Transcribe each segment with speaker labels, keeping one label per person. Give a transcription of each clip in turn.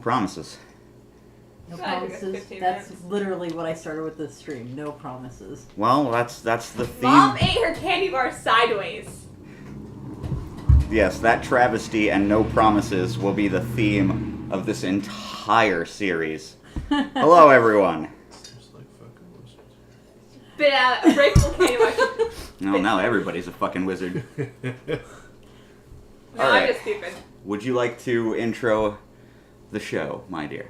Speaker 1: promises.
Speaker 2: No
Speaker 3: I think
Speaker 2: promises.
Speaker 3: 15
Speaker 2: That's
Speaker 3: minutes.
Speaker 2: literally what I started with this stream. No promises.
Speaker 1: Well, that's the theme.
Speaker 3: Mom ate her candy bar sideways.
Speaker 1: Yes, that travesty and no promises will be the theme of this entire series. Hello, everyone.
Speaker 3: Bit out a breakable candy bar.
Speaker 1: No, now everybody's a fucking wizard.
Speaker 3: No,
Speaker 1: All right.
Speaker 3: I'm just stupid.
Speaker 1: Would you like to intro the show, my dear?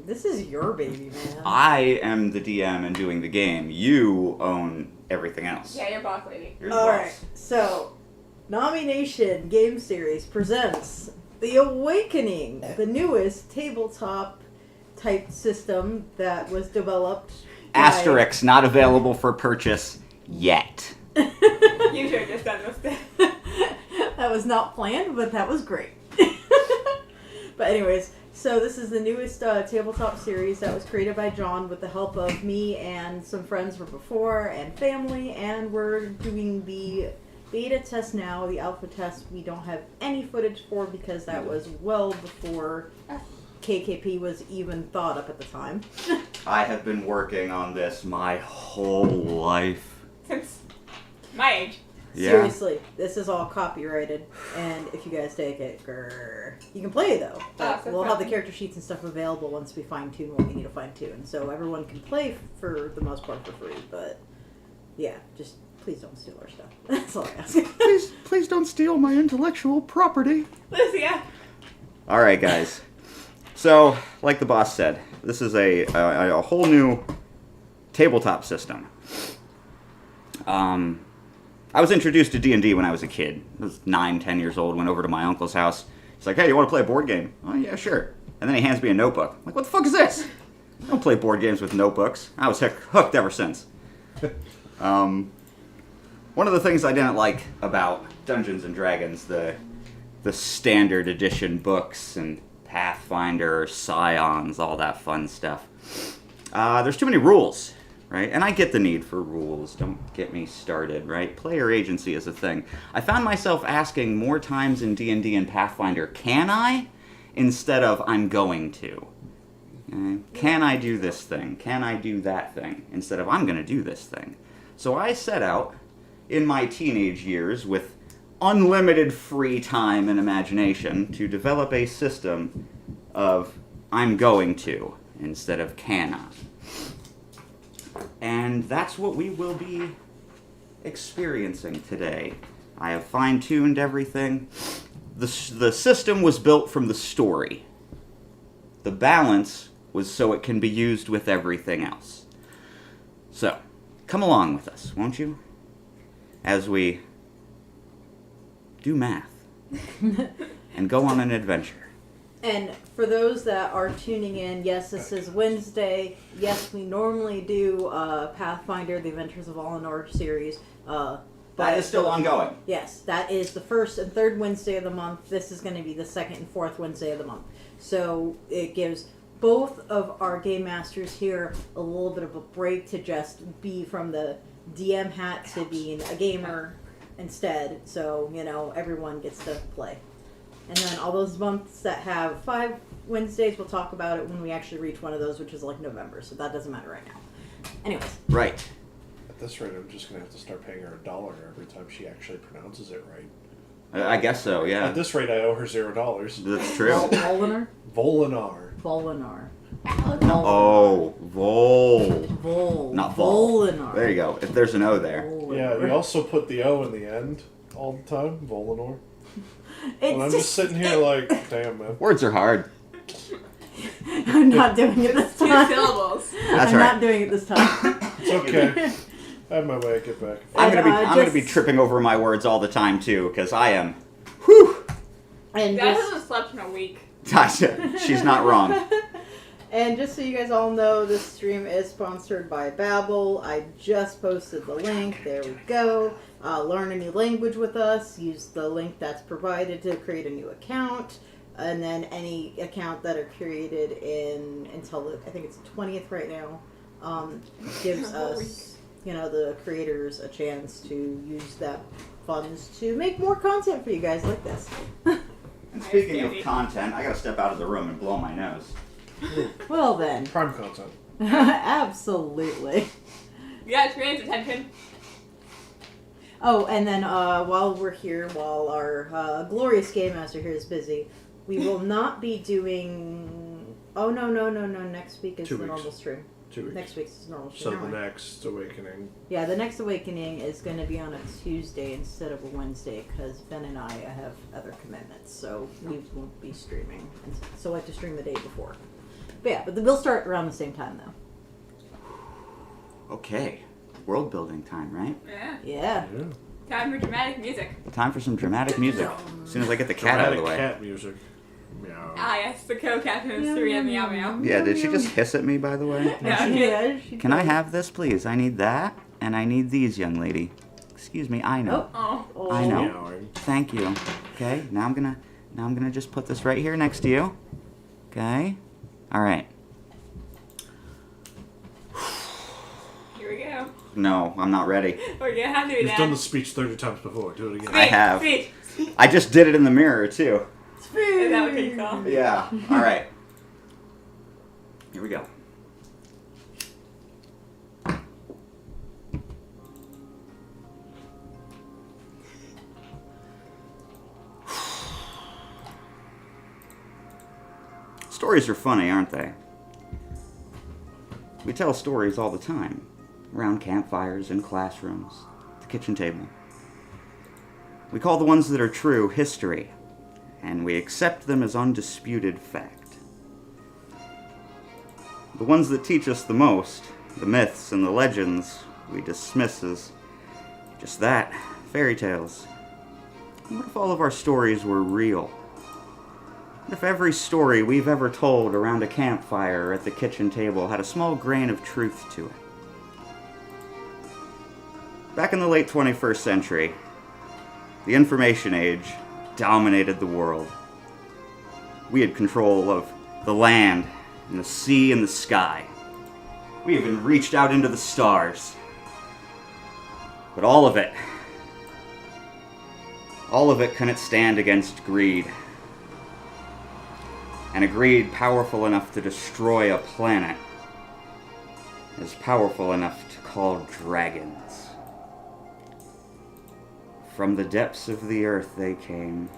Speaker 2: This is your baby, man.
Speaker 1: I am the DM and doing the game. You own everything else.
Speaker 3: Yeah, you're boss lady.
Speaker 1: You're the
Speaker 2: All
Speaker 1: boss.
Speaker 2: right. So, Nomination Game Series presents The Awakening, the newest tabletop type system that was developed.
Speaker 1: Asterisk, not available for purchase yet.
Speaker 3: You should have just done this.
Speaker 2: That was not planned, but that was great. But anyways, so this is the newest tabletop series that was created by John with the help of me and some friends from before and family, and we're doing the beta test now. The alpha test we don't have any footage for because that was well before KKP was even thought up at the time.
Speaker 1: I have been working on this my whole life.
Speaker 3: Since my age.
Speaker 1: Yeah.
Speaker 2: Seriously, this is all copyrighted, and if you guys take it, grrr. You can play though. But
Speaker 3: so
Speaker 2: we'll have the
Speaker 3: fun.
Speaker 2: character sheets and stuff available once we fine tune what we need to fine tune. So everyone can play for the most part for free. But yeah, just please don't steal our stuff. That's all I ask.
Speaker 1: Please don't steal my intellectual property.
Speaker 3: Lucia.
Speaker 1: All right, guys. So, like the boss said, this is a whole new tabletop system. I was introduced to D&D when I was a kid. I was 9, 10 years old, went over to my uncle's house. He's like, hey, you want to play a board game? Oh, yeah, sure. And then he hands me a notebook. I'm like, what the fuck is this? I don't play board games with notebooks. I was hooked ever since. One of the things I didn't like about Dungeons & Dragons, the standard edition books and Pathfinder, Scions, all that fun stuff. There's too many rules. Right? And I get the need for rules. Don't get me started, right? Player agency is a thing. I found myself asking more times in D&D and Pathfinder, can I? Instead of, I'm going to. Can I do this thing? Can I do that thing? Instead of, I'm going to do this thing. So I set out, in my teenage years, with unlimited free time and imagination, to develop a system of, I'm going to, instead of can I. And that's what we will be experiencing today. I have fine-tuned everything. The system was built from the story. The balance was so it can be used with everything else. So, come along with us, won't you? As we do math and go on an adventure.
Speaker 2: And for those that are tuning in, yes, this is Wednesday. Yes, we normally do Pathfinder, The Adventures of Eleanor series.
Speaker 1: That is still ongoing.
Speaker 2: Yes, that is the first and third Wednesday of the month. This is going to be the second and fourth Wednesday of the month. So it gives both of our game masters here a little bit of a break to just be from the DM hat to being a gamer instead. So, you know, everyone gets to play. And then all those months that have 5 Wednesdays, we'll talk about it when we actually reach one of those, which is like November. So that doesn't matter right now. Anyways.
Speaker 1: Right.
Speaker 4: At this rate, I'm just going to have to start paying her $1 every time she actually pronounces it right.
Speaker 1: I guess so, yeah.
Speaker 4: At this rate, I owe her $0.
Speaker 1: That's true.
Speaker 2: Volinar?
Speaker 4: Volinar.
Speaker 2: Volinar.
Speaker 1: Oh,
Speaker 2: Vol.
Speaker 1: Not vol.
Speaker 2: Volinar.
Speaker 1: There you go. If there's an O there.
Speaker 2: Volinar.
Speaker 4: Yeah, you also put the O in the end all the time. Volinar. And I'm
Speaker 2: It's
Speaker 4: just sitting here like, damn, man.
Speaker 1: Words are hard.
Speaker 2: I'm not doing it this
Speaker 3: 2
Speaker 2: time.
Speaker 3: syllables.
Speaker 1: That's
Speaker 2: I'm
Speaker 1: right.
Speaker 2: not doing it this time.
Speaker 4: It's okay. I have my way to get back.
Speaker 1: I'm gonna be tripping over my words all the time too, because I am. Whew.
Speaker 2: And
Speaker 3: That
Speaker 2: just,
Speaker 3: hasn't slept in a week.
Speaker 1: She's not wrong.
Speaker 2: and just so you guys all know, this stream is sponsored by Babbel. I just posted the link. There we go. Learn a new language with us. Use the link that's provided to create a new account. And then any account that are created until I think it's the 20th right now, gives us, you know, the creators a chance to use that funds to make more content for you guys like this.
Speaker 1: Speaking of content, I gotta step out of the room and blow my nose.
Speaker 2: Well then.
Speaker 4: Prime content.
Speaker 2: Absolutely.
Speaker 3: You got experience attention.
Speaker 2: Oh, and then while we're here, while our glorious game master here is busy, we will not be doing. Oh no! Next week is
Speaker 4: 2
Speaker 2: the
Speaker 4: weeks.
Speaker 2: normal stream.
Speaker 4: 2 weeks.
Speaker 2: Next week's normal stream.
Speaker 4: So
Speaker 2: Never
Speaker 4: the
Speaker 2: mind.
Speaker 4: next awakening.
Speaker 2: Yeah, the next awakening is going to be on a Tuesday instead of a Wednesday because Ben and I have other commitments, so we won't be streaming. And so I have to stream the day before. But yeah, we'll start around the same time though.
Speaker 1: Okay, world building time, right?
Speaker 3: Yeah.
Speaker 2: Yeah.
Speaker 3: Time for dramatic music.
Speaker 1: Time for some dramatic music. As soon as I get the cat out of the way.
Speaker 4: Cat music. Meow.
Speaker 3: Ah, yes, the co-captain of 3M Meow Meow.
Speaker 1: Yeah, did she just hiss at me, by the way?
Speaker 3: Yeah.
Speaker 2: Yeah.
Speaker 1: Can I have this, please? I need that, and I need these, young lady. Excuse me, I know.
Speaker 3: Oh.
Speaker 2: Oh.
Speaker 1: I know.
Speaker 4: Meowing.
Speaker 1: Thank you. Okay, now I'm gonna just put this right here next to you. Okay. All right.
Speaker 3: Here we go.
Speaker 1: No, I'm not ready.
Speaker 3: We're gonna have to do
Speaker 4: You've
Speaker 3: that.
Speaker 4: done the speech 30 times before. Do it again.
Speaker 1: I have.
Speaker 3: Speech.
Speaker 1: I just did it in the mirror too.
Speaker 3: Is that what you saw?
Speaker 1: Yeah. All right. Here we go. Stories are funny, aren't they? We tell stories all the time, around campfires, in classrooms, at the kitchen table. We call the ones that are true history, and we accept them as undisputed fact. The ones that teach us the most, the myths and the legends, we dismiss as just that, fairy tales. What if all of our stories were real? What if every story we've ever told around a campfire or at the kitchen table had a small grain of truth to it? Back in the late 21st century, the information age dominated the world. We had control of the land and the sea and the sky. We even reached out into the stars. But all of it couldn't stand against greed. And a greed powerful enough to destroy a planet is powerful enough to call dragons. From the depths of the earth they came,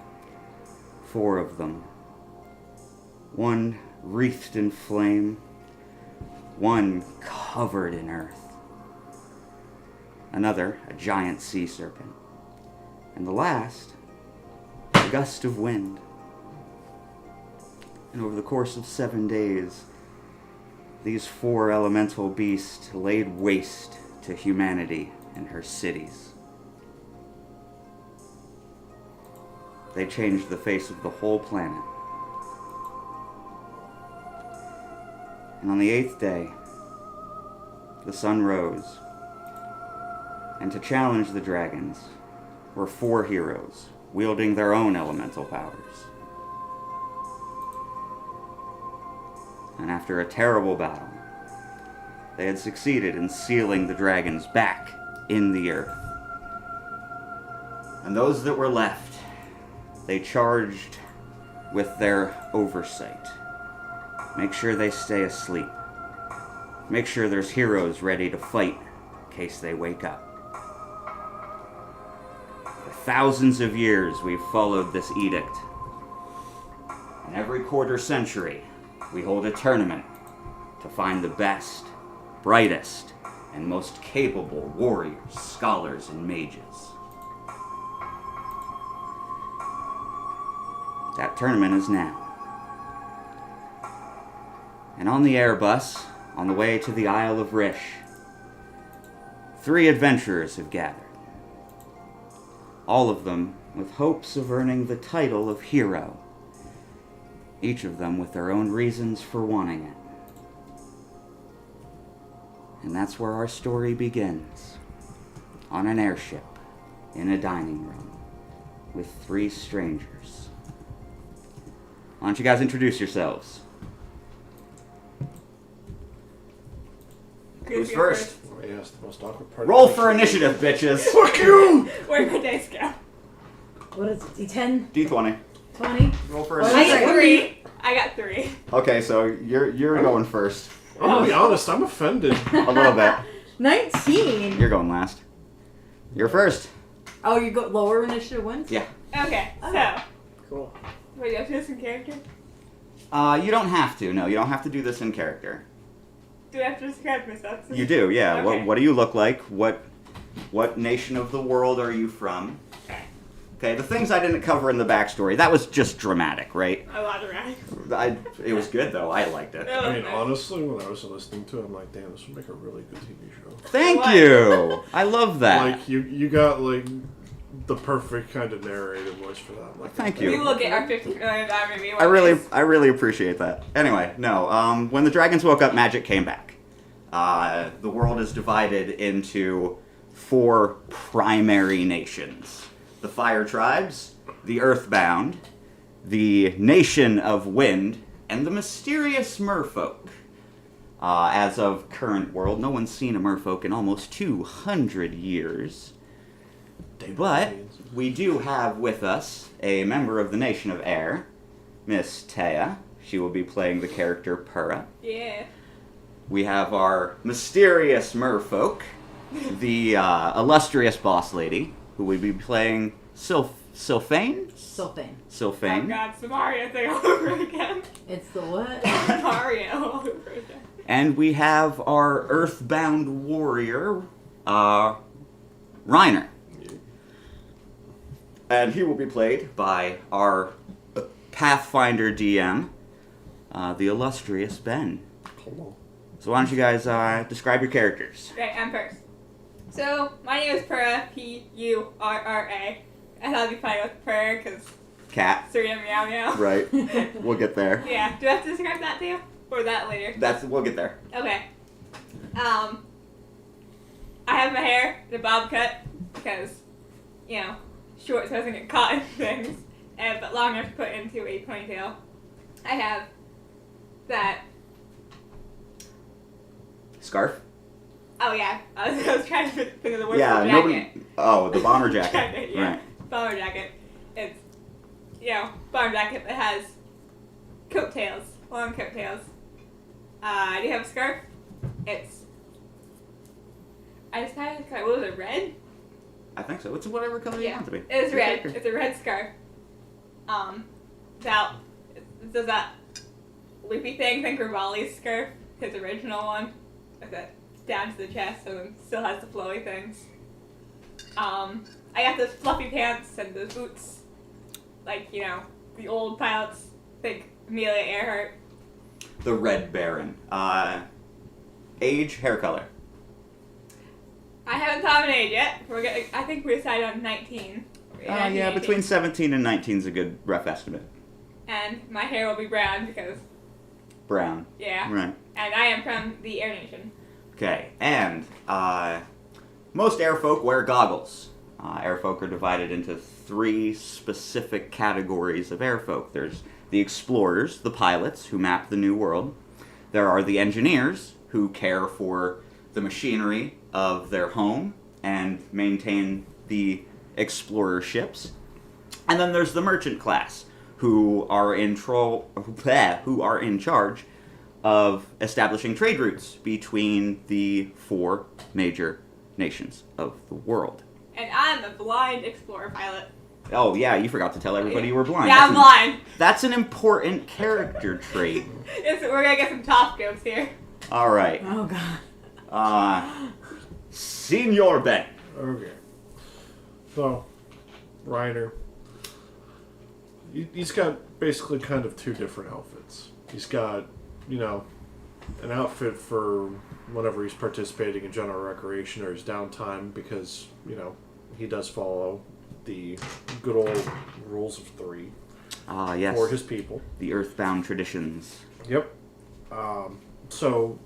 Speaker 1: 4 of them. One wreathed in flame, one covered in earth. Another, a giant sea serpent. And the last, a gust of wind. And over the course of 7 days, these 4 elemental beasts laid waste to humanity and her cities. They changed the face of the whole planet. And on the 8th day, the sun rose. And to challenge the dragons were 4 heroes, wielding their own elemental powers. And after a terrible battle, they had succeeded in sealing the dragons back in the earth. And those that were left, they charged with their oversight. Make sure they stay asleep. Make sure there's heroes ready to fight in case they wake up. For thousands of years, we've followed this edict. And every quarter century, we hold a tournament to find the best, brightest, and most capable warriors, scholars, and mages. That tournament is now. And on the Airbus, on the way to the Isle of Rish, 3 adventurers have gathered. All of them with hopes of earning the title of hero. Each of them with their own reasons for wanting it. And that's where our story begins. On an airship, in a dining room, with 3 strangers. Why don't you guys introduce yourselves? Who's first?
Speaker 4: Oh, yes, the most awkward part.
Speaker 1: Roll for initiative, bitches.
Speaker 4: Fuck you!
Speaker 3: Where'd my dice go?
Speaker 2: What is it? D10?
Speaker 1: D20.
Speaker 2: 20? funny.
Speaker 1: Roll for
Speaker 2: I
Speaker 3: I
Speaker 1: initiative.
Speaker 3: got 3. I got 3.
Speaker 1: Okay, so you're going first.
Speaker 4: I'm gonna be honest, I'm offended.
Speaker 1: A little bit.
Speaker 2: 19.
Speaker 1: You're going last. You're first.
Speaker 2: Oh, you go lower initiative wins?
Speaker 1: Yeah.
Speaker 3: Okay,
Speaker 2: Oh.
Speaker 3: so.
Speaker 2: Cool.
Speaker 3: Wait, you have to do some character?
Speaker 1: You don't have to. No, you don't have to do this in character.
Speaker 3: Do I have to describe myself?
Speaker 1: You do, yeah.
Speaker 3: Okay.
Speaker 1: What do you look like? What nation of the world are you from?
Speaker 3: Okay.
Speaker 1: Okay, the things I didn't cover in the backstory, that was just dramatic, right?
Speaker 3: A lot of rag.
Speaker 1: It was good though. I liked it.
Speaker 4: I mean, honestly, when I was listening to it, I'm like, damn, this would make a really good TV show.
Speaker 1: Thank
Speaker 3: What?
Speaker 1: you. I love that.
Speaker 4: Like, you got, like, the perfect kind of narrated voice for that. Like,
Speaker 1: Thank
Speaker 3: We
Speaker 1: you.
Speaker 3: will get our $50 million movie.
Speaker 1: I really appreciate that. Anyway, no. When the dragons woke up, magic came back. The world is divided into 4 primary nations: the Fire Tribes, the Earthbound, the Nation of Wind, and the mysterious Merfolk. As of current world, no one's seen a Merfolk in almost 200 years. But we do have with us a member of the Nation of Air, Miss Taya. She will be playing the character Pura.
Speaker 3: Yeah.
Speaker 1: We have our mysterious merfolk, the illustrious boss lady, who will be playing Sylphane?
Speaker 2: Sylphane.
Speaker 3: Oh
Speaker 1: Sylphane.
Speaker 3: god, it's the Mario thing all over again.
Speaker 2: It's the what?
Speaker 3: Mario all over again.
Speaker 1: And we have our earthbound warrior, Reiner. And he will be played by our Pathfinder DM, the illustrious Ben.
Speaker 4: Cool.
Speaker 1: So why don't you guys describe your characters?
Speaker 3: Okay, I'm first. So, my name is Purra, P-U-R-R-A. I thought it'd be funny with Purr, because
Speaker 1: Cat.
Speaker 3: Serena Meow Meow.
Speaker 1: Right. We'll get there.
Speaker 3: Yeah, do I have to describe that too? Or that later?
Speaker 1: We'll get there.
Speaker 3: Okay. I have my hair in a bob cut, because, you know, short so it doesn't get caught in things, but long enough to put into a ponytail. I have that.
Speaker 1: Scarf?
Speaker 3: Oh yeah, I was trying to think of the word
Speaker 1: Yeah,
Speaker 3: for jacket.
Speaker 1: nobody. Oh, the bomber jacket.
Speaker 3: Yeah,
Speaker 1: Right.
Speaker 3: bomber jacket. It's, bomber jacket that has coattails, long coattails. I do have a scarf. I decided to what was it, red?
Speaker 1: I think so. It's whatever color you want it to be.
Speaker 3: It's
Speaker 1: Your
Speaker 3: red.
Speaker 1: character.
Speaker 3: It's a red scarf. It does that loopy thing. Think Rivali's scarf, his original one, with it down to the chest, and then still has the flowy things. I got those fluffy pants and those boots, like the old pilots. Think Amelia Earhart.
Speaker 1: The Red Baron. Age, hair color.
Speaker 3: I haven't thought of an age yet. I think we decided on 19.
Speaker 1: Yeah,
Speaker 3: 19.
Speaker 1: between 17 and 19 is a good rough estimate.
Speaker 3: And my hair will be brown because,
Speaker 1: Brown.
Speaker 3: yeah.
Speaker 1: Right.
Speaker 3: And I am from the Air Nation.
Speaker 1: Okay, and most airfolk wear goggles. Airfolk are divided into 3 specific categories of airfolk. There's the explorers, the pilots, who map the new world. There are the engineers, who care for the machinery of their home and maintain the explorer ships. And then there's the merchant class, who are in charge of establishing trade routes between the 4 major nations of the world.
Speaker 3: And I'm a blind explorer pilot.
Speaker 1: Oh yeah, you forgot to tell everybody you were blind.
Speaker 3: Yeah, I'm blind.
Speaker 1: That's an important character trait.
Speaker 3: We're gonna get some top jokes here.
Speaker 1: All right.
Speaker 2: Oh god.
Speaker 1: Senior Ben.
Speaker 4: Okay. So, Reiner. He's got basically kind of 2 different outfits. He's got, an outfit for whenever he's participating in general recreation or his downtime because, he does follow the good old rules of 3
Speaker 1: Yes.
Speaker 4: for his people.
Speaker 1: The earthbound traditions.
Speaker 4: Yep. So,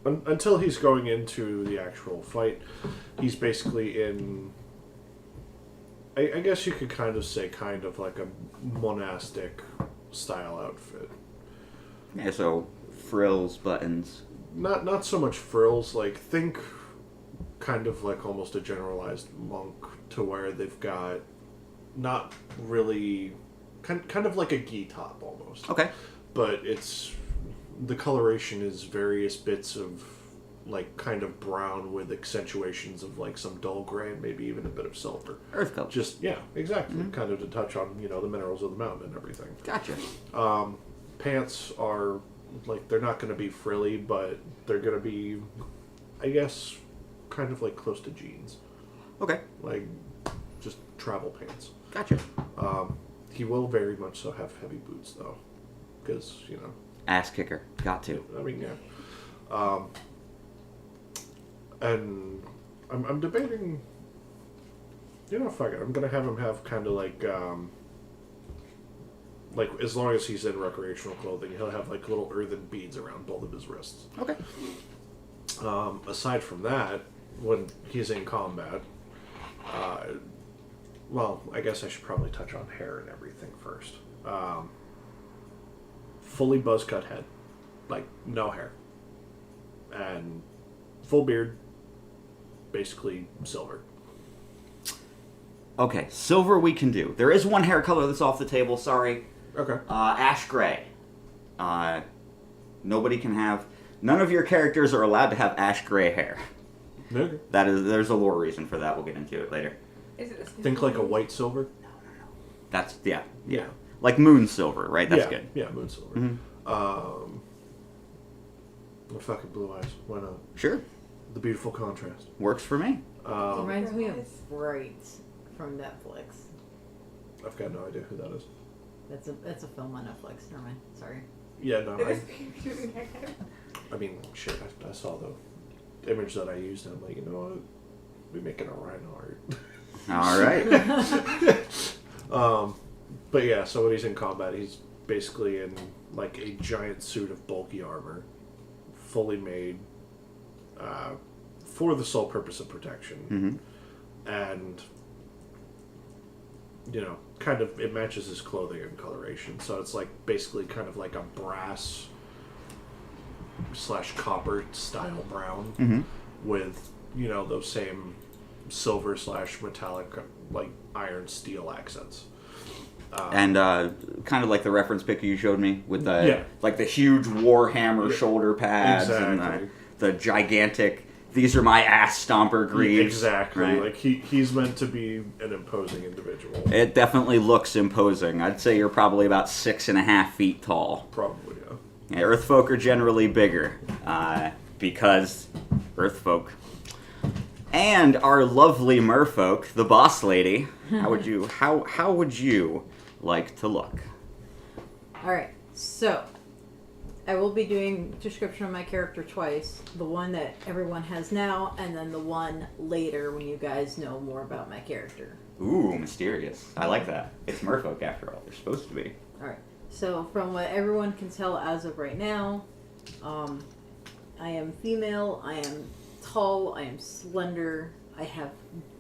Speaker 4: until he's going into the actual fight, he's basically in, I guess you could kind of say kind of like a monastic style outfit.
Speaker 1: Yeah, so frills, buttons.
Speaker 4: Not so much frills, like think kind of like almost a generalized monk to where they've got not really, kind of like a gi top almost.
Speaker 1: Okay.
Speaker 4: But the coloration is various bits of like kind of brown with accentuations of like some dull gray and maybe even a bit of silver.
Speaker 1: Earth color.
Speaker 4: Just exactly. Kind of to touch on the minerals of the mountain and everything.
Speaker 1: Gotcha.
Speaker 4: Pants are like they're not going to be frilly, but they're going to be, I guess, kind of like close to jeans.
Speaker 1: Okay.
Speaker 4: Like just travel pants.
Speaker 1: Gotcha.
Speaker 4: He will very much so have heavy boots though, because
Speaker 1: Ass kicker. Got to.
Speaker 4: I mean, yeah. And I'm debating. Fuck it. I'm gonna have him have kind of like as long as he's in recreational clothing, he'll have like little earthen beads around both of his wrists.
Speaker 1: Okay.
Speaker 4: Aside from that, when he's in combat, well, I guess I should probably touch on hair and everything first. Fully buzz cut head, like no hair, and full beard, basically silver.
Speaker 1: Okay, silver we can do. There is one hair color that's off the table, sorry.
Speaker 4: Okay.
Speaker 1: Ash gray. Nobody can have... None of your characters are allowed to have ash gray hair.
Speaker 4: Okay.
Speaker 1: There's a lore reason for that. We'll get into it later.
Speaker 3: Is it
Speaker 4: Think like a white silver.
Speaker 1: That's, yeah. Like moon silver, right? That's good.
Speaker 4: Yeah, moon silver.
Speaker 1: Mm-hmm.
Speaker 4: The fucking blue eyes. Why not?
Speaker 1: Sure.
Speaker 4: The beautiful contrast.
Speaker 1: Works for me.
Speaker 2: It reminds me of Bright from Netflix.
Speaker 4: I've got no idea who that is.
Speaker 2: That's a film on Netflix. Never mind. Sorry.
Speaker 4: Yeah, no. I mean, shit. I saw the image that I used, and I'm like, you know what? We're making a rhino art.
Speaker 1: All right.
Speaker 4: But yeah, so when he's in combat, he's basically in like a giant suit of bulky armor, fully made for the sole purpose of protection, and kind of it matches his clothing and coloration. So it's like basically kind of like a brass / copper style brown with those same silver / metallic like iron steel accents.
Speaker 1: And kind of like the reference picture you showed me with the like the huge Warhammer shoulder pads and the gigantic. These are my ass stomper greaves.
Speaker 4: Exactly.
Speaker 1: Right?
Speaker 4: Like he's meant to be an imposing individual.
Speaker 1: It definitely looks imposing. I'd say you're probably about 6.5 feet tall.
Speaker 4: Probably, yeah.
Speaker 1: Yeah, Earth folk are generally bigger because Earth folk. And our lovely merfolk, the boss lady. How would you like to look?
Speaker 2: All right. So I will be doing description of my character twice. The one that everyone has now, and then the one later when you guys know more about my character.
Speaker 1: Ooh, mysterious. I like that. It's merfolk after all. They're supposed to be.
Speaker 2: All right. So from what everyone can tell as of right now, I am female. I am tall. I am slender. I have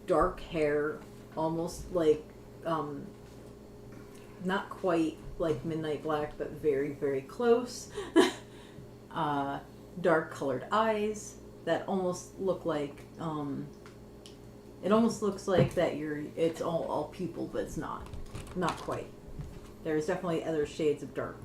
Speaker 2: dark hair, almost like, not quite like midnight black, but very, very close. Dark colored eyes that almost look like, it almost looks like that it's all pupil, but it's not quite. There's definitely other shades of dark.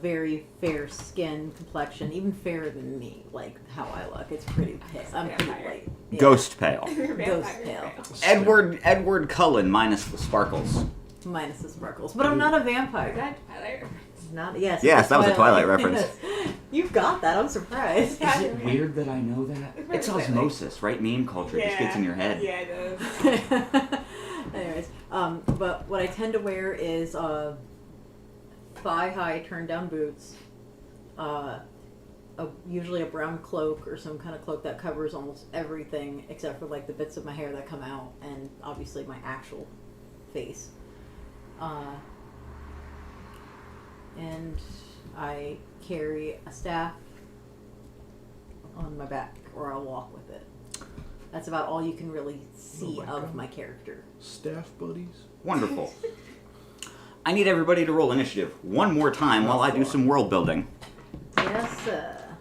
Speaker 2: Very fair skin complexion, even fairer than me, like how I look. It's pretty pale. I'm pretty light. Yeah.
Speaker 1: Ghost pale.
Speaker 2: Ghost pale.
Speaker 1: Edward Cullen minus the sparkles.
Speaker 2: Minus the sparkles. But I'm not a vampire.
Speaker 3: Is that Twilight?
Speaker 2: Not yes.
Speaker 1: Yes, that was a Twilight reference.
Speaker 2: Yes. You've got that. I'm surprised.
Speaker 3: Yeah.
Speaker 1: Is it weird that I know that? It's osmosis, right? Meme culture just gets in your head.
Speaker 3: Yeah, it does.
Speaker 2: Anyways, but what I tend to wear is thigh-high turn-down boots, usually a brown cloak or some kind of cloak that covers almost everything except for like the bits of my hair that come out and obviously my actual face. And I carry a staff on my back, or I'll walk with it. That's about all you can really see of my character.
Speaker 4: Staff buddies?
Speaker 1: Wonderful. I need everybody to roll initiative one more time while I do some world building.
Speaker 2: Yes,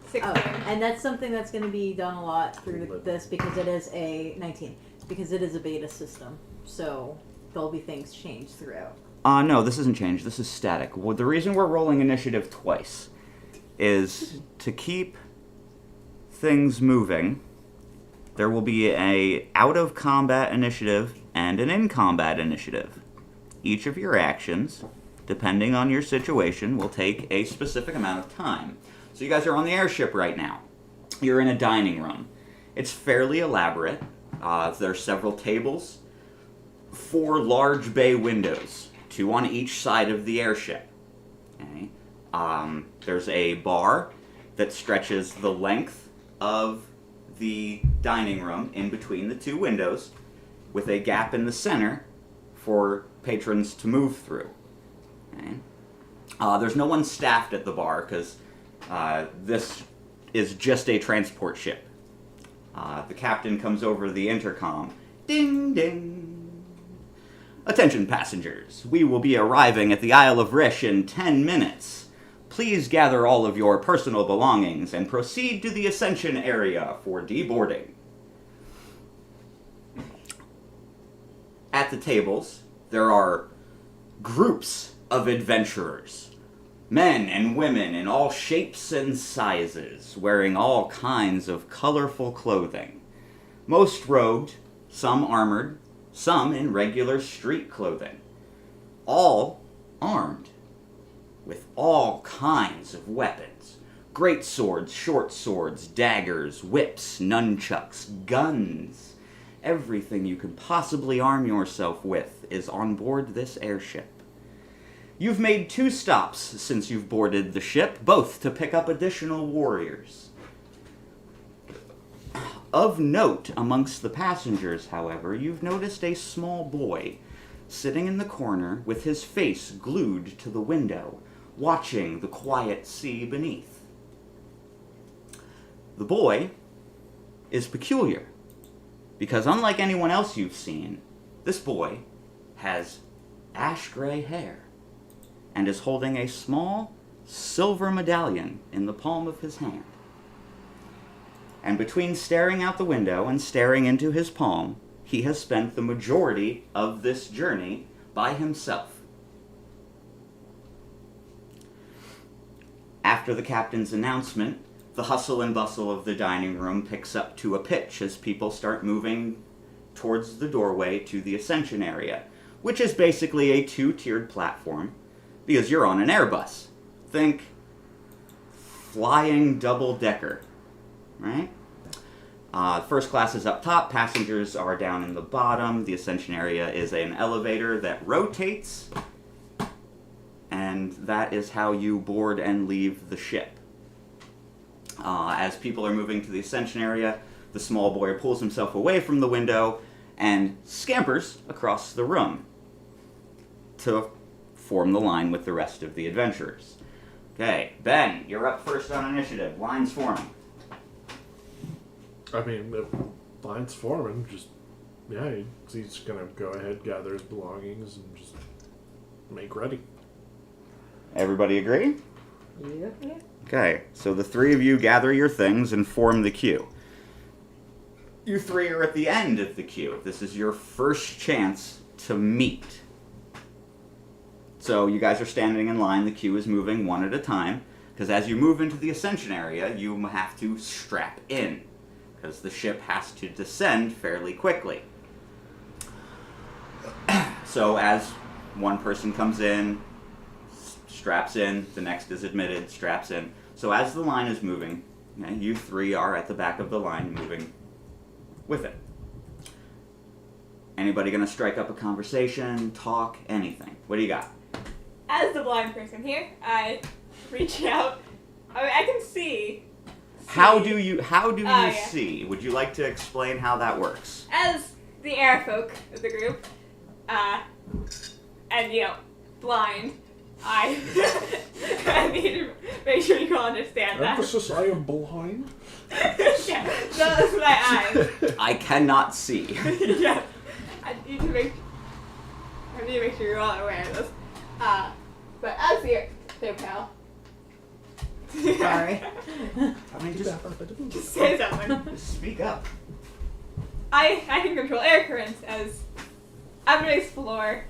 Speaker 3: 16.
Speaker 2: and that's something that's going to be done a lot through this because it is a 19. because it is a beta system. So there'll be things changed throughout.
Speaker 1: No, this isn't changed. This is static. Well, the reason we're rolling initiative twice is to keep things moving. There will be a out-of-combat initiative and an in-combat initiative. Each of your actions, depending on your situation, will take a specific amount of time. So you guys are on the airship right now. You're in a dining room. It's fairly elaborate. There are several tables, 4 large bay windows, 2 on each side of the airship. Okay. There's a bar that stretches the length of the dining room in between the 2 windows, with a gap in the center for patrons to move through. Okay. There's no one staffed at the bar because this is just a transport ship. The captain comes over the intercom. Ding, ding. Attention passengers, we will be arriving at the Isle of Rish in 10 minutes. Please gather all of your personal belongings and proceed to the Ascension area for deboarding. At the tables, there are groups of adventurers. Men and women in all shapes and sizes, wearing all kinds of colorful clothing. Most robed, some armored, some in regular street clothing. All armed with all kinds of weapons. Great swords, short swords, daggers, whips, nunchucks, guns. Everything you could possibly arm yourself with is on board this airship. You've made 2 stops since you've boarded the ship, both to pick up additional warriors. Of note amongst the passengers, however, you've noticed a small boy sitting in the corner with his face glued to the window, watching the quiet sea beneath. The boy is peculiar, because unlike anyone else you've seen, this boy has ash-gray hair and is holding a small silver medallion in the palm of his hand. And between staring out the window and staring into his palm, he has spent the majority of this journey by himself. After the captain's announcement, the hustle and bustle of the dining room picks up to a pitch as people start moving towards the doorway to the Ascension area, which is basically a 2-tiered platform, because you're on an Airbus. Think flying double-decker, right? First class is up top, passengers are down in the bottom. The Ascension area is an elevator that rotates, and that is how you board and leave the ship. As people are moving to the Ascension area, the small boy pulls himself away from the window and scampers across the room to form the line with the rest of the adventurers. Okay, Ben, you're up first on initiative. Lines forming.
Speaker 4: I mean, the line's forming, he's gonna go ahead, gather his belongings, and just make ready.
Speaker 1: Everybody agree?
Speaker 2: Yep.
Speaker 1: Okay, so the 3 of you gather your things and form the queue. You 3 are at the end of the queue. This is your first chance to meet. So you guys are standing in line. The queue is moving one at a time, because as you move into the Ascension area, you have to strap in, because the ship has to descend fairly quickly. So as one person comes in, straps in, the next is admitted, straps in. So as the line is moving, you 3 are at the back of the line moving with it. Anybody gonna strike up a conversation, talk, anything? What do you got?
Speaker 3: As the blind person here, I reach out. I mean, I can see.
Speaker 1: How do you
Speaker 3: yeah.
Speaker 1: see? Would you like to explain how that works?
Speaker 3: As the airfolk of the group, and blind, I I need to make sure you all understand that.
Speaker 4: Emphasis, I am blind.
Speaker 3: Yeah, that's my eyes.
Speaker 1: I cannot see.
Speaker 3: Yeah, I need to make sure you're all aware of this. But as the pal.
Speaker 2: Sorry.
Speaker 1: I mean, just
Speaker 3: Say something.
Speaker 1: speak up.
Speaker 3: I can control air currents as I'm gonna explore.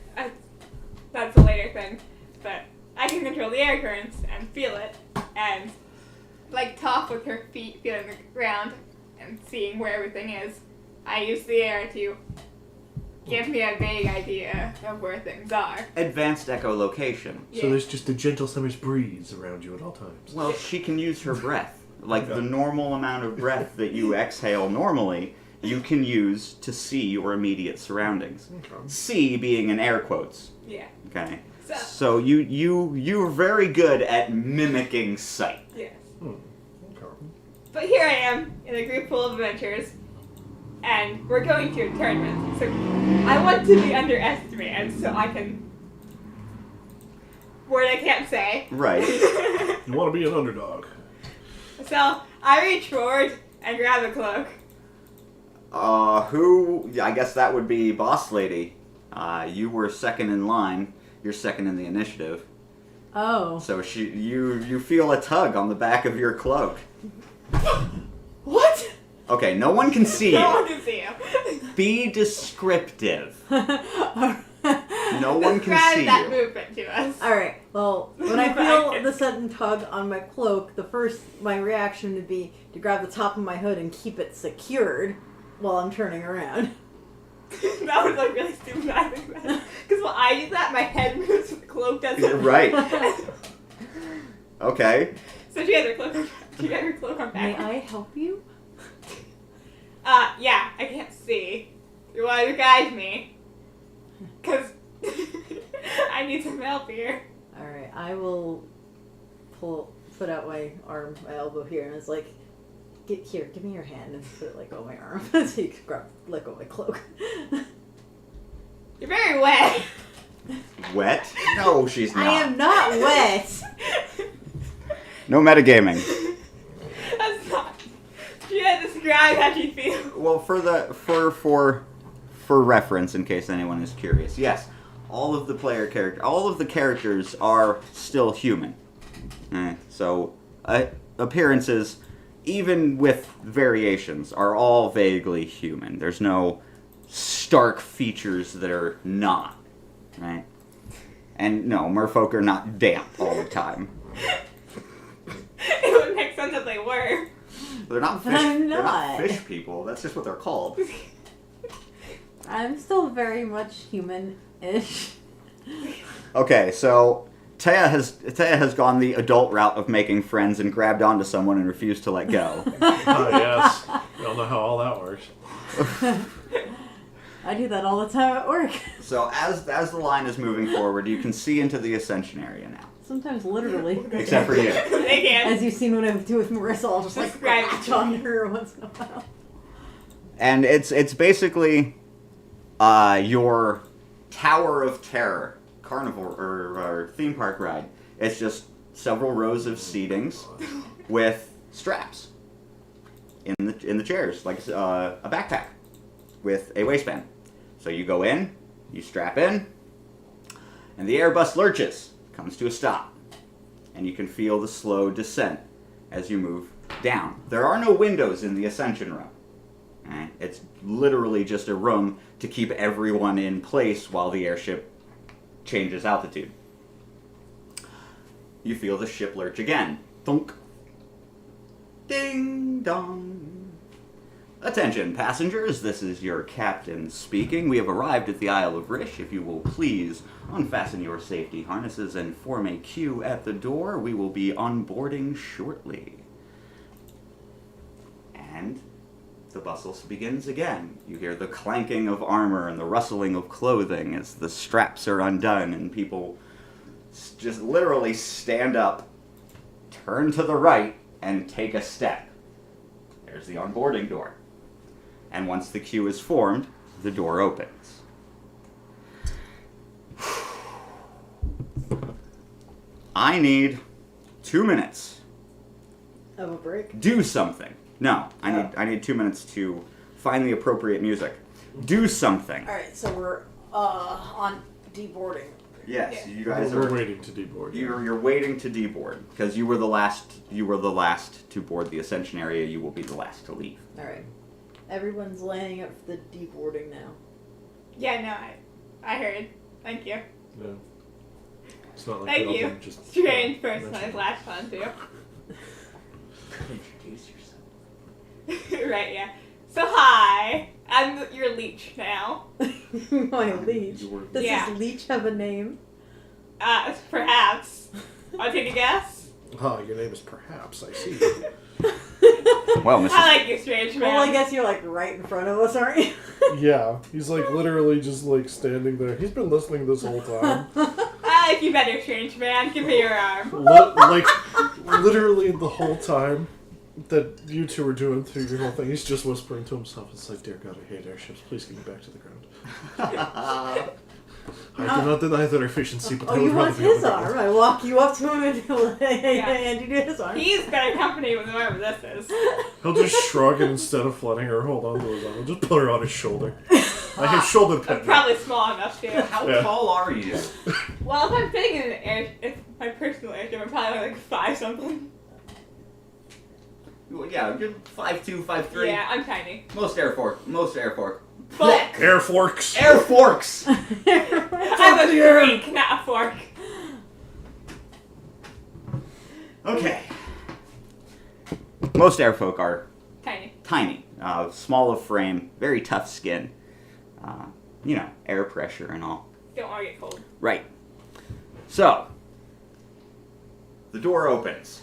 Speaker 3: That's a later thing, but I can control the air currents and feel it, and like talk with her feet, feeling the ground, and seeing where everything is. I use the air to give me a vague idea of where things are.
Speaker 1: Advanced echolocation.
Speaker 4: So there's just a gentle summer's breeze around you at all times.
Speaker 1: Well, she can use her breath. Like the normal amount of breath that you exhale normally, you can use to see your immediate surroundings.
Speaker 4: Okay.
Speaker 1: See being in air quotes.
Speaker 3: Yeah.
Speaker 1: Okay.
Speaker 3: So
Speaker 1: So you're very good at mimicking sight.
Speaker 3: yes.
Speaker 4: Okay.
Speaker 3: But here I am in a group full of adventurers, and we're going to a tournament. So I want to be underestimated, so I can. Word I can't say.
Speaker 1: Right.
Speaker 4: You want to be an underdog.
Speaker 3: So I reach forward and grab a cloak.
Speaker 1: Who? I guess that would be Boss Lady. You were second in line. You're second in the initiative.
Speaker 2: Oh.
Speaker 1: So you feel a tug on the back of your cloak.
Speaker 3: What?
Speaker 1: Okay, no one can see
Speaker 3: No
Speaker 1: you.
Speaker 3: one can see you.
Speaker 1: Be descriptive. No one can
Speaker 3: Describe
Speaker 1: see
Speaker 3: that
Speaker 1: you.
Speaker 3: movement to us.
Speaker 2: Alright, well, when I feel the sudden tug on my cloak, my reaction would be to grab the top of my hood and keep it secured while I'm turning around.
Speaker 3: That was like really stupid. I think that because when I do that, my head moves, the cloak doesn't.
Speaker 1: Right. Okay.
Speaker 3: So she has her cloak. She got her cloak on
Speaker 2: May
Speaker 3: back.
Speaker 2: I help you?
Speaker 3: Yeah, I can't see. You want to guide me? Cause I need some help here.
Speaker 2: Alright, I will put out my arm, my elbow here, and it's like, give me your hand, and put it like on my arm, so you can let go of my cloak.
Speaker 3: You're very wet.
Speaker 1: Wet? No, she's not.
Speaker 2: I am not wet!
Speaker 1: No metagaming.
Speaker 3: That's not. She had to describe how she feels.
Speaker 1: Well, for reference, in case anyone is curious, yes, all of the characters are still human. So appearances, even with variations, are all vaguely human. There's no stark features that are not, right? And no, merfolk are not damp all the time.
Speaker 3: It would make sense if they were.
Speaker 1: They're not fish.
Speaker 2: I'm
Speaker 1: They're not
Speaker 2: not.
Speaker 1: fish people. That's just what they're called.
Speaker 2: I'm still very much human-ish.
Speaker 1: Okay, so Taya has gone the adult route of making friends and grabbed onto someone and refused to let go.
Speaker 4: Oh, yes. We all know how all that works.
Speaker 2: I do that all the time at work.
Speaker 1: So as the line is moving forward, you can see into the Ascension area now.
Speaker 2: Sometimes literally.
Speaker 1: Except for you.
Speaker 3: They can.
Speaker 2: As you've seen when I do with Marissa, I'll just like
Speaker 3: Describe it.
Speaker 2: latch on her once in a while.
Speaker 1: And it's basically your Tower of Terror carnival or theme park ride. It's just several rows of seatings with straps in the chairs, like a backpack with a waistband. So you go in, you strap in, and the air bus lurches, comes to a stop, and you can feel the slow descent as you move down. There are no windows in the Ascension room. Right? It's literally just a room to keep everyone in place while the airship changes altitude. You feel the ship lurch again. Thunk. Ding dong. Attention, passengers. This is your captain speaking. We have arrived at the Isle of Rish. If you will please unfasten your safety harnesses and form a queue at the door, we will be onboarding shortly. And the bustle begins again. You hear the clanking of armor and the rustling of clothing as the straps are undone and people just literally stand up, turn to the right, and take a step. There's the onboarding door. And once the queue is formed, the door opens. I need 2 minutes.
Speaker 2: Of a break?
Speaker 1: Do something. No, I need 2 minutes to find the appropriate music. Do something.
Speaker 2: Alright, so we're on deboarding.
Speaker 1: Yes, you guys
Speaker 4: We're
Speaker 1: are.
Speaker 4: waiting to deboard.
Speaker 1: You're waiting to deboard because you were the last. You were the last to board the Ascension area. You will be the last to leave.
Speaker 2: Alright. Everyone's lining up for the deboarding now.
Speaker 3: Yeah, no, I heard. Thank you.
Speaker 4: Yeah. It's not like
Speaker 3: Thank
Speaker 4: we all
Speaker 3: you.
Speaker 4: didn't just
Speaker 3: Strange person
Speaker 4: mention
Speaker 3: I
Speaker 4: it.
Speaker 3: latched on to.
Speaker 1: Introduce yourself.
Speaker 3: Right, yeah. So hi, I'm your leech now.
Speaker 2: My leech.
Speaker 4: You were-
Speaker 2: Does
Speaker 3: Yeah.
Speaker 2: this leech have a name?
Speaker 3: Perhaps. Want to take a guess?
Speaker 4: Ah, your name is Perhaps, I see.
Speaker 1: Well, Mrs.
Speaker 3: I like you, strange man.
Speaker 2: Well, I guess you're like right in front of us, aren't you?
Speaker 4: Yeah, he's like literally just like standing there. He's been listening this whole time.
Speaker 3: I like you better, strange man. Give me your arm.
Speaker 4: Like, literally the whole time that you two were doing through your whole thing, he's just whispering to himself. It's like, dear God, I hate airships. Please get me back to the ground. I do not deny their efficiency, but I
Speaker 2: Oh,
Speaker 4: would
Speaker 2: you
Speaker 4: rather
Speaker 2: want
Speaker 4: be on
Speaker 2: his
Speaker 4: the
Speaker 2: arm?
Speaker 4: ground.
Speaker 2: I walk you up to him and you do his arm.
Speaker 3: He's better company with whoever this is.
Speaker 4: He'll just shrug and instead of letting her hold on to his arm, he'll just put her on his shoulder. Like his shoulder
Speaker 3: I'm
Speaker 4: pad.
Speaker 3: probably small enough to.
Speaker 1: How
Speaker 4: Yeah.
Speaker 1: tall are you?
Speaker 3: Well, if I'm fitting in an air, if my personal airship, I'm probably like 5 something.
Speaker 1: Well, yeah, you're 5'2", 5'3".
Speaker 3: Yeah, I'm tiny.
Speaker 1: Most air forks.
Speaker 3: But
Speaker 4: Air forks.
Speaker 1: Air forks.
Speaker 3: I'm a freak, not a fork.
Speaker 1: Okay. Most airfolk are
Speaker 3: Tiny.
Speaker 1: tiny, small of frame, very tough skin. Air pressure and all.
Speaker 3: Don't want to get cold.
Speaker 1: Right. So, the door opens.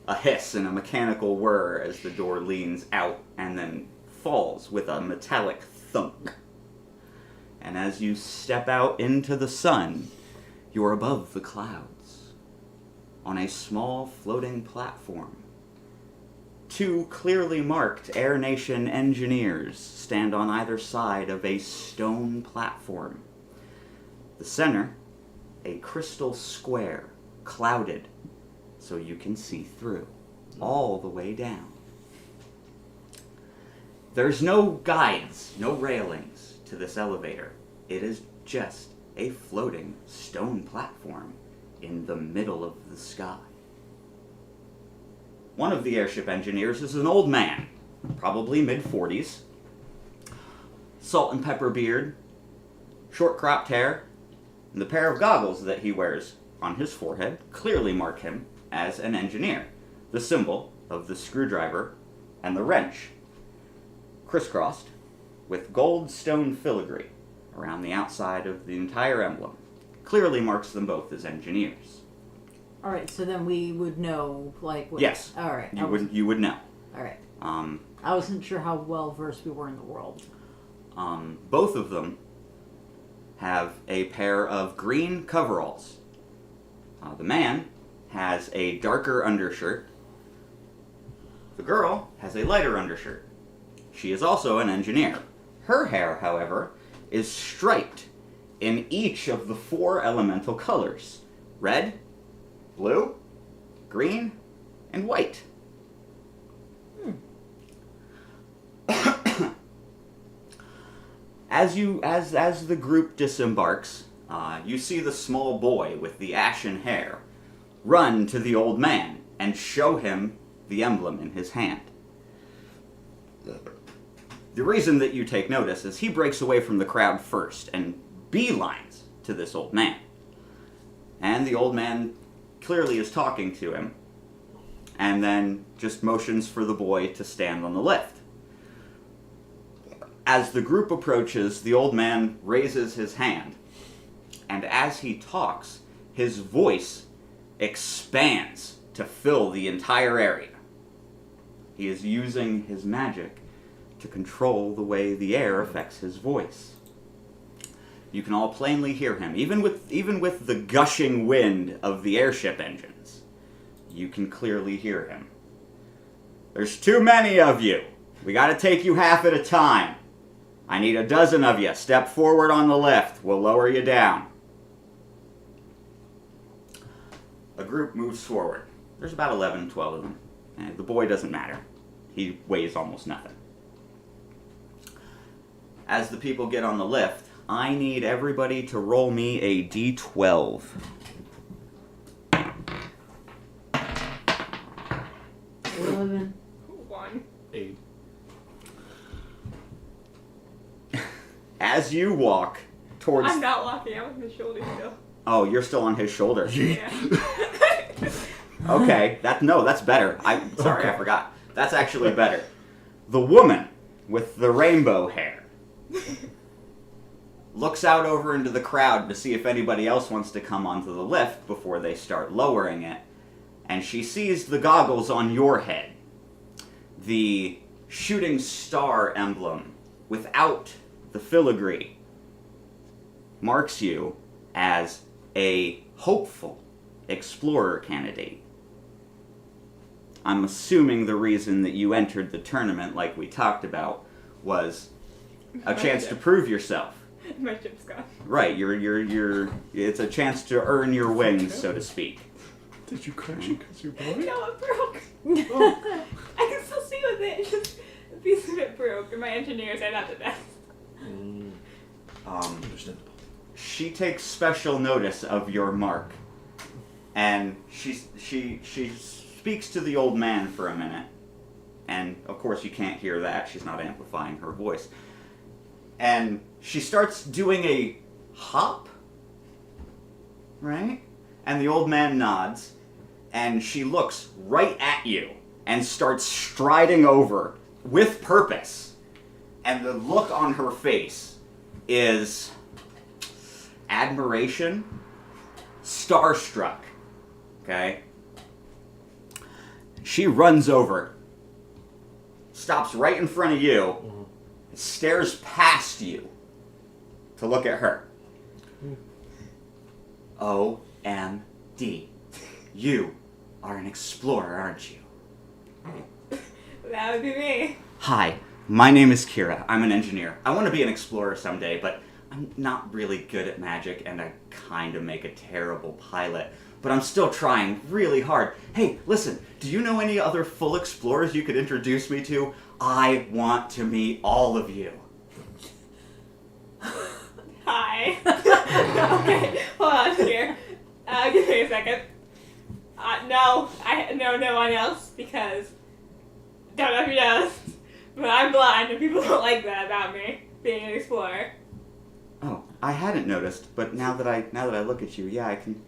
Speaker 1: A hiss and a mechanical whir as the door leans out and then falls with a metallic thunk. And as you step out into the sun, you're above the clouds, on a small floating platform. 2 clearly marked Air Nation engineers stand on either side of a stone platform. The center, a crystal square, clouded, so you can see through, all the way down. There's no guides, no railings to this elevator. It is just a floating stone platform in the middle of the sky. One of the airship engineers is an old man, probably mid-40s, salt and pepper beard, short cropped hair, and the pair of goggles that he wears on his forehead clearly mark him as an engineer, the symbol of the screwdriver and the wrench, crisscrossed with gold stone filigree around the outside of the entire emblem, clearly marks them both as engineers.
Speaker 2: All right, so then we would know, like, what,
Speaker 1: Yes.
Speaker 2: All right,
Speaker 1: You would know.
Speaker 2: All right,
Speaker 1: Um,
Speaker 2: I wasn't sure how well versed we were in the world.
Speaker 1: Both of them have a pair of green coveralls. The man has a darker undershirt. The girl has a lighter undershirt. She is also an engineer. Her hair, however, is striped in each of the 4 elemental colors: red, blue, green, and white. As the group disembarks, you see the small boy with the ashen hair run to the old man and show him the emblem in his hand. The reason that you take notice is he breaks away from the crowd first and beelines to this old man. And the old man clearly is talking to him, and then just motions for the boy to stand on the lift. As the group approaches, the old man raises his hand, and as he talks, his voice expands to fill the entire area. He is using his magic to control the way the air affects his voice. You can all plainly hear him, even with the gushing wind of the airship engines. You can clearly hear him. There's too many of you. We gotta take you half at a time. I need a dozen of you. Step forward on the lift. We'll lower you down. A group moves forward. There's about 11, 12 of them. And the boy doesn't matter. He weighs almost nothing. As the people get on the lift, I need everybody to roll me a d12.
Speaker 2: 11.
Speaker 3: 1.
Speaker 4: 8.
Speaker 1: As you walk towards...
Speaker 3: I'm not walking. I'm on his shoulder still.
Speaker 1: Oh, you're still on his shoulder.
Speaker 3: Yeah.
Speaker 1: Okay, that's better. Sorry, I
Speaker 4: Okay.
Speaker 1: forgot. That's actually better. The woman with the rainbow hair looks out over into the crowd to see if anybody else wants to come onto the lift before they start lowering it, and she sees the goggles on your head. The shooting star emblem without the filigree marks you as a hopeful explorer candidate. I'm assuming the reason that you entered the tournament, like we talked about, was a chance to prove yourself.
Speaker 3: My ship's gone.
Speaker 1: Right, it's a chance to earn your wings, so to speak.
Speaker 4: Did you crash it because you're blind?
Speaker 3: No, it broke.
Speaker 4: Oh.
Speaker 3: I can still see with it. It's just a piece of it broke, and my engineers are not the best.
Speaker 4: Understandable.
Speaker 1: She takes special notice of your mark, and she speaks to the old man for a minute, and of course you can't hear that. She's not amplifying her voice. And she starts doing a hop, right? And the old man nods, and she looks right at you and starts striding over with purpose. And the look on her face is admiration, starstruck, okay? She runs over, stops right in front of you, stares past you to look at her. OMD. You are an explorer, aren't you?
Speaker 3: That would be me.
Speaker 1: Hi, my name is Kira. I'm an engineer. I want to be an explorer someday, but I'm not really good at magic, and I kind of make a terrible pilot. But I'm still trying really hard. Hey, listen, do you know any other full explorers you could introduce me to? I want to meet all of you.
Speaker 3: Hi. Okay, hold on here. Give me a second. No, I know no one else because don't know if you know, but I'm blind and people don't like that about me being an explorer.
Speaker 1: Oh, I hadn't noticed, but now that I look at you, yeah, I can.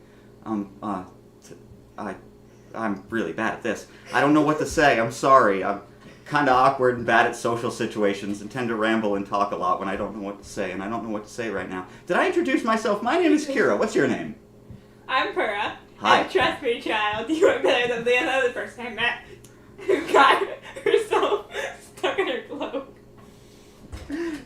Speaker 1: I'm really bad at this. I don't know what to say. I'm sorry. I'm kind of awkward and bad at social situations and tend to ramble and talk a lot when I don't know what to say, and I don't know what to say right now. Did I introduce myself? My name is Kira. What's your name?
Speaker 3: I'm Pura.
Speaker 1: Hi.
Speaker 3: And trust me, child, you are better than the other person I met who got herself stuck in her cloak.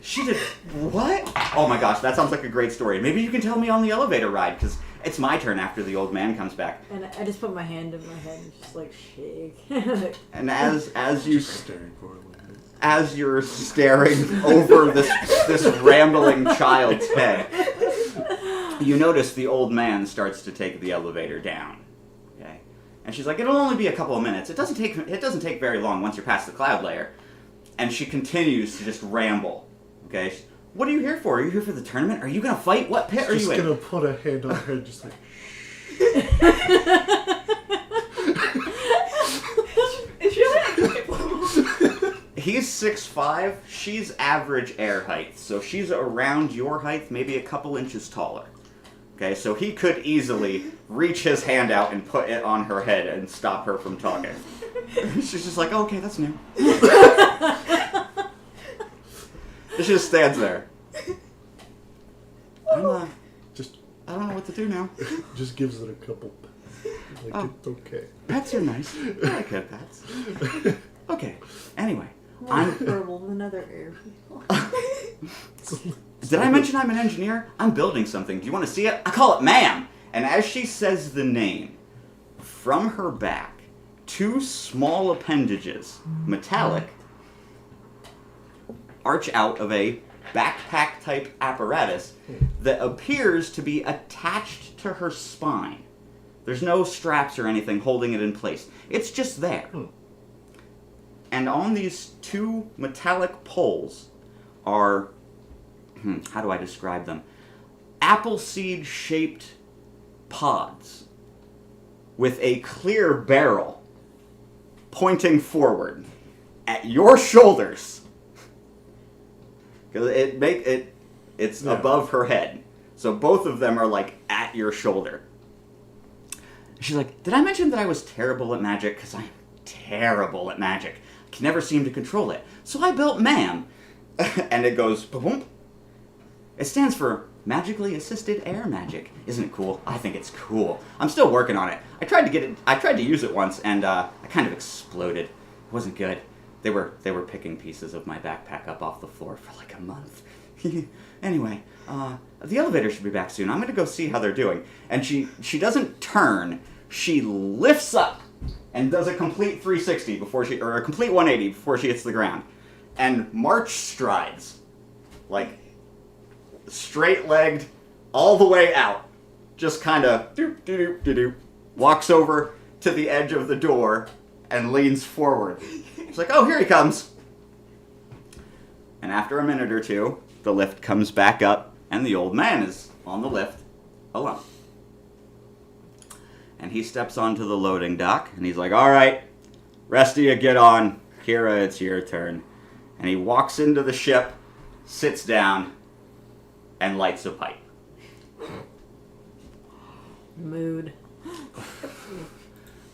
Speaker 1: She did what? Oh my gosh, that sounds like a great story. Maybe you can tell me on the elevator ride, because it's my turn after the old man comes back.
Speaker 2: And I just put my hand in my head and just like shake.
Speaker 1: And as you
Speaker 4: Just staring for it.
Speaker 1: as you're staring over this rambling child's head, you notice the old man starts to take the elevator down. Okay, and she's like, "It'll only be a couple of minutes. It doesn't take very long once you're past the cloud layer." And she continues to just ramble. Okay, what are you here for? Are you here for the tournament? Are you gonna fight? What pit are you
Speaker 4: Just
Speaker 1: in?
Speaker 4: gonna put a hand on her head, just like.
Speaker 3: It's really like
Speaker 1: He's 6'5", she's average air height, so she's around your height, maybe a couple inches taller. Okay, so he could easily reach his hand out and put it on her head and stop her from talking. She's just like, oh, okay, that's new. She just stands there.
Speaker 4: Just
Speaker 1: I don't know what to do now.
Speaker 4: just gives it a couple. Like,
Speaker 1: Oh.
Speaker 4: it's okay.
Speaker 1: Pets are nice. I like good pets. Okay, anyway. I'm...
Speaker 2: Horrible, another air.
Speaker 1: Did I mention I'm an engineer? I'm building something. Do you want to see it? I call it ma'am. And as she says the name, from her back, two small appendages, metallic, arch out of a backpack-type apparatus that appears to be attached to her spine. There's no straps or anything holding it in place. It's just there. And on these two metallic poles are, how do I describe them? Appleseed-shaped pods with a clear barrel pointing forward at your shoulders. Because It's
Speaker 4: Yeah.
Speaker 1: above her head. So both of them are like at your shoulder. She's like, did I mention that I was terrible at magic? Because I'm terrible at magic. I can never seem to control it. So I built MAM. And it goes, boom. It stands for Magically Assisted Air Magic. Isn't it cool? I think it's cool. I'm still working on it. I tried to use it once, and I kind of exploded. It wasn't good. They were picking pieces of my backpack up off the floor for like a month. Anyway, the elevator should be back soon. I'm gonna go see how they're doing. And she doesn't turn. She lifts up and does a complete 360 or a complete 180 before she hits the ground, and march strides, like straight-legged all the way out. Just kind of doop, walks over to the edge of the door and leans forward. It's like, oh, here he comes. And after a minute or two, the lift comes back up, and the old man is on the lift alone. And he steps onto the loading dock, and he's like, all right, rest of you get on. Kira, it's your turn. And he walks into the ship, sits down, and lights a pipe.
Speaker 2: Mood.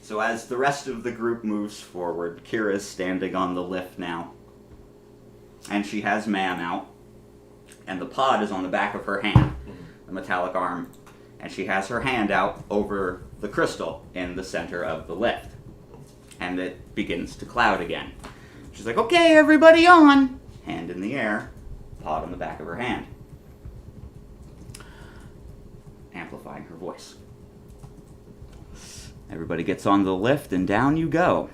Speaker 1: So as the rest of the group moves forward, Kira is standing on the lift now. And she has MAM out. And the pod is on the back of her hand, the metallic arm. And she has her hand out over the crystal in the center of the lift. And it begins to cloud again. She's like, okay, everybody on. Hand in the air, pod on the back of her hand. Amplifying her voice. Everybody gets on the lift and down you go.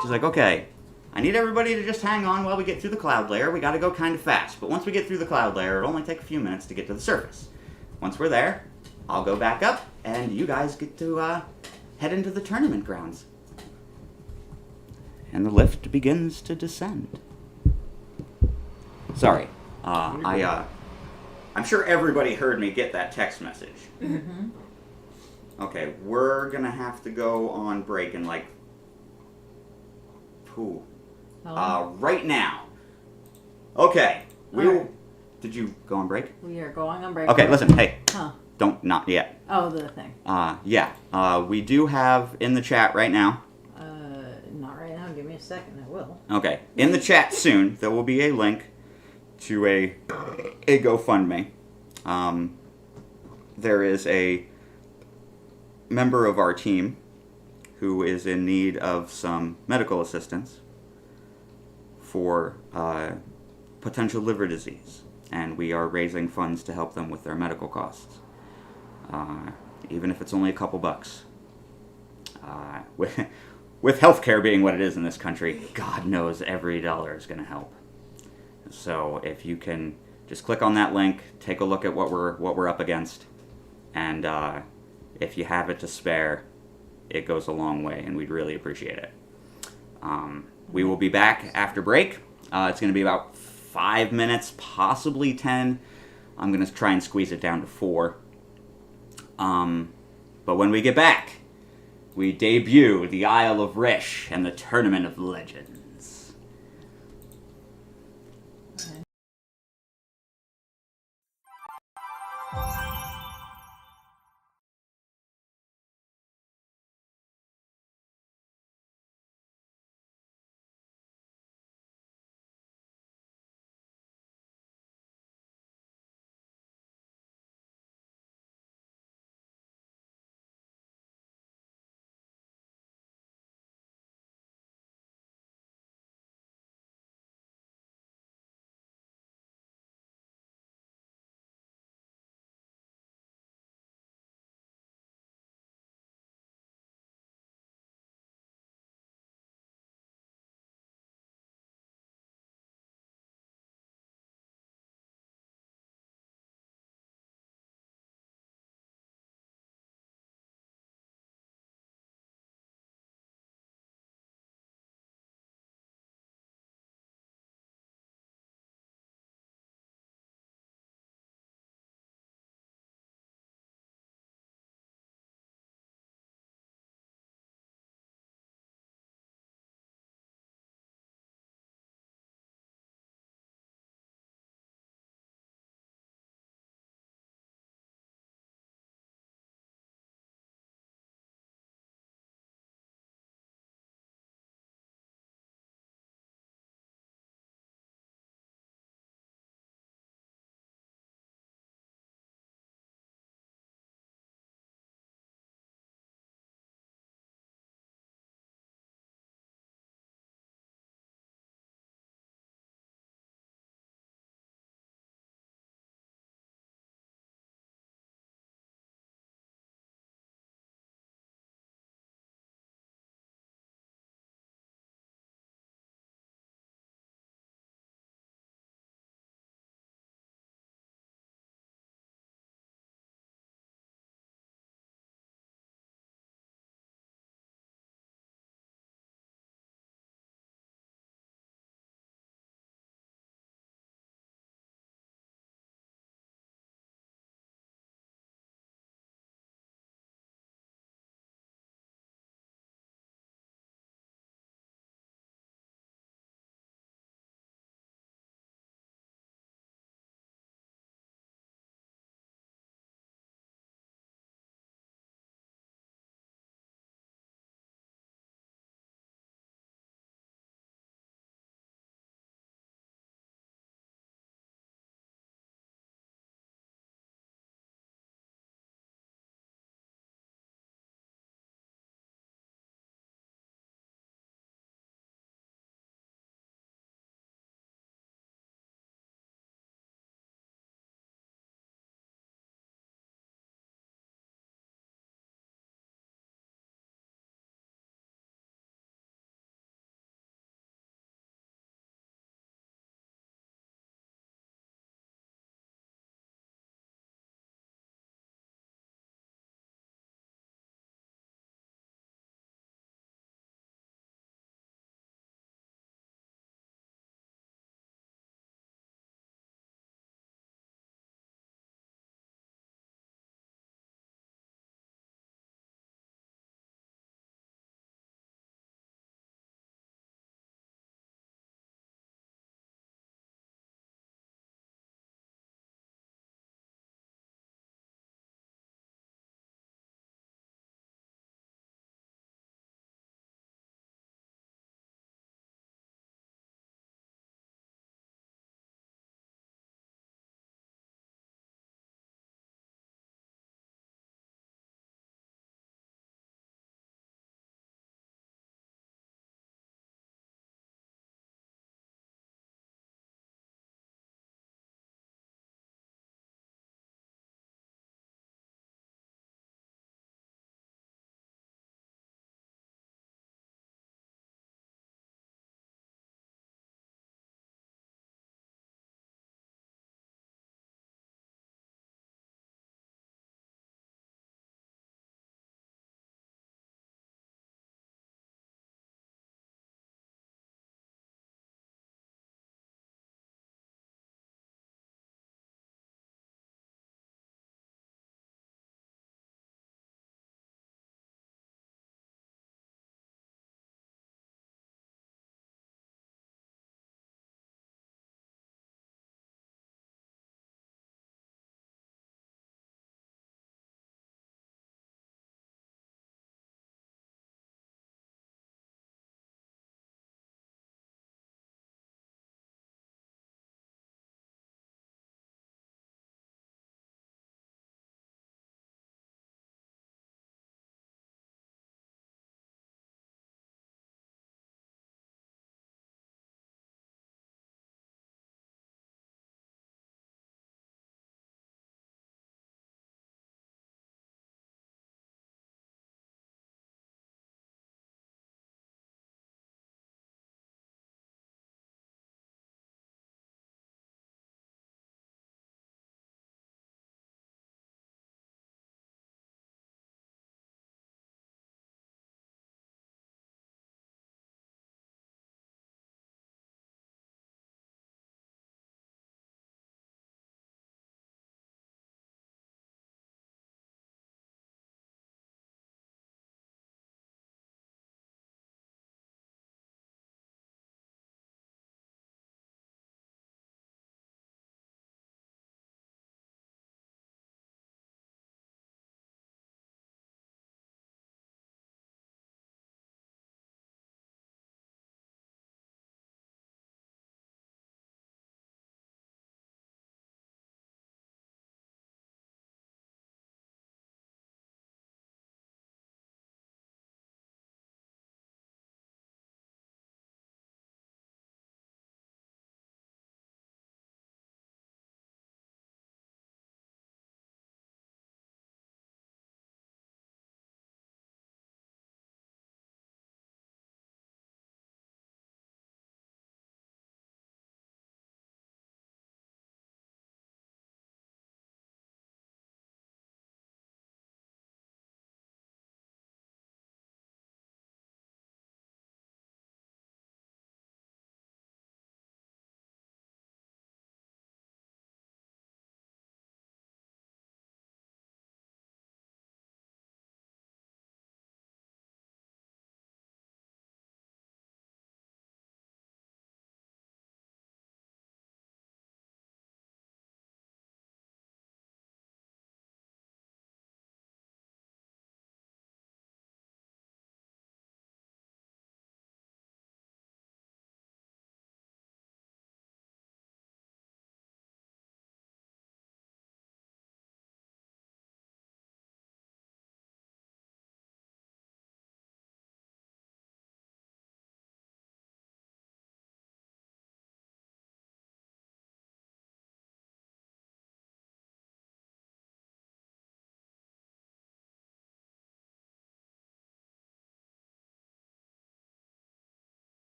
Speaker 1: She's like, okay, I need everybody to just hang on while we get through the cloud layer. We gotta go kind of fast, but once we get through the cloud layer, it'll only take a few minutes to get to the surface. Once we're there, I'll go back up, and you guys get to head into the tournament grounds. And the lift begins to descend. Sorry, I'm sure everybody heard me get that text message.
Speaker 2: Mm-hmm.
Speaker 1: Okay, we're gonna have to go on break in like, right now. Okay,
Speaker 2: Alright.
Speaker 1: Did you go on break?
Speaker 2: We are going on break.
Speaker 1: Okay, listen, hey,
Speaker 2: Huh.
Speaker 1: not yet.
Speaker 2: Oh, the thing.
Speaker 1: Yeah, we do have in the chat right now.
Speaker 2: Not right now. Give me a second. I will.
Speaker 1: Okay, in the chat soon, there will be a link to a GoFundMe. There is a member of our team who is in need of some medical assistance for potential liver disease, and we are raising funds to help them with their medical costs, even if it's only a couple bucks. With healthcare being what it is in this country, God knows every dollar is going to help. So if you can just click on that link, take a look at what we're up against, and if you have it to spare, it goes a long way, and we'd really appreciate it. We will be back after break. It's going to be about 5 minutes, possibly 10. I'm going to try and squeeze it down to 4. But when we get back, we debut the Isle of Rish and the Tournament of Legends.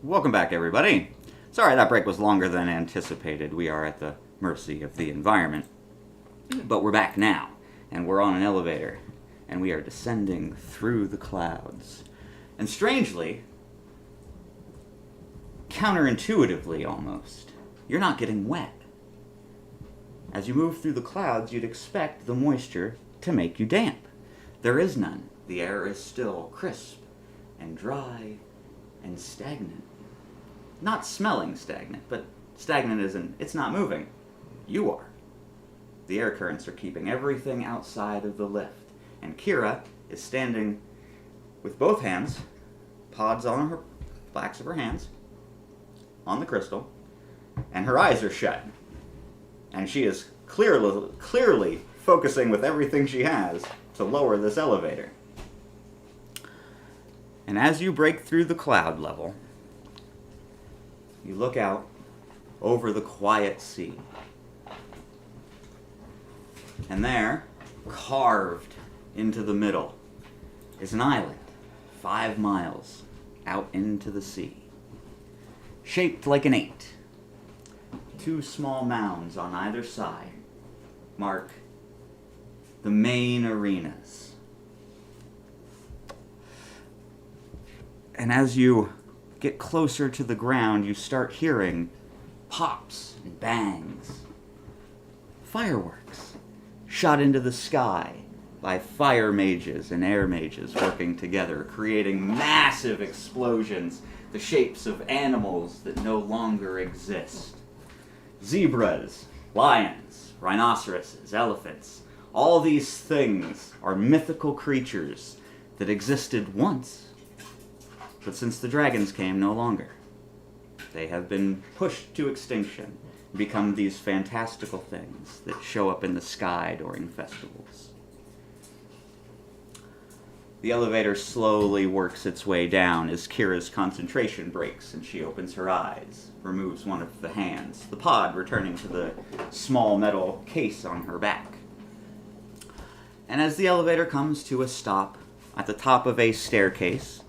Speaker 1: Welcome back, everybody. Sorry that break was longer than anticipated. We are at the mercy of the environment. But we're back now, and we're on an elevator, and we are descending through the clouds. And strangely, counterintuitively almost, you're not getting wet. As you move through the clouds, you'd expect the moisture to make you damp. There is none. The air is still crisp and dry and stagnant. Not smelling stagnant, but stagnant isn't, it's not moving. You are. The air currents are keeping everything outside of the lift. And Kira is standing with both hands, pods on her backs of her hands, on the crystal, and her eyes are shut. And she is clearly focusing with everything she has to lower this elevator. And as you break through the cloud level, you look out over the quiet sea. And there, carved into the middle, is an island 5 miles out into the sea. Shaped like an 8. 2 small mounds on either side mark the main arenas. And as you get closer to the ground, you start hearing pops and bangs. Fireworks shot into the sky by fire mages and air mages working together, creating massive explosions, the shapes of animals that no longer exist. Zebras, lions, rhinoceroses, elephants, all these things are mythical creatures that existed once, but since the dragons came, no longer. They have been pushed to extinction and become these fantastical things that show up in the sky during festivals. The elevator slowly works its way down as Kira's concentration breaks and she opens her eyes, removes one of the hands, the pod returning to the small metal case on her back. And as the elevator comes to a stop at the top of a staircase,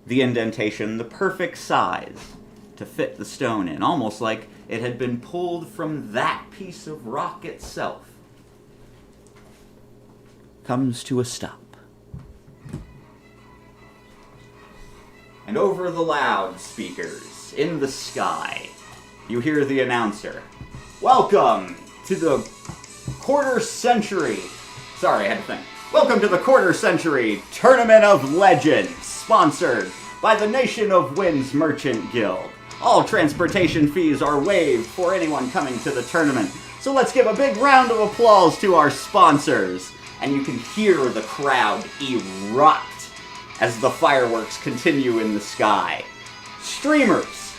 Speaker 1: the indentation the perfect size to fit the stone in, almost like it had been pulled from that piece of rock itself, comes to a stop. And over the loudspeakers in the sky, you hear the announcer. Welcome to the quarter century. Sorry, I had to think. Welcome to the quarter century Tournament of Legends, sponsored by the Nation of Winds Merchant Guild. All transportation fees are waived for anyone coming to the tournament. So let's give a big round of applause to our sponsors. And you can hear the crowd erupt as the fireworks continue in the sky. Streamers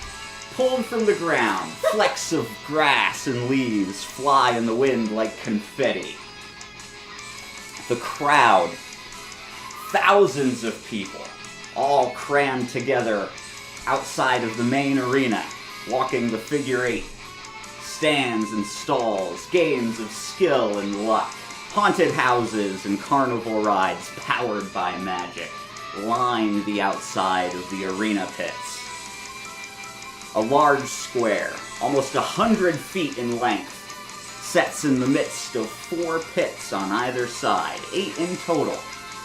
Speaker 1: pulled from the ground, flecks of grass and leaves fly in the wind like confetti. The crowd, thousands of people, all crammed together outside of the main arena, walking the figure 8. Stands and stalls, games of skill and luck, haunted houses and carnival rides powered by magic line the outside of the arena pits. A large square, almost 100 feet in length, sets in the midst of 4 pits on either side, 8 in total,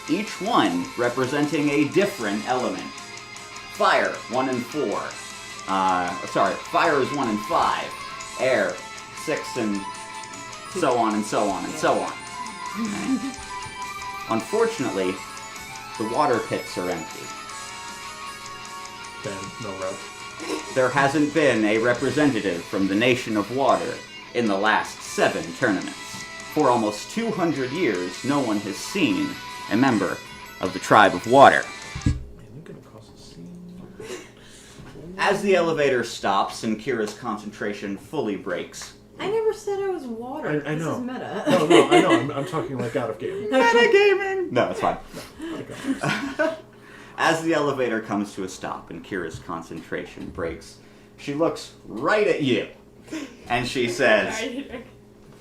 Speaker 1: each one representing a different element. Fire, 1 and 4. Fire is 1 and 5. Air, 6 and so on and so on and so on. Okay. Unfortunately, the water pits are empty.
Speaker 4: Then, no rep.
Speaker 1: There hasn't been a representative from the Nation of Water in the last 7 tournaments. For almost 200 years, no one has seen a member of the Tribe of Water.
Speaker 4: Man, you're gonna cause a scene.
Speaker 1: As the elevator stops and Kira's concentration fully breaks...
Speaker 2: I never said I was water.
Speaker 4: I know.
Speaker 2: This is meta.
Speaker 4: No, I know. I'm talking like out of game.
Speaker 1: Metagaming! No, it's fine.
Speaker 4: Okay.
Speaker 1: As the elevator comes to a stop and Kira's concentration breaks, she looks right at you. And she says,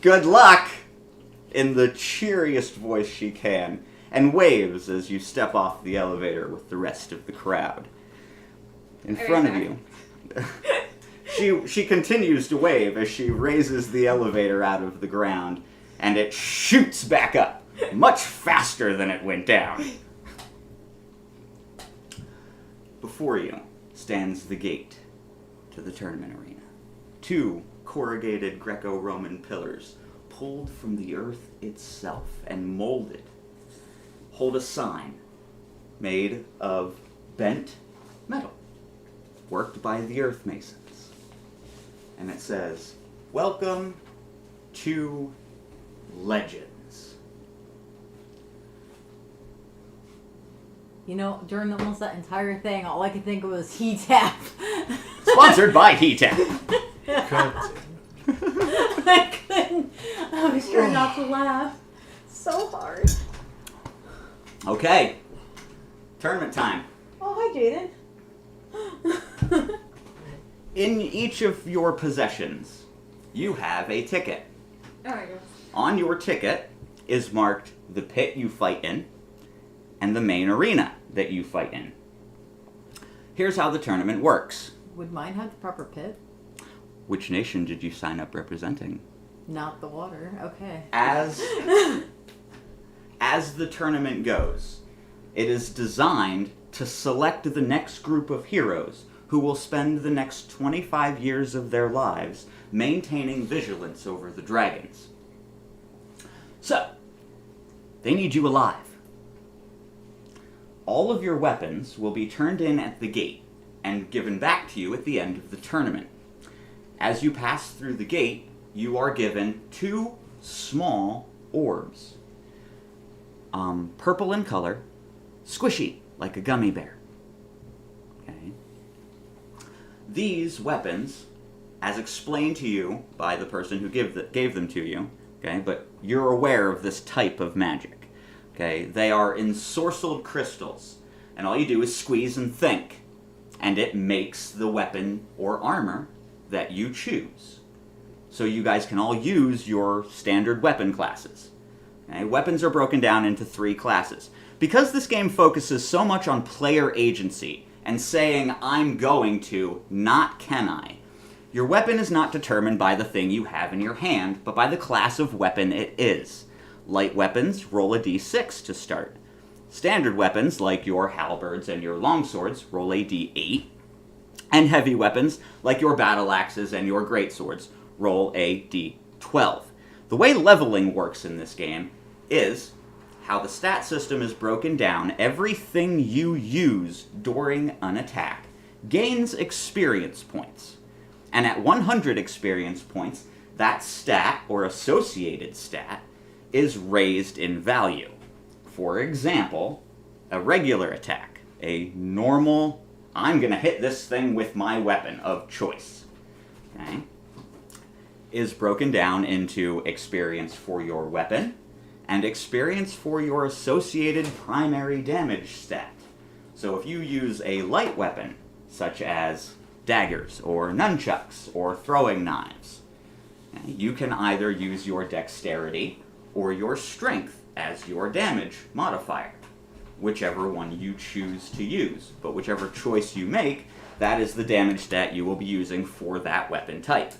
Speaker 1: "Good luck!" in the cheeriest voice she can, and waves as you step off the elevator with the rest of the crowd. In front of you, She continues to wave as she raises the elevator out of the ground, and it shoots back up, much faster than it went down. Before you stands the gate to the tournament arena. 2 corrugated Greco-Roman pillars, pulled from the earth itself and molded, hold a sign made of bent metal, worked by the earth masons. And it says, "Welcome to Legends."
Speaker 2: You know, during almost that entire thing, all I could think of was Heat Tap.
Speaker 1: Sponsored by Heat-Tap.
Speaker 2: I was trying not to laugh so hard.
Speaker 1: Okay. Tournament time.
Speaker 2: Oh, hi, Jaden.
Speaker 1: In each of your possessions, you have a ticket.
Speaker 3: Oh my gosh.
Speaker 1: On your ticket is marked the pit you fight in and the main arena that you fight in. Here's how the tournament works.
Speaker 2: Would mine have the proper pit?
Speaker 1: Which nation did you sign up representing?
Speaker 2: Not the water. Okay.
Speaker 1: As the tournament goes, it is designed to select the next group of heroes who will spend the next 25 years of their lives maintaining vigilance over the dragons. So, they need you alive. All of your weapons will be turned in at the gate and given back to you at the end of the tournament. As you pass through the gate, you are given 2 small orbs. Purple in color, squishy like a gummy bear. Okay. These weapons, as explained to you by the person who gave them to you, okay, but you're aware of this type of magic. Okay, they are ensorcelled crystals, and all you do is squeeze and think, and it makes the weapon or armor that you choose. So you guys can all use your standard weapon classes. Okay? Weapons are broken down into 3 classes. Because this game focuses so much on player agency and saying, I'm going to, not can I, your weapon is not determined by the thing you have in your hand, but by the class of weapon it is. Light weapons roll a d6 to start. Standard weapons, like your halberds and your longswords, roll a d8. And heavy weapons, like your battle axes and your greatswords, roll a d12. The way leveling works in this game is how the stat system is broken down. Everything you use during an attack gains experience points. And at 100 experience points, that stat, or associated stat, is raised in value. For example, a regular attack, a normal, I'm going to hit this thing with my weapon of choice, okay, is broken down into experience for your weapon and experience for your associated primary damage stat. So if you use a light weapon, such as daggers or nunchucks or throwing knives, okay, you can either use your dexterity or your strength as your damage modifier, whichever one you choose to use. But whichever choice you make, that is the damage stat you will be using for that weapon type.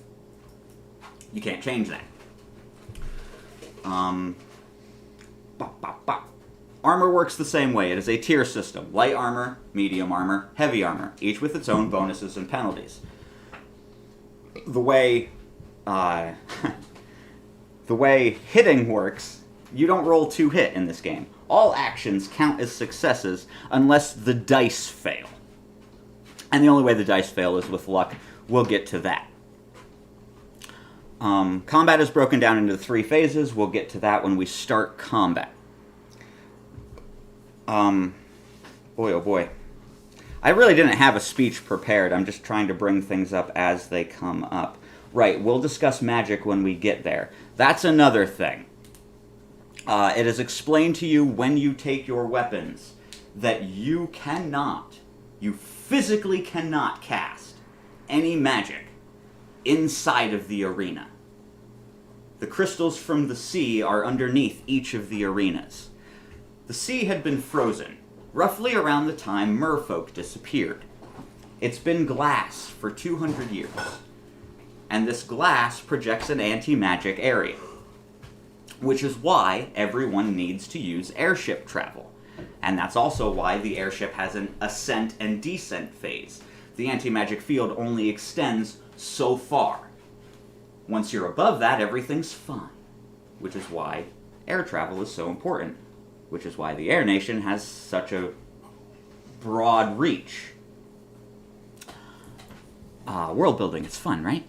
Speaker 1: You can't change that. Armor works the same way. It is a tier system. Light armor, medium armor, heavy armor, each with its own bonuses and penalties. The way the way hitting works, you don't roll to hit in this game. All actions count as successes unless the dice fail. And the only way the dice fail is with luck. We'll get to that. Combat is broken down into 3 phases. We'll get to that when we start combat. Boy, oh boy. I really didn't have a speech prepared. I'm just trying to bring things up as they come up. Right, we'll discuss magic when we get there. That's another thing. It is explained to you when you take your weapons that you physically cannot cast any magic inside of the arena. The crystals from the sea are underneath each of the arenas. The sea had been frozen, roughly around the time merfolk disappeared. It's been glass for 200 years. And this glass projects an anti-magic area. Which is why everyone needs to use airship travel. And that's also why the airship has an ascent and descent phase. The anti-magic field only extends so far. Once you're above that, everything's fine. Which is why air travel is so important. Which is why the Air Nation has such a broad reach. World building, it's fun, right?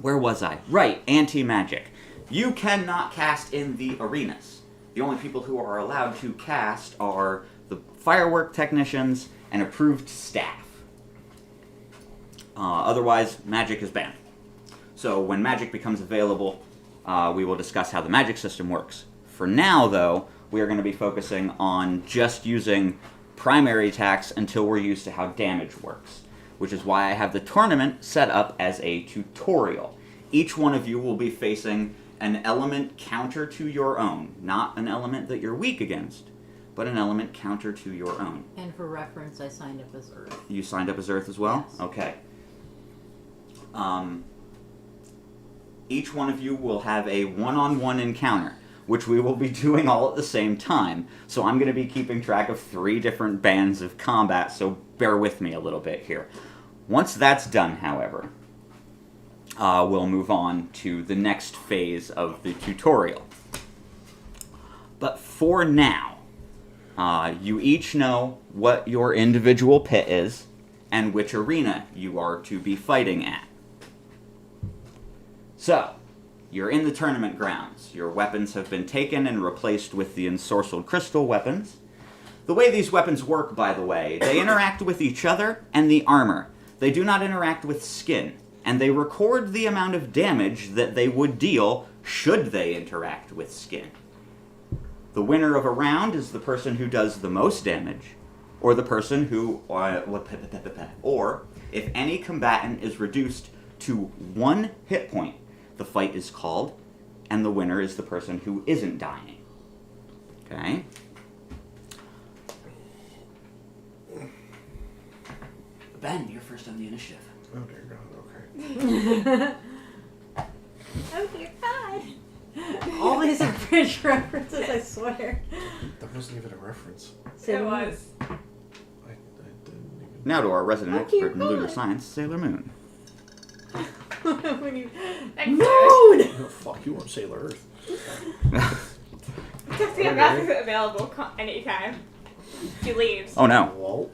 Speaker 1: Where was I? Right, anti-magic. You cannot cast in the arenas. The only people who are allowed to cast are the firework technicians and approved staff. Otherwise, magic is banned. So when magic becomes available, we will discuss how the magic system works. For now, though, we are going to be focusing on just using primary attacks until we're used to how damage works, which is why I have the tournament set up as a tutorial. Each one of you will be facing an element counter to your own, not an element that you're weak against, but an element counter to your own.
Speaker 2: And for reference, I signed up as Earth.
Speaker 1: You signed up as Earth as well?
Speaker 2: Yes.
Speaker 1: Okay. Each one of you will have a one-on-one encounter, which we will be doing all at the same time. So I'm going to be keeping track of 3 different bands of combat, so bear with me a little bit here. Once that's done, however, we'll move on to the next phase of the tutorial. But for now, you each know what your individual pit is and which arena you are to be fighting at. So, you're in the tournament grounds. Your weapons have been taken and replaced with the ensorcelled crystal weapons. The way these weapons work, by the way, they interact with each other and the armor. They do not interact with skin, and they record the amount of damage that they would deal should they interact with skin. The winner of a round is the person who does the most damage, or the person who, or if any combatant is reduced to 1 hit point, the fight is called, and the winner is the person who isn't dying. Okay? Ben, you're first on the initiative.
Speaker 4: Oh dear God, okay.
Speaker 2: Oh dear God. All these are bridge references, I swear.
Speaker 4: That wasn't even a reference.
Speaker 3: It was.
Speaker 4: I didn't even...
Speaker 1: Now to our resident
Speaker 2: Oh, dear
Speaker 1: expert in lunar
Speaker 2: God.
Speaker 1: science, Sailor Moon.
Speaker 2: When you...
Speaker 3: Next
Speaker 2: Moon!
Speaker 4: Oh, fuck, you want Sailor Earth.
Speaker 3: Because the graphics are available anytime. He leaves.
Speaker 1: Oh no.
Speaker 4: Well,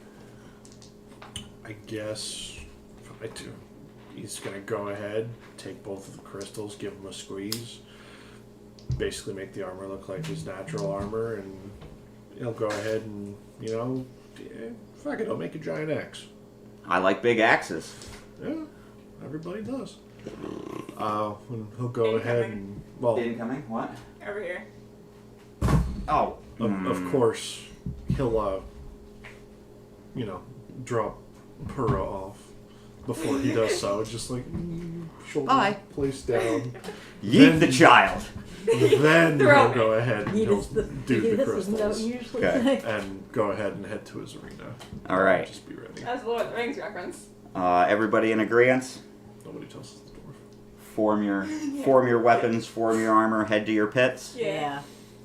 Speaker 4: I guess he's gonna go ahead, take both of the crystals, give them a squeeze, basically make the armor look like his natural armor, and he'll go ahead and, fuck it, I'll make a giant axe.
Speaker 1: I like big axes.
Speaker 4: Yeah, everybody does. And he'll go ahead and, well,
Speaker 1: Incoming? What?
Speaker 3: Over here.
Speaker 1: Oh.
Speaker 4: of course, he'll, drop Purra off before he does so, just like, shoulder
Speaker 1: Bye.
Speaker 4: placed down.
Speaker 1: Yeet the child.
Speaker 4: Then
Speaker 3: Throw
Speaker 4: he'll go ahead and he'll do the crystals
Speaker 2: usually
Speaker 1: Okay.
Speaker 2: say.
Speaker 4: and go ahead and head to his arena.
Speaker 1: All right.
Speaker 4: Just be ready.
Speaker 3: That was a Lord of the Rings reference.
Speaker 1: Everybody in agreement?
Speaker 4: Nobody tells us the dwarf.
Speaker 1: Form your weapons, form your armor, head to your pits.
Speaker 2: Yeah.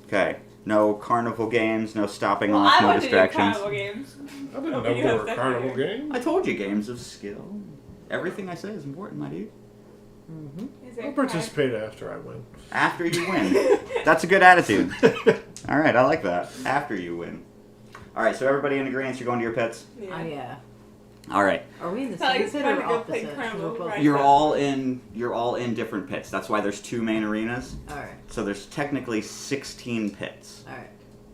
Speaker 1: Okay. No carnival games, no stopping
Speaker 3: Well,
Speaker 1: off,
Speaker 3: I
Speaker 1: no
Speaker 3: want to do
Speaker 1: distractions.
Speaker 3: carnival games.
Speaker 4: I didn't
Speaker 3: Oh,
Speaker 4: know
Speaker 3: you
Speaker 4: there
Speaker 3: have
Speaker 4: were
Speaker 3: stuff
Speaker 4: carnival
Speaker 3: here.
Speaker 4: games.
Speaker 1: I told you, games of skill. Everything I say is important, my dude.
Speaker 2: Mm-hmm.
Speaker 3: Is there
Speaker 4: I'll participate after I win.
Speaker 1: After you win. That's a good attitude. All right, I like that. After you win. All right, so everybody in agreement, you're going to your pits?
Speaker 3: Yeah.
Speaker 2: Oh yeah.
Speaker 1: All right.
Speaker 2: Are we in the
Speaker 3: Felt like
Speaker 2: same
Speaker 3: it's
Speaker 2: pit
Speaker 3: fun
Speaker 2: or
Speaker 3: to go play
Speaker 2: opposite?
Speaker 3: carnival,
Speaker 2: We're both-
Speaker 3: right?
Speaker 1: You're all in different pits. That's why there's 2 main arenas.
Speaker 2: All right.
Speaker 1: So there's technically 16 pits.
Speaker 2: All right.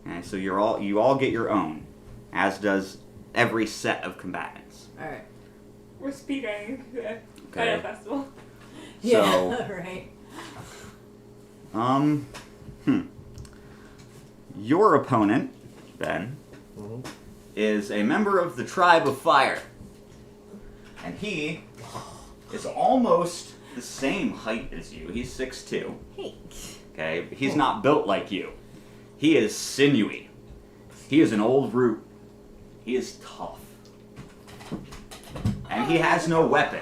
Speaker 1: Okay, so you all get your own, as does every set of combatants.
Speaker 2: All right.
Speaker 3: We're speedrunning the
Speaker 1: Okay.
Speaker 3: Final Festival.
Speaker 2: Yeah. Right.
Speaker 1: Your opponent, Ben,
Speaker 4: Mhm.
Speaker 1: is a member of the Tribe of Fire. And he is almost the same height as you. He's 6'2".
Speaker 2: Hey.
Speaker 1: Okay? He's not built like you. He is sinewy. He is an old root. He is tough. he has no weapon,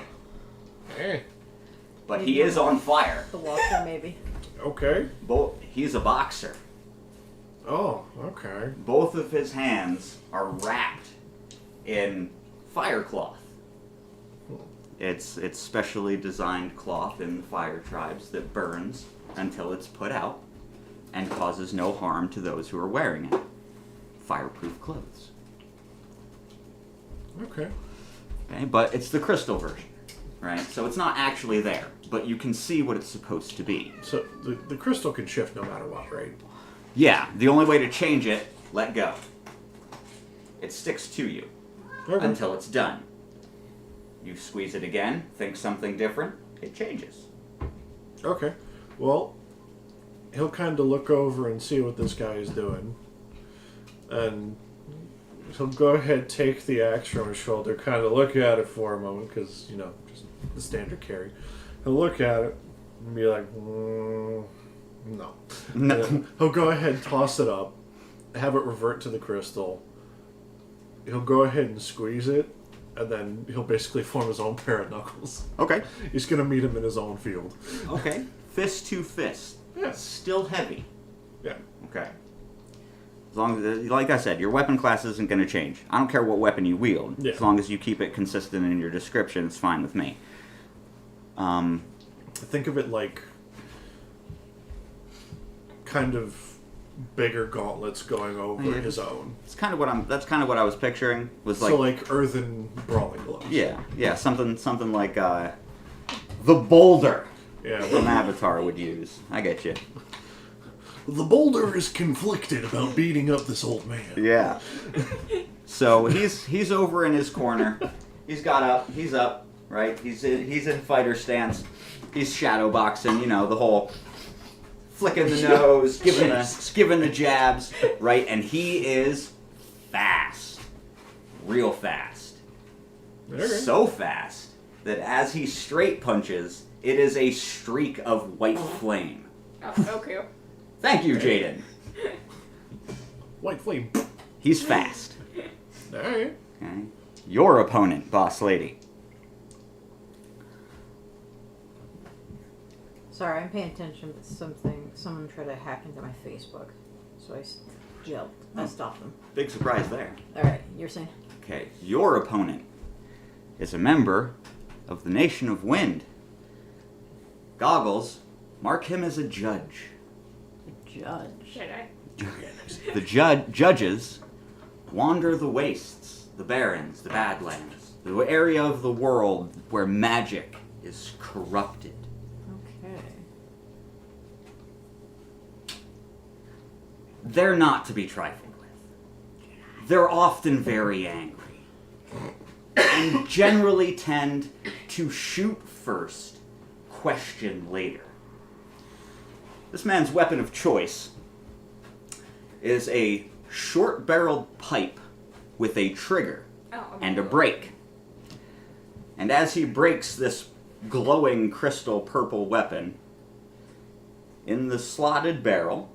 Speaker 4: Eh.
Speaker 1: but he is on fire.
Speaker 2: The Walker, maybe.
Speaker 4: Okay.
Speaker 1: He's a boxer.
Speaker 4: Oh, okay.
Speaker 1: Both of his hands are wrapped in fire cloth. It's specially designed cloth in the fire tribes that burns until it's put out and causes no harm to those who are wearing it. Fireproof clothes.
Speaker 4: Okay.
Speaker 1: Okay, but it's the crystal version, right? So it's not actually there, but you can see what it's supposed to be.
Speaker 4: So the crystal can shift no matter what, right?
Speaker 1: Yeah, the only way to change it, let go. It sticks to you
Speaker 4: Okay.
Speaker 1: until it's done. You squeeze it again, think something different, it changes.
Speaker 4: Okay. Well, he'll kind of look over and see what this guy is doing. And he'll go ahead, take the axe from his shoulder, kind of look at it for a moment, because, you know, just the standard carry. He'll look at it and be like, no.
Speaker 1: No.
Speaker 4: And then he'll go ahead, toss it up, have it revert to the crystal. He'll go ahead and squeeze it, and then he'll basically form his own pair of knuckles.
Speaker 1: Okay.
Speaker 4: He's going to meet him in his own field.
Speaker 1: Okay. Fist to fist.
Speaker 4: Yeah.
Speaker 1: Still heavy.
Speaker 4: Yeah.
Speaker 1: Okay. As long as, like I said, your weapon class isn't going to change. I don't care what weapon you wield.
Speaker 4: Yeah.
Speaker 1: As long as you keep it consistent in your description, it's fine with me.
Speaker 4: Think of it like kind of bigger gauntlets going over
Speaker 1: Yeah.
Speaker 4: his own.
Speaker 1: That's kind of what I was picturing. Was like,
Speaker 4: So like earthen brawling gloves.
Speaker 1: yeah, something like the boulder
Speaker 4: Yeah.
Speaker 1: from Avatar would use. I get you.
Speaker 4: The boulder is conflicted about beating up this old man.
Speaker 1: Yeah. So he's over in his corner. He's up, right? He's in fighter stance. He's shadow boxing, you know, the whole flicking the nose, giving the jabs, right? And he is fast. Real fast.
Speaker 4: Okay.
Speaker 1: So fast that as he straight punches, it is a streak of white flame.
Speaker 3: Oh, okay.
Speaker 1: Thank you, Jaden.
Speaker 4: White flame.
Speaker 1: He's fast.
Speaker 4: Alright.
Speaker 1: Okay. Your opponent, boss lady.
Speaker 2: Sorry, I'm paying attention to someone tried to hack into my Facebook. So I stopped them.
Speaker 1: Big surprise there.
Speaker 2: Alright, you're saying?
Speaker 1: Okay, your opponent is a member of the Nation of Wind. Goggles, mark him as a judge.
Speaker 2: Judge.
Speaker 3: Should I?
Speaker 1: The judges wander the wastes, the barrens, the badlands, the area of the world where magic is corrupted.
Speaker 2: Okay.
Speaker 1: They're not to be trifled with. They're often very angry, and generally tend to shoot first, question later. This man's weapon of choice is a short-barreled pipe with a trigger and a break. And as he breaks this glowing crystal purple weapon, in the slotted barrel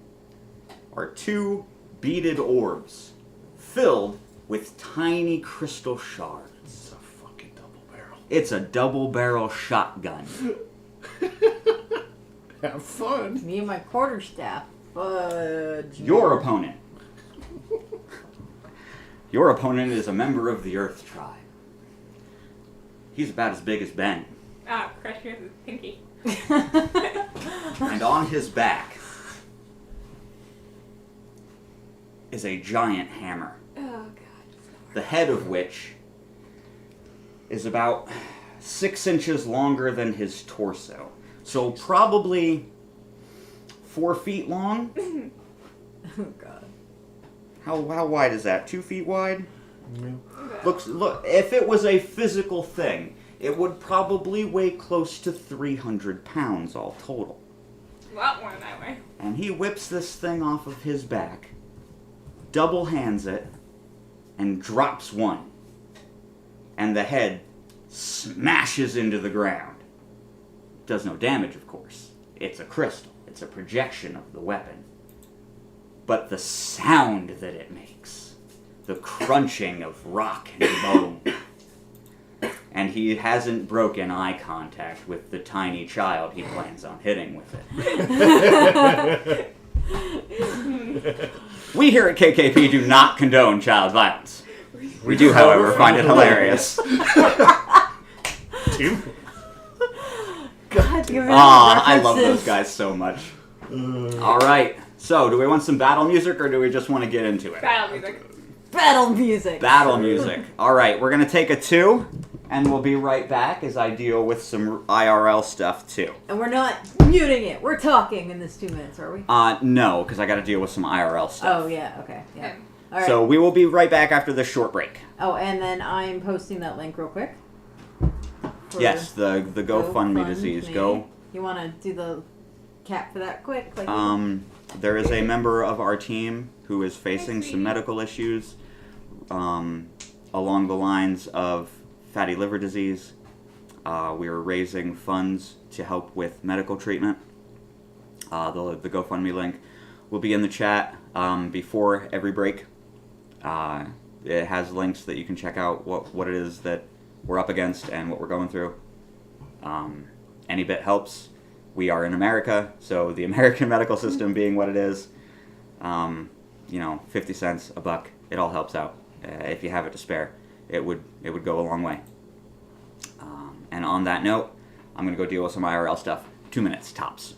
Speaker 1: are two beaded orbs filled with tiny crystal shards.
Speaker 4: It's a fucking double barrel.
Speaker 1: It's a double-barrel shotgun.
Speaker 4: Have fun.
Speaker 2: Me and my quarterstaff. Fudge.
Speaker 1: Your opponent. Your opponent is a member of the Earth Tribe. He's about as big as Ben.
Speaker 3: Crush me with his pinky.
Speaker 1: And on his back is a giant hammer,
Speaker 3: Oh, God.
Speaker 1: the head of which is about 6 inches longer than his torso. So probably 4 feet long.
Speaker 2: Oh god.
Speaker 1: How wide is that? 2 feet wide?
Speaker 4: Yeah.
Speaker 1: Look, if it was a physical thing, it would probably weigh close to 300 pounds all total.
Speaker 3: A lot more than I weigh.
Speaker 1: And he whips this thing off of his back, double hands it, and drops one. And the head smashes into the ground. Does no damage, of course. It's a crystal. It's a projection of the weapon. But the sound that it makes, the crunching of rock and bone, and he hasn't broken eye contact with the tiny child he plans on hitting with it. We here at KKP do not condone child violence. We do, however, find it hilarious.
Speaker 2: God, give me
Speaker 1: I love those
Speaker 2: references.
Speaker 1: guys so much. All right. So, do we want some battle music, or do we just want to get into it?
Speaker 3: Battle music.
Speaker 2: Battle music.
Speaker 1: Battle music. All right, we're going to take a 2, and we'll be right back as I deal with some IRL stuff, too.
Speaker 2: And we're not muting it. We're talking in this 2 minutes, are we?
Speaker 1: No, because I got to deal with some IRL stuff.
Speaker 2: Oh, yeah. Okay. Yeah.
Speaker 3: Okay.
Speaker 2: All right.
Speaker 1: So, we will be right back after this short break.
Speaker 2: Oh, and then I'm posting that link real quick. for
Speaker 1: Yes, the GoFundMe disease. Go.
Speaker 2: You want to do the cap for that quick? Like
Speaker 1: There is a member of our team who is facing some medical issues along the lines of fatty liver disease. We are raising funds to help with medical treatment. The GoFundMe link will be in the chat before every break. It has links that you can check out what it is that we're up against and what we're going through. Any bit helps. We are in America, so the American medical system being what it is, 50 cents, a buck, it all helps out. If you have it to spare, it would go a long way. And on that note, I'm going to go deal with some IRL stuff. 2 minutes, tops.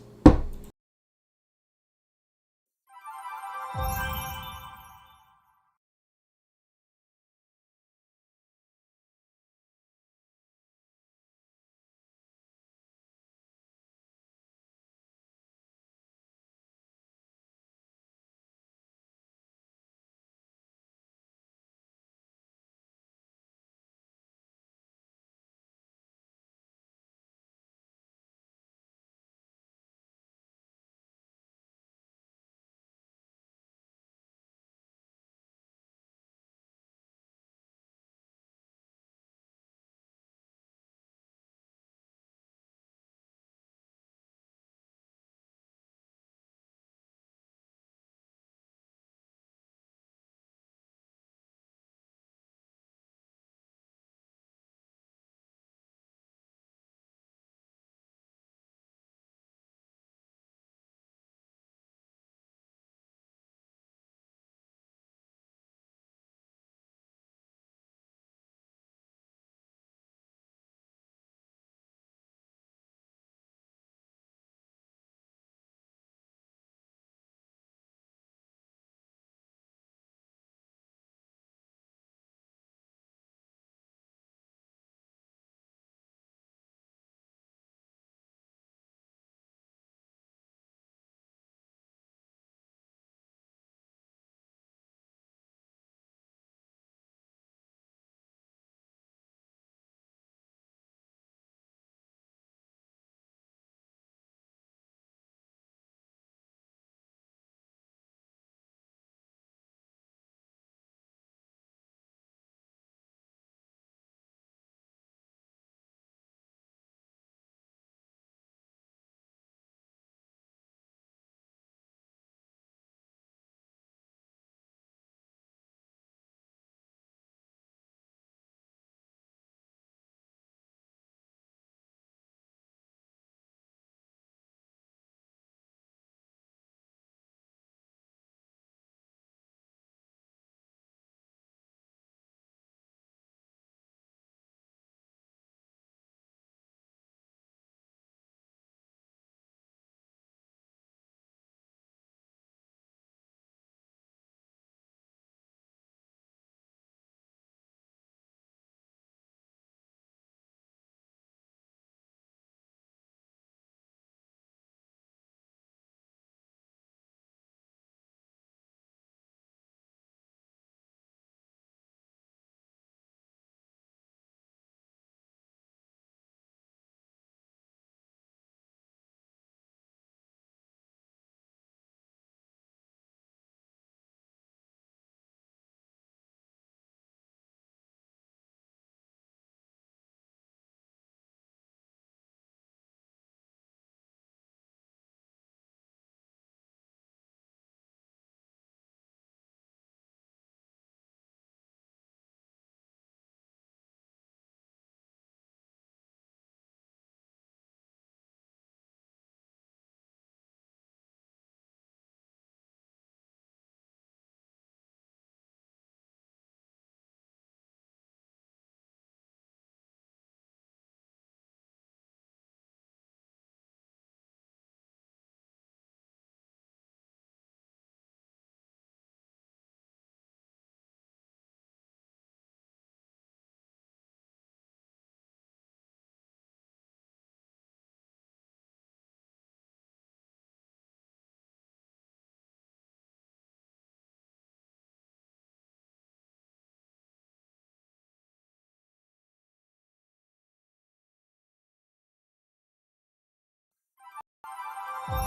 Speaker 1: And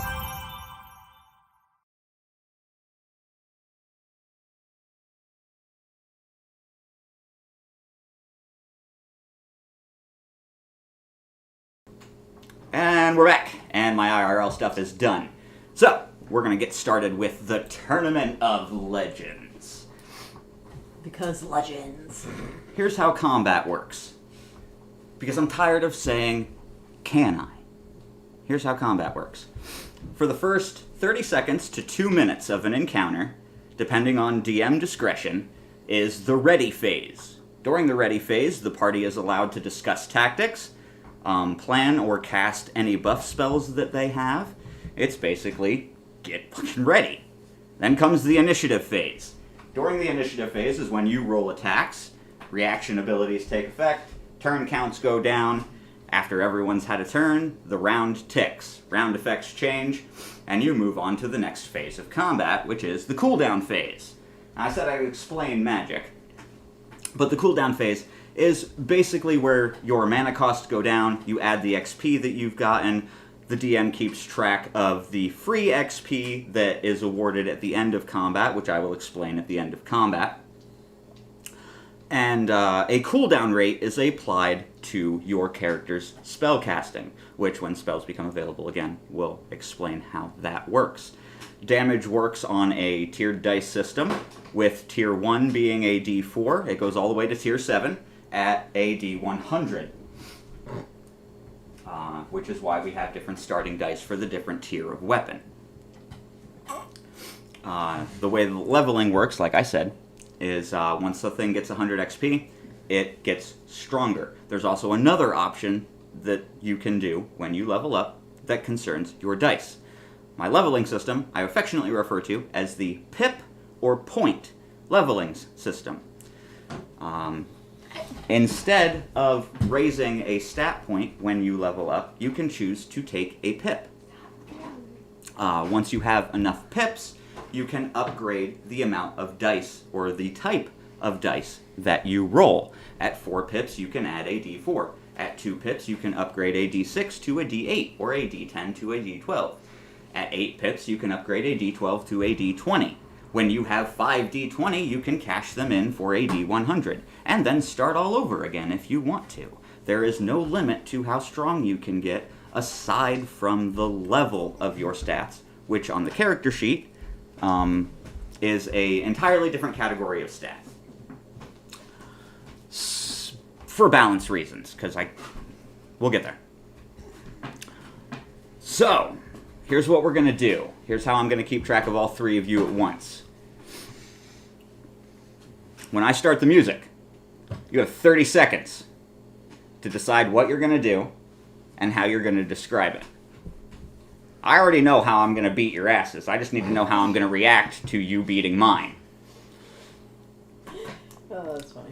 Speaker 1: we're back, and my IRL stuff is done. So, we're going to get started with the Tournament of Legends.
Speaker 2: Because legends.
Speaker 1: Here's how combat works. Because I'm tired of saying, can I? Here's how combat works. For the first 30 seconds to 2 minutes of an encounter, depending on DM discretion, is the ready phase. During the ready phase, the party is allowed to discuss tactics, plan or cast any buff spells that they have. It's basically, get fucking ready. Then comes the initiative phase. During the initiative phase is when you roll attacks, reaction abilities take effect, turn counts go down. After everyone's had a turn, the round ticks. Round effects change, and you move on to the next phase of combat, which is the cooldown phase. Now, I said I would explain magic, but the cooldown phase is basically where your mana costs go down, you add the XP that you've gotten, the DM keeps track of the free XP that is awarded at the end of combat, which I will explain at the end of combat. And a cooldown rate is applied to your character's spellcasting, which, when spells become available again, will explain how that works. Damage works on a tiered dice system, with tier 1 being a D4. It goes all the way to tier 7 at a D100. Which is why we have different starting dice for the different tier of weapon. The way the leveling works, like I said, is once the thing gets 100 XP, it gets stronger. There's also another option that you can do when you level up that concerns your dice. My leveling system, I affectionately refer to as the pip or point leveling system. Instead of raising a stat point when you level up, you can choose to take a pip. Once you have enough pips, you can upgrade the amount of dice, or the type of dice, that you roll. At 4 pips, you can add a D4. At 2 pips, you can upgrade a D6 to a D8, or a D10 to a D12. At 8 pips, you can upgrade a D12 to a D20. When you have 5 D20, you can cash them in for a D100, and then start all over again if you want to. There is no limit to how strong you can get, aside from the level of your stats, which on the character sheet is a entirely different category of stat. For balance reasons, because we'll get there. So, here's what we're going to do. Here's how I'm going to keep track of all 3 of you at once. When I start the music, you have 30 seconds to decide what you're going to do and how you're going to describe it. I already know how I'm going to beat your asses. I just need to know how I'm going to react to you beating mine.
Speaker 2: Oh, that's funny.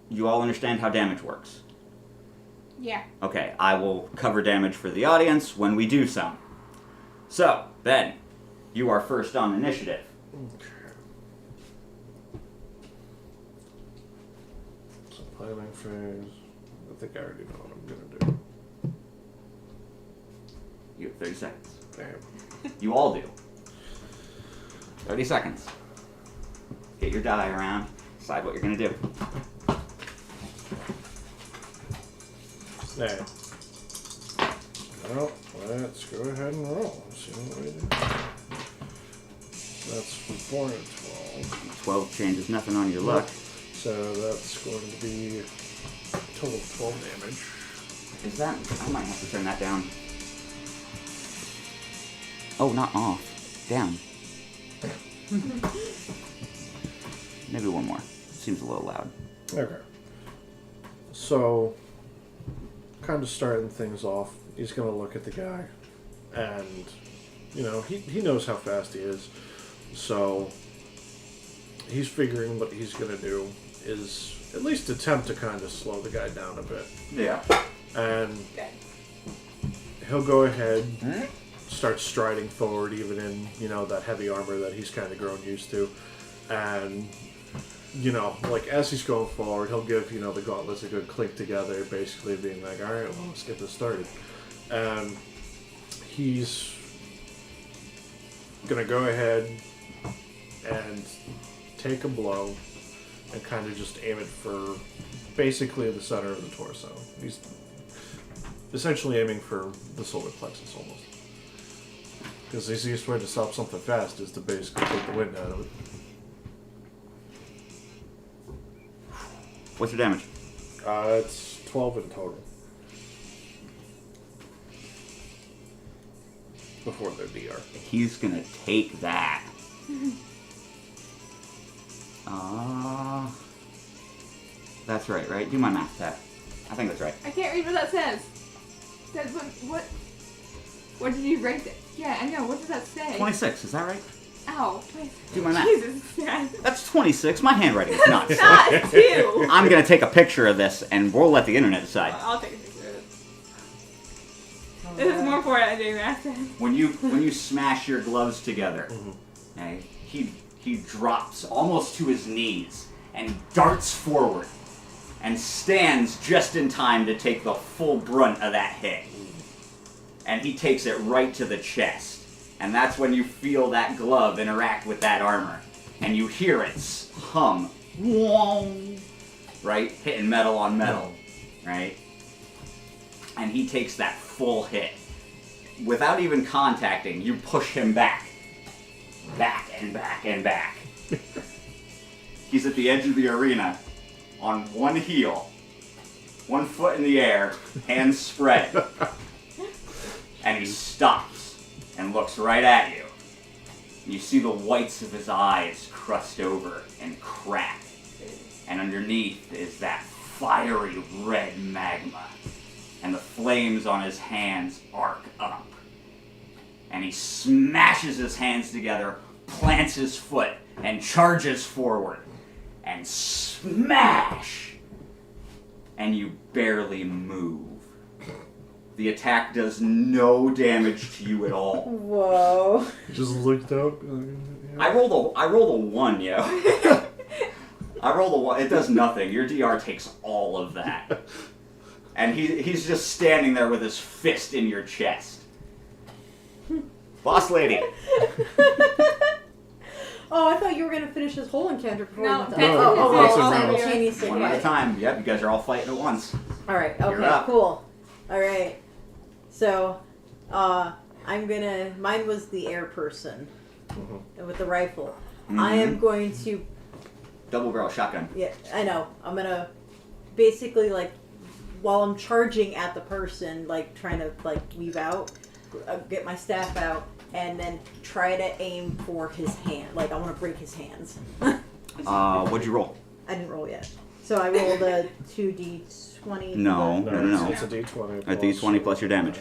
Speaker 1: You all understand how damage works?
Speaker 3: Yeah.
Speaker 1: Okay, I will cover damage for the audience when we do some. So, Ben, you are first on initiative.
Speaker 4: Okay. So planning phase. I think I already know what I'm gonna do.
Speaker 1: You have 30 seconds.
Speaker 4: Damn.
Speaker 1: You all do. 30 seconds. Get your die around. Decide what you're going to do.
Speaker 4: Now, well, let's go ahead and roll. See what we do. That's from 4 to 12.
Speaker 1: 12 changes nothing on your luck.
Speaker 4: So that's going to be a total of 12 damage.
Speaker 1: Is that... I might have to turn that down. Oh, not off. Down. Maybe one more. Seems a little loud.
Speaker 4: Okay. So, kind of starting things off, he's going to look at the guy, and, you know, he knows how fast he is, so he's figuring what he's going to do is at least attempt to kind of slow the guy down a bit.
Speaker 1: Yeah.
Speaker 4: And he'll go ahead, start striding forward, even in, you know, that heavy armor that he's kind of grown used to, and you know, like as he's going forward, he'll give, you know, the gauntlets a good clink together, basically being like, all right, well, let's get this started. And he's gonna go ahead and take a blow and kind of just aim it for basically the center of the torso. He's essentially aiming for the solar plexus almost. Because the easiest way to stop something fast is to basically take the wind out of it.
Speaker 1: What's your damage?
Speaker 4: It's 12 in total. Before their DR.
Speaker 1: He's gonna take that. That's right? Do my math, Pat. I think that's right.
Speaker 3: I can't read what that says. That's what did you write? Yeah, I know. What does that say?
Speaker 1: 26, is that right?
Speaker 3: Ow.
Speaker 1: Do my math.
Speaker 3: Jesus. Yeah.
Speaker 1: That's 26. My handwriting is nuts.
Speaker 3: Not two.
Speaker 1: I'm gonna take a picture of this, and we'll let the internet decide.
Speaker 3: I'll take a picture of it. This is more important than doing math.
Speaker 1: When you smash your gloves together, okay, he drops almost to his knees and darts forward and stands just in time to take the full brunt of that hit. And he takes it right to the chest. And that's when you feel that glove interact with that armor. And you hear it hum. Right? Hitting metal on metal. Right? And he takes that full hit. Without even contacting, you push him back. Back and back and back. He's at the edge of the arena on one heel. 1 foot in the air, hands spread. And he stops and looks right at you. You see the whites of his eyes crust over and crack. And underneath is that fiery red magma. And the flames on his hands arc up. And he smashes his hands together, plants his foot, and charges forward. And smash! And you barely move. The attack does no damage to you at all.
Speaker 2: Whoa.
Speaker 4: Just looked up.
Speaker 1: I rolled a 1, yo. I rolled a 1. It does nothing. Your DR takes all of that. And he's just standing there with his fist in your chest. Boss lady.
Speaker 2: Oh, I thought you were going to finish this whole encounter before
Speaker 3: No,
Speaker 2: we went to...
Speaker 3: that's
Speaker 4: it.
Speaker 2: simultaneously.
Speaker 1: One at a
Speaker 2: Right.
Speaker 1: time. Yep, you guys are all fighting at once.
Speaker 2: All right.
Speaker 1: You're
Speaker 2: Okay.
Speaker 1: up.
Speaker 2: Cool. All right. So, I'm gonna. Mine was the air person with the rifle. I am going to.
Speaker 1: Double barrel shotgun.
Speaker 2: Yeah, I know. I'm gonna basically while I'm charging at the person, trying to weave out, get my staff out, and then try to aim for his hand. I want to break his hands.
Speaker 1: What'd you roll?
Speaker 2: I didn't roll yet, so I rolled a 2d20.
Speaker 1: No.
Speaker 4: It's a D20.
Speaker 1: A D20 plus your damage.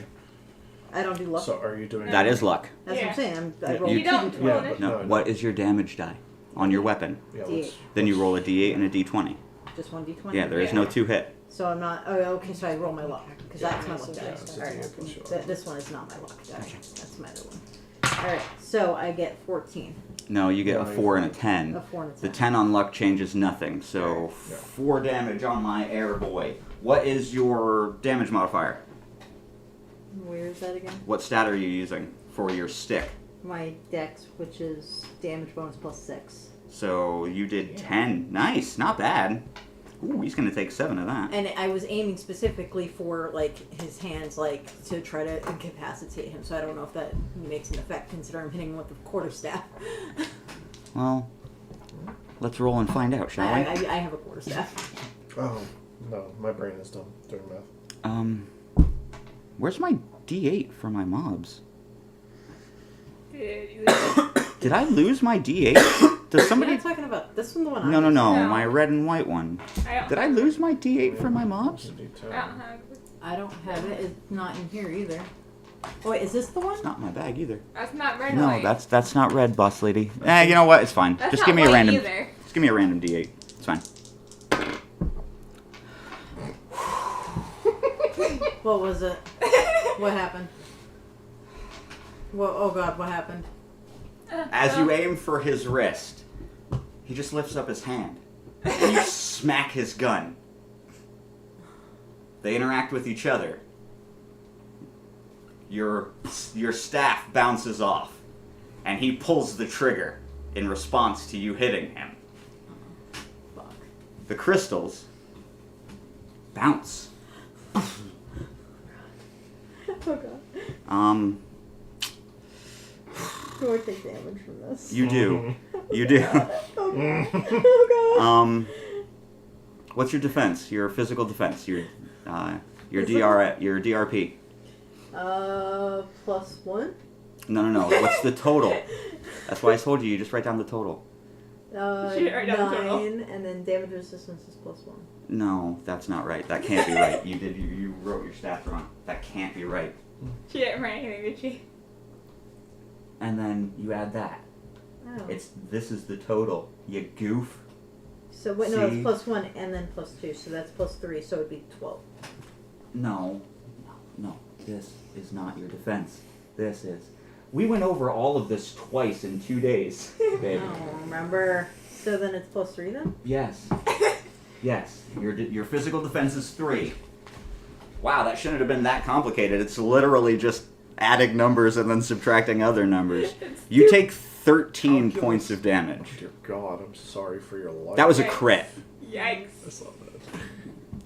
Speaker 2: I don't do luck.
Speaker 4: So are you doing
Speaker 1: That is luck.
Speaker 2: That's what I'm saying. I
Speaker 4: Yeah.
Speaker 2: rolled
Speaker 3: You don't
Speaker 2: 2d20.
Speaker 3: roll
Speaker 4: Yeah,
Speaker 3: it.
Speaker 1: No.
Speaker 4: No.
Speaker 1: What is your damage die on your weapon?
Speaker 4: Yeah,
Speaker 2: D8.
Speaker 1: Then you roll a D8 and a D20.
Speaker 2: Just one d20.
Speaker 1: Yeah, there is no 2 hit.
Speaker 2: So I'm not. Oh, okay. So I roll my luck because that's my luck
Speaker 4: Yeah,
Speaker 2: dice.
Speaker 4: it's a
Speaker 2: All right.
Speaker 4: D8 plus your luck.
Speaker 2: This one is not my luck die. That's my other one. All right. So I get 14.
Speaker 1: No, you get a
Speaker 4: No,
Speaker 1: 4 and a
Speaker 2: A
Speaker 1: 10.
Speaker 2: 4 and a 10.
Speaker 1: The 10 on luck changes nothing, so
Speaker 4: Yeah.
Speaker 1: 4 damage on my air boy. What is your damage modifier?
Speaker 2: Where is that again?
Speaker 1: What stat are you using for your stick?
Speaker 2: My dex, which is damage bonus plus 6.
Speaker 1: So you did 10. Nice, not bad. Ooh, he's gonna take 7 of that.
Speaker 2: And I was aiming specifically for his hands, to try to incapacitate him. So I don't know if that makes an effect, considering I'm hitting him with the quarterstaff.
Speaker 1: Well, let's roll and find out, shall
Speaker 2: I
Speaker 1: we?
Speaker 2: have a quarterstaff.
Speaker 4: Oh, no. My brain is done doing math.
Speaker 1: Where's my D8 for my mobs?
Speaker 3: Did you
Speaker 1: Did I lose my D8? Does
Speaker 2: What
Speaker 1: somebody?
Speaker 2: are you talking about? This one, the one.
Speaker 1: No,
Speaker 2: I
Speaker 3: No.
Speaker 1: my red and white one. Did I lose my D8 for my mobs?
Speaker 4: It's a
Speaker 3: I
Speaker 4: D10.
Speaker 3: don't have.
Speaker 2: I don't have it. It's not in here either. Oh, wait, is this the one?
Speaker 1: It's not in my bag either.
Speaker 3: That's not red.
Speaker 1: No,
Speaker 3: white.
Speaker 1: that's not red, boss lady. You know what? It's fine.
Speaker 3: That's
Speaker 1: Just
Speaker 3: not
Speaker 1: give me a
Speaker 3: white
Speaker 1: random.
Speaker 3: either.
Speaker 1: Just give me a random D8. It's fine.
Speaker 2: What was it? What happened? Oh God, what happened?
Speaker 1: As you aim for his wrist, He just lifts up his hand. And you smack his gun. They interact with each other. Your staff bounces off, and he pulls the trigger in response to you hitting him.
Speaker 2: Fuck.
Speaker 1: The crystals bounce.
Speaker 2: Oh god. Do I take damage from this?
Speaker 1: You do. You do.
Speaker 2: Oh god. Oh god.
Speaker 1: What's your defense? Your physical defense. Your
Speaker 2: Physical?
Speaker 1: Your DRP.
Speaker 2: +1.
Speaker 1: No. What's the total? That's why I told you. You just write down the total.
Speaker 3: Should write down the total.
Speaker 2: 9, and then damage resistance is +1.
Speaker 1: No, that's not right. That can't be right. You wrote your stats wrong. That can't be right.
Speaker 3: She didn't write anything, did she?
Speaker 1: And then you add that.
Speaker 2: Oh.
Speaker 1: This is the total. You goof.
Speaker 2: So wait, no,
Speaker 1: See?
Speaker 2: it's +1 and then +2, so that's +3, so it'd be 12.
Speaker 1: No. This is not your defense. This is. We went over all of this twice in 2 days, babe.
Speaker 2: I don't remember. So then it's +3 then?
Speaker 1: Yes. Yes. Your physical defense is 3. Wow, that shouldn't have been that complicated. It's literally just adding numbers and then subtracting other numbers. You take 13 points of damage.
Speaker 4: Dear God, I'm sorry for your life.
Speaker 1: That was a crit.
Speaker 3: Yikes.
Speaker 4: That's not bad.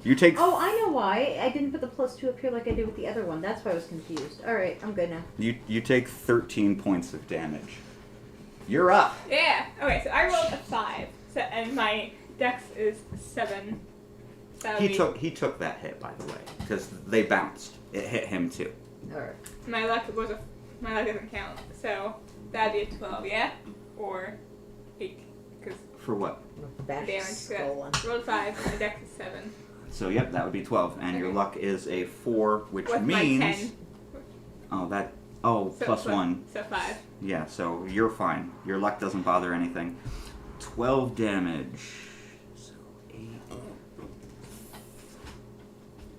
Speaker 1: You take.
Speaker 2: Oh, I know why. I didn't put the +2 up here like I did with the other one. That's why I was confused. Alright, I'm good now.
Speaker 1: You take 13 points of damage. You're up.
Speaker 3: Yeah. Okay, so I rolled a 5, and my dex is 7. So
Speaker 1: He took that hit, by the way, because they bounced. It hit him too.
Speaker 2: Alright.
Speaker 3: my luck doesn't count, so that'd be a 12, yeah, or 8, because
Speaker 1: For what?
Speaker 2: Bash
Speaker 3: damage.
Speaker 2: skull one.
Speaker 3: Rolled 5, my dex is 7.
Speaker 1: So yep, that would be 12, and your
Speaker 3: Okay.
Speaker 1: luck is a 4, which
Speaker 3: With
Speaker 1: means.
Speaker 3: my 10.
Speaker 1: Plus 1.
Speaker 3: So 5.
Speaker 1: Yeah, so you're fine. Your luck doesn't bother anything. 12 damage. So 8.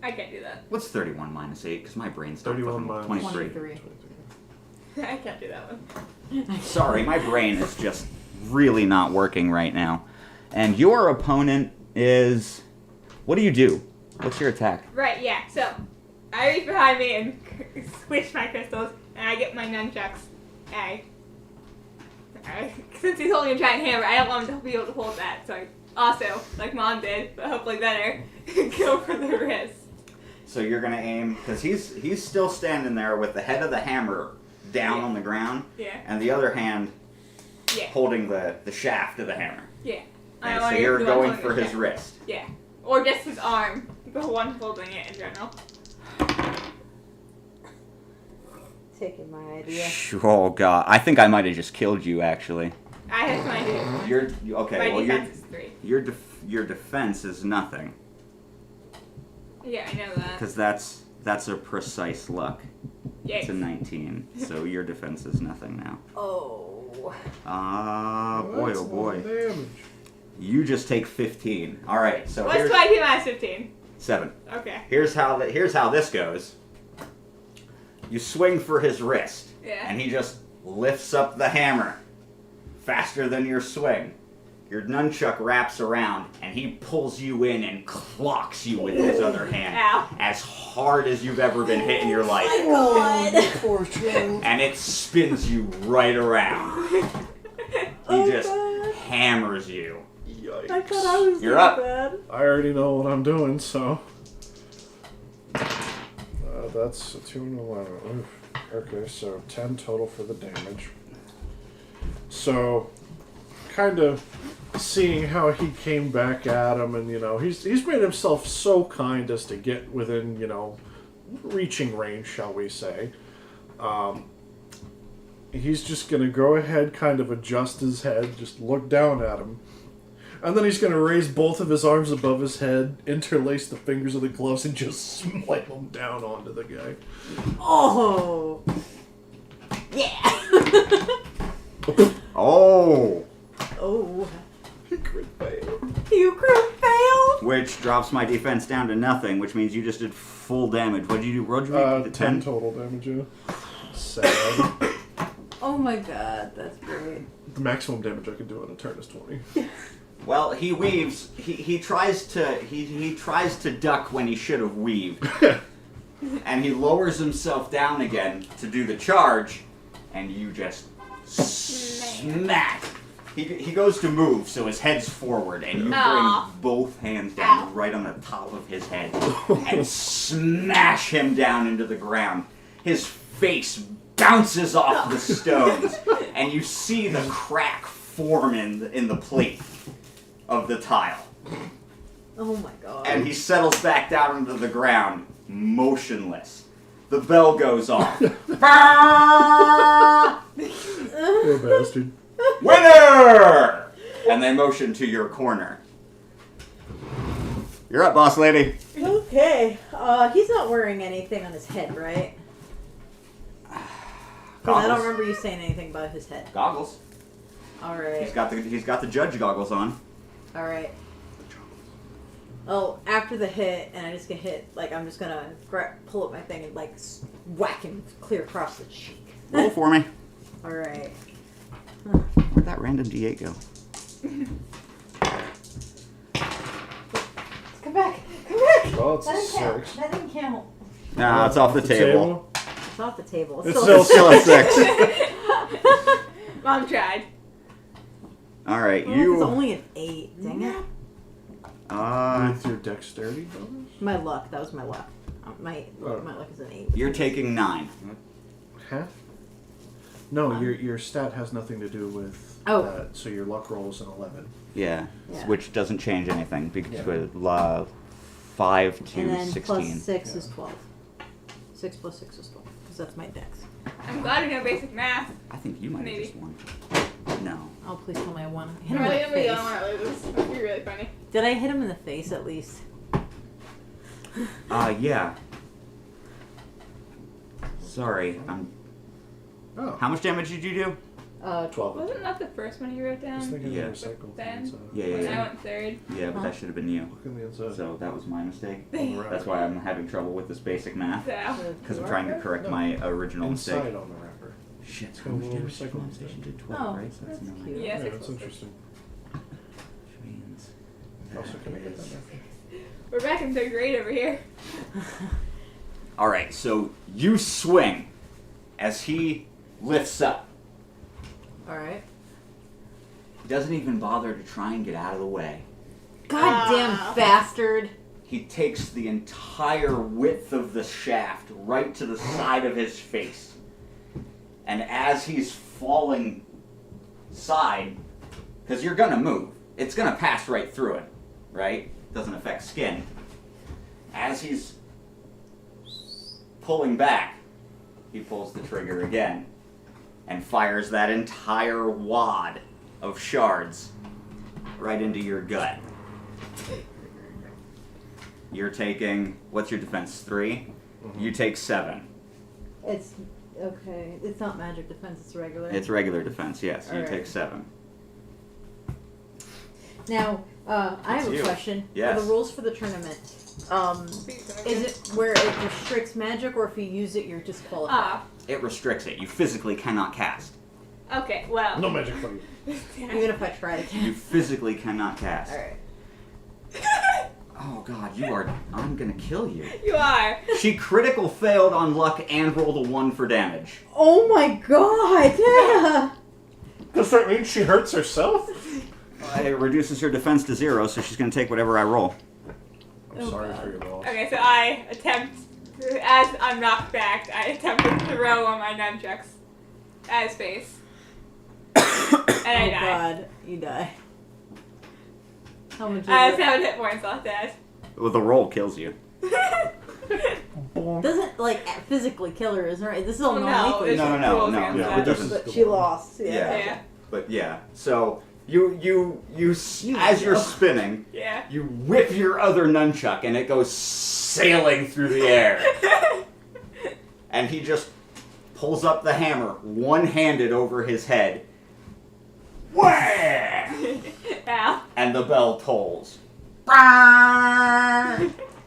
Speaker 3: I can't do that.
Speaker 1: What's 31 minus 8? Because my brain's not
Speaker 4: 31
Speaker 1: fucking
Speaker 4: minus
Speaker 1: 23.
Speaker 3: I can't do that one.
Speaker 1: Sorry, my brain is just really not working right now. And your opponent is. What do you do? What's your attack?
Speaker 3: Right, yeah, so I reach behind me and squish my crystals, and I get my nunchucks. Since he's holding a giant hammer, I don't want him to be able to hold that, so I also, like Mom did, but hopefully better, go for the wrist.
Speaker 1: So you're gonna aim because he's still standing there with the head of the hammer down on the ground,
Speaker 3: Yeah,
Speaker 1: and the other hand
Speaker 3: yeah,
Speaker 1: holding the shaft of the hammer.
Speaker 3: yeah.
Speaker 1: And so you're going for his wrist.
Speaker 3: Yeah, or just his arm, the one holding it in general.
Speaker 2: Taking my idea.
Speaker 1: Oh god, I think I might have just killed you actually.
Speaker 3: I have no idea.
Speaker 1: Okay.
Speaker 3: My
Speaker 1: Well,
Speaker 3: defense is 3.
Speaker 1: your defense is nothing
Speaker 3: Yeah, I know that.
Speaker 1: because that's a precise luck. It's a
Speaker 3: Yikes.
Speaker 1: 19, so your defense is nothing now.
Speaker 2: Oh.
Speaker 1: Boy,
Speaker 4: That's
Speaker 1: oh
Speaker 4: a lot
Speaker 1: boy.
Speaker 4: of damage.
Speaker 1: You just take 15. All right, so
Speaker 3: What's
Speaker 1: here's
Speaker 3: 22 minus 15?
Speaker 1: 7.
Speaker 3: Okay.
Speaker 1: Here's how this goes. You swing for his wrist,
Speaker 3: Yeah.
Speaker 1: and he just lifts up the hammer faster than your swing. Your nunchuck wraps around, and he pulls you in and clocks you with his other hand
Speaker 3: Ow.
Speaker 1: as hard as you've ever been hit in your life.
Speaker 2: God.
Speaker 1: And it spins you right around. He
Speaker 2: Oh,
Speaker 1: just
Speaker 2: God.
Speaker 1: hammers you.
Speaker 4: Yikes.
Speaker 2: I thought I was
Speaker 1: You're
Speaker 2: doing
Speaker 1: up.
Speaker 2: bad.
Speaker 4: I already know what I'm doing, so. That's a 2 and 11. Oof. Okay, so 10 total for the damage. So, kind of seeing how he came back at him, and he's made himself so kind as to get within reaching range, shall we say. He's just gonna go ahead, kind of adjust his head, just look down at him. And then he's going to raise both of his arms above his head, interlace the fingers of the gloves, and just swipe them down onto the guy.
Speaker 2: Oh. Yeah.
Speaker 1: Oh!
Speaker 2: Oh.
Speaker 4: Crit fail.
Speaker 2: You crit failed?
Speaker 1: Which drops my defense down to nothing, which means you just did full damage. What'd you do? What'd you do?
Speaker 4: 10 total damage, yeah. Sad.
Speaker 2: Oh my god, that's great.
Speaker 4: The maximum damage I can do on a turn is 20.
Speaker 1: Well, he weaves. He tries to duck when he should have weaved, and he lowers himself down again to do the charge, and you just smack. He goes to move, so his head's forward, and you bring both hands down right on the top of his head and smash him down into the ground. His face bounces off the stones, and you see the crack form in the plate of the tile.
Speaker 2: Oh my god.
Speaker 1: And he settles back down into the ground, motionless. The bell goes off.
Speaker 4: Poor bastard.
Speaker 1: Winner! And they motion to your corner. You're up, boss lady.
Speaker 2: Okay. He's not wearing anything on his head, right? 'Cause I don't remember you saying anything about his head.
Speaker 1: Goggles.
Speaker 2: Alright.
Speaker 1: He's got the judge goggles on.
Speaker 2: Alright. Oh, after the hit, and I just get hit, like, I'm just gonna pull up my thing and, like, whack him clear across the cheek.
Speaker 1: Roll for me.
Speaker 2: Alright.
Speaker 1: Where'd that random D8 go?
Speaker 2: Come back! Come back!
Speaker 4: Well, it's
Speaker 2: That
Speaker 4: a
Speaker 2: didn't count.
Speaker 4: 6.
Speaker 2: That didn't count.
Speaker 1: Nah, it's off the table.
Speaker 2: It's off the table.
Speaker 4: It's
Speaker 1: Still a 6.
Speaker 3: Mom tried.
Speaker 1: Alright,
Speaker 2: It's
Speaker 1: you...
Speaker 2: only an 8. Dang it.
Speaker 4: With your dexterity bonus?
Speaker 2: My luck. That was my luck. My luck is an 8.
Speaker 1: You're taking 9.
Speaker 4: Half? No, your stat has nothing to do with that. So your luck roll is an 11.
Speaker 1: Yeah,
Speaker 2: Yeah.
Speaker 1: which doesn't change anything because with 5 to
Speaker 2: And then
Speaker 1: 16.
Speaker 2: plus 6 is 12. 6 plus 6 is 12. Because that's my dex.
Speaker 3: I'm glad we know basic math.
Speaker 1: I think you might have
Speaker 3: Maybe.
Speaker 1: just won. No.
Speaker 2: Oh, please tell me I won. I hit
Speaker 3: I'm
Speaker 2: him
Speaker 3: really
Speaker 2: in
Speaker 3: gonna
Speaker 2: the
Speaker 3: be the
Speaker 2: face.
Speaker 3: only one that loses. That'd be really funny.
Speaker 2: Did I hit him in the face at least?
Speaker 1: Yeah. Sorry.
Speaker 4: Oh.
Speaker 1: How much damage did you do?
Speaker 4: 12.
Speaker 3: Wasn't that the first one you wrote
Speaker 4: I was
Speaker 3: down?
Speaker 4: thinking
Speaker 1: Yeah.
Speaker 4: you recycled the
Speaker 3: Then?
Speaker 4: inside.
Speaker 1: Yeah,
Speaker 3: When
Speaker 1: yeah.
Speaker 3: I went third.
Speaker 1: Yeah, but that should have been you.
Speaker 4: Look on the inside.
Speaker 1: So that was my mistake.
Speaker 4: On the
Speaker 1: That's why I'm having trouble with this basic math.
Speaker 3: So.
Speaker 1: Because I'm trying to correct my original
Speaker 4: inside
Speaker 1: mistake.
Speaker 4: on the wrapper.
Speaker 1: Shit,
Speaker 4: Got
Speaker 1: how
Speaker 4: a
Speaker 1: much
Speaker 4: little
Speaker 1: damage did
Speaker 4: recycled
Speaker 1: my station did? 12,
Speaker 2: Oh,
Speaker 1: right? So that's
Speaker 2: that's
Speaker 1: 9.
Speaker 2: cute.
Speaker 3: Yeah,
Speaker 4: Yeah,
Speaker 3: 6
Speaker 4: that's
Speaker 3: plus 6.
Speaker 4: interesting.
Speaker 1: Which means...
Speaker 4: Also, can I get that wrapper?
Speaker 3: We're back in third grade over here.
Speaker 1: Alright, so you swing as he lifts up.
Speaker 2: Alright.
Speaker 1: He doesn't even bother to try and get out of the way.
Speaker 2: Goddamn bastard.
Speaker 1: He takes the entire width of the shaft right to the side of his face. And as he's falling side, because you're gonna move, it's gonna pass right through it, right? Doesn't affect skin. As he's pulling back, he pulls the trigger again and fires that entire wad of shards right into your gut. You're taking, what's your defense, 3?
Speaker 4: Mm-hmm.
Speaker 1: You take 7.
Speaker 2: It's okay. It's not magic defense, it's regular.
Speaker 1: It's regular defense, yes. You
Speaker 2: Alright.
Speaker 1: take 7.
Speaker 2: Now, I have
Speaker 1: It's
Speaker 2: a
Speaker 1: you.
Speaker 2: question.
Speaker 1: Yes.
Speaker 2: For the rules for the tournament, is it where it restricts magic, or if you use it, you're disqualified?
Speaker 3: Ah,
Speaker 1: It restricts it. You physically cannot cast.
Speaker 3: okay, well.
Speaker 4: No magic for you.
Speaker 2: Even if I try to
Speaker 1: You
Speaker 2: cast.
Speaker 1: physically cannot cast.
Speaker 2: Alright.
Speaker 1: Oh god, I'm gonna kill you.
Speaker 3: You are.
Speaker 1: She critical failed on luck and rolled a 1 for damage.
Speaker 2: Oh my god! Yeah.
Speaker 4: Does that mean she hurts herself?
Speaker 1: It reduces her defense to 0, so she's gonna take whatever I roll.
Speaker 4: I'm sorry for your loss.
Speaker 3: Okay, so I attempt, as I'm knocked back, I attempt to throw on my nunchucks at his face. And I
Speaker 2: Oh
Speaker 3: die.
Speaker 2: god, you die. How much is
Speaker 3: I have
Speaker 2: it?
Speaker 3: 7 hit points left, Dad.
Speaker 1: Well, the roll kills you.
Speaker 2: Doesn't like physically kill her, isn't it? This is all
Speaker 3: Well,
Speaker 2: non-lethal.
Speaker 3: it's
Speaker 1: No,
Speaker 3: just rules
Speaker 1: no,
Speaker 3: against
Speaker 1: no,
Speaker 3: that.
Speaker 1: it doesn't.
Speaker 2: But she lost. Yeah.
Speaker 3: Yeah.
Speaker 1: But yeah, so you
Speaker 2: You
Speaker 1: as you're
Speaker 2: go.
Speaker 1: spinning,
Speaker 3: Yeah.
Speaker 1: you whip your other nunchuck and it goes sailing through the air. And he just pulls up the hammer, one-handed over his head. Wham!
Speaker 3: Ow.
Speaker 1: And the bell tolls.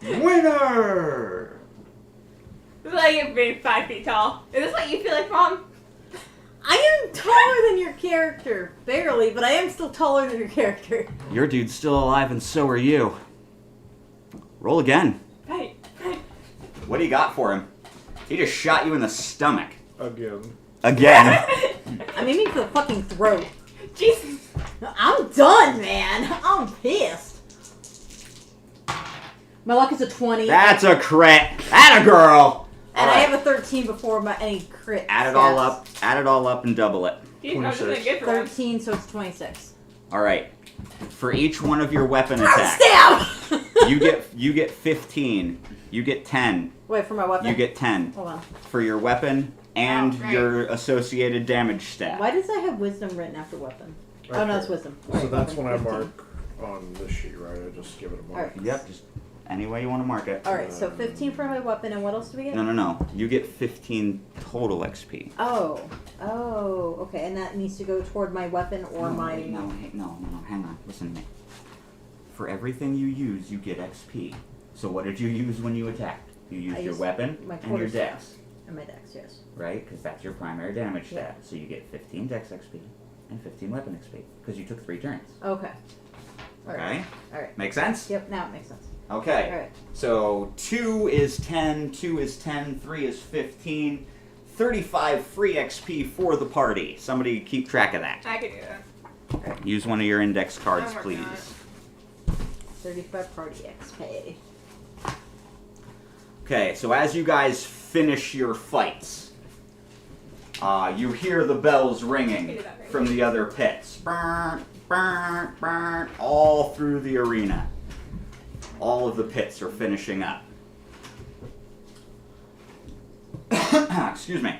Speaker 1: Winner!
Speaker 3: This is like it being 5 feet tall. Is this what you feel like, Mom?
Speaker 2: I am taller than your character. Barely, but I am still taller than your character.
Speaker 1: Your dude's still alive, and so are you. Roll again.
Speaker 3: Right.
Speaker 1: What do you got for him? He just shot you in the stomach.
Speaker 4: Again.
Speaker 1: Again.
Speaker 2: I'm aiming for the fucking throat.
Speaker 3: Jesus.
Speaker 2: I'm done, man. I'm pissed. My luck is a 20.
Speaker 1: That's a crit. Atta girl.
Speaker 2: And
Speaker 1: All
Speaker 2: I
Speaker 1: right.
Speaker 2: have a 13 before any crit.
Speaker 1: Add it
Speaker 2: stats.
Speaker 1: all up. Add it all up and double it.
Speaker 3: Jeez, I was just gonna
Speaker 4: 26.
Speaker 3: get for one.
Speaker 2: 13, so it's 26.
Speaker 1: All right. For each one of your weapon attacks,
Speaker 2: Stab!
Speaker 1: you get 15. You get 10.
Speaker 2: Wait, for my weapon?
Speaker 1: You get 10
Speaker 2: Hold on.
Speaker 1: for your weapon and
Speaker 3: Oh, right.
Speaker 1: your associated damage stat.
Speaker 2: Why does I have wisdom written after weapon? Oh, no, it's wisdom.
Speaker 4: So
Speaker 2: Right,
Speaker 4: that's
Speaker 2: weapon,
Speaker 4: when I
Speaker 2: 15.
Speaker 4: mark on this sheet, right? I just give it a mark.
Speaker 2: Alright.
Speaker 1: Yep, just any way you want to mark it.
Speaker 2: Alright, so 15 for my weapon, and what else do we get?
Speaker 1: No. You get 15 total XP.
Speaker 2: Oh, okay, and that needs to go toward my weapon or my...
Speaker 1: Wait, no, hang on. Listen to me. For everything you use, you get XP. So what did you use when you attacked? You used
Speaker 2: I
Speaker 1: your
Speaker 2: used
Speaker 1: weapon
Speaker 2: my
Speaker 1: and your
Speaker 2: quarter
Speaker 1: dex,
Speaker 2: And my dex, yes.
Speaker 1: right? Because that's your primary damage stat. So you get 15 dex XP and 15 weapon XP because you took 3 turns.
Speaker 2: Okay. Alright.
Speaker 1: Okay?
Speaker 2: Alright.
Speaker 1: Make sense?
Speaker 2: Yep, now it makes sense.
Speaker 1: Okay.
Speaker 2: Alright.
Speaker 1: So 2 is 10, 2 is 10, 3 is 15, 35 free XP for the party. Somebody keep track of that.
Speaker 3: I could do that.
Speaker 1: Use one of your index cards,
Speaker 3: I'm working
Speaker 1: please.
Speaker 3: on it.
Speaker 2: 35 party XP.
Speaker 1: Okay, so as you guys finish your fights, you hear the bells ringing from the other pits. Burn, burn, burn, all through the arena. All of the pits are finishing up. Excuse me.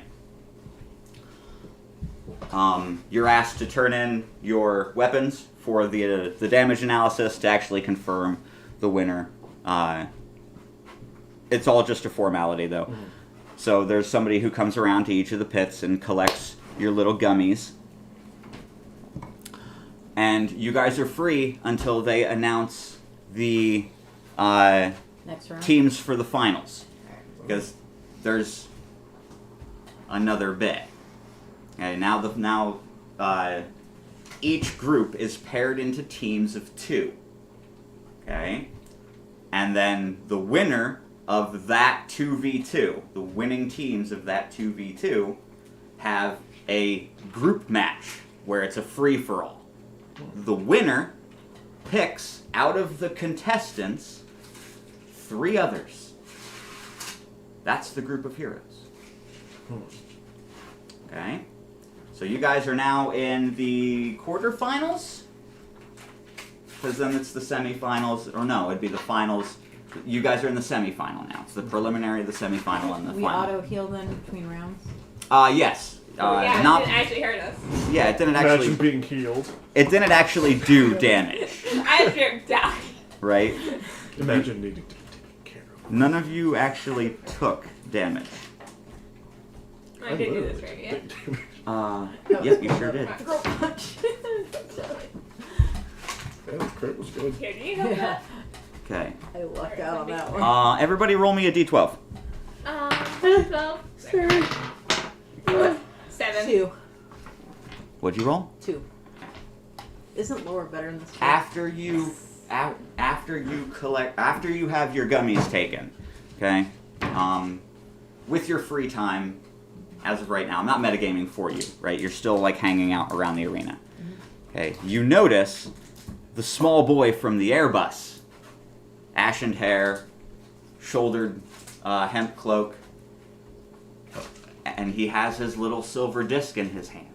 Speaker 1: You're asked to turn in your weapons for the damage analysis to actually confirm the winner. It's all just a formality, though. Mm-hmm. So there's somebody who comes around to each of the pits and collects your little gummies. And you guys are free until they announce the
Speaker 2: Next round.
Speaker 1: teams for the finals. Because there's another bit. Okay, now each group is paired into teams of 2. Okay? And then the winner of that 2v2, the winning teams of that 2v2, have a group match where it's a free-for-all. The winner picks out of the contestants 3 others. That's the group of heroes. Okay? So you guys are now in the quarterfinals? Because then it's the semifinals, or no, it'd be the finals. You guys are in the semifinal now. It's the preliminary, the semifinal, and the
Speaker 2: We
Speaker 1: final.
Speaker 2: auto-heal then between rounds?
Speaker 1: Yes.
Speaker 3: Yeah,
Speaker 1: Not.
Speaker 3: it didn't actually hurt us.
Speaker 1: Yeah, it didn't
Speaker 4: Imagine
Speaker 1: actually.
Speaker 4: being healed.
Speaker 1: It didn't actually do damage,
Speaker 3: I straight died.
Speaker 1: right?
Speaker 4: Imagine needing to be taken care of.
Speaker 1: None of you actually took damage.
Speaker 3: I did do this right, yeah?
Speaker 1: Yep, you sure did.
Speaker 2: Throw punch.
Speaker 4: Yeah, the crit was good.
Speaker 3: Here, do you know that?
Speaker 1: Okay.
Speaker 2: I lucked out on that one.
Speaker 1: Everybody roll me a d12.
Speaker 3: 12. 7.
Speaker 2: 2.
Speaker 1: What'd you roll?
Speaker 2: 2. Isn't lower better in this game?
Speaker 1: After you have your gummies taken, okay? With your free time, as of right now, I'm not metagaming for you, right? You're still like hanging out around the arena. Okay, you notice the small boy from the Airbus, ashened hair, shouldered hemp cloak, and he has his little silver disc in his hand.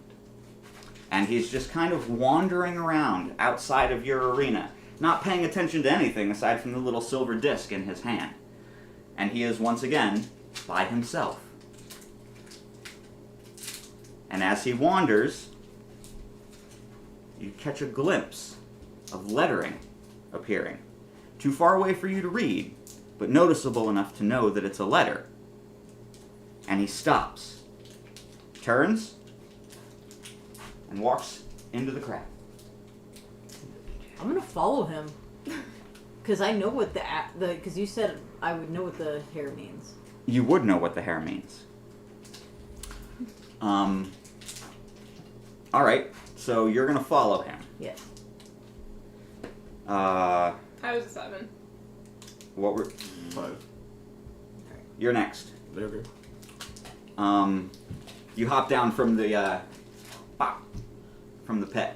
Speaker 1: And he's just kind of wandering around outside of your arena, not paying attention to anything aside from the little silver disc in his hand. And he is once again by himself. And as he wanders, you catch a glimpse of lettering appearing. Too far away for you to read, but noticeable enough to know that it's a letter. And he stops, turns, and walks into the crowd.
Speaker 2: I'm gonna follow him. Because I know what because you said I would know what the hair means.
Speaker 1: You would know what the hair means. All right. So you're gonna follow him.
Speaker 2: Yes.
Speaker 3: I was a 7.
Speaker 1: What were?
Speaker 4: 5.
Speaker 1: You're next.
Speaker 4: Okay.
Speaker 1: You hop down from the pit,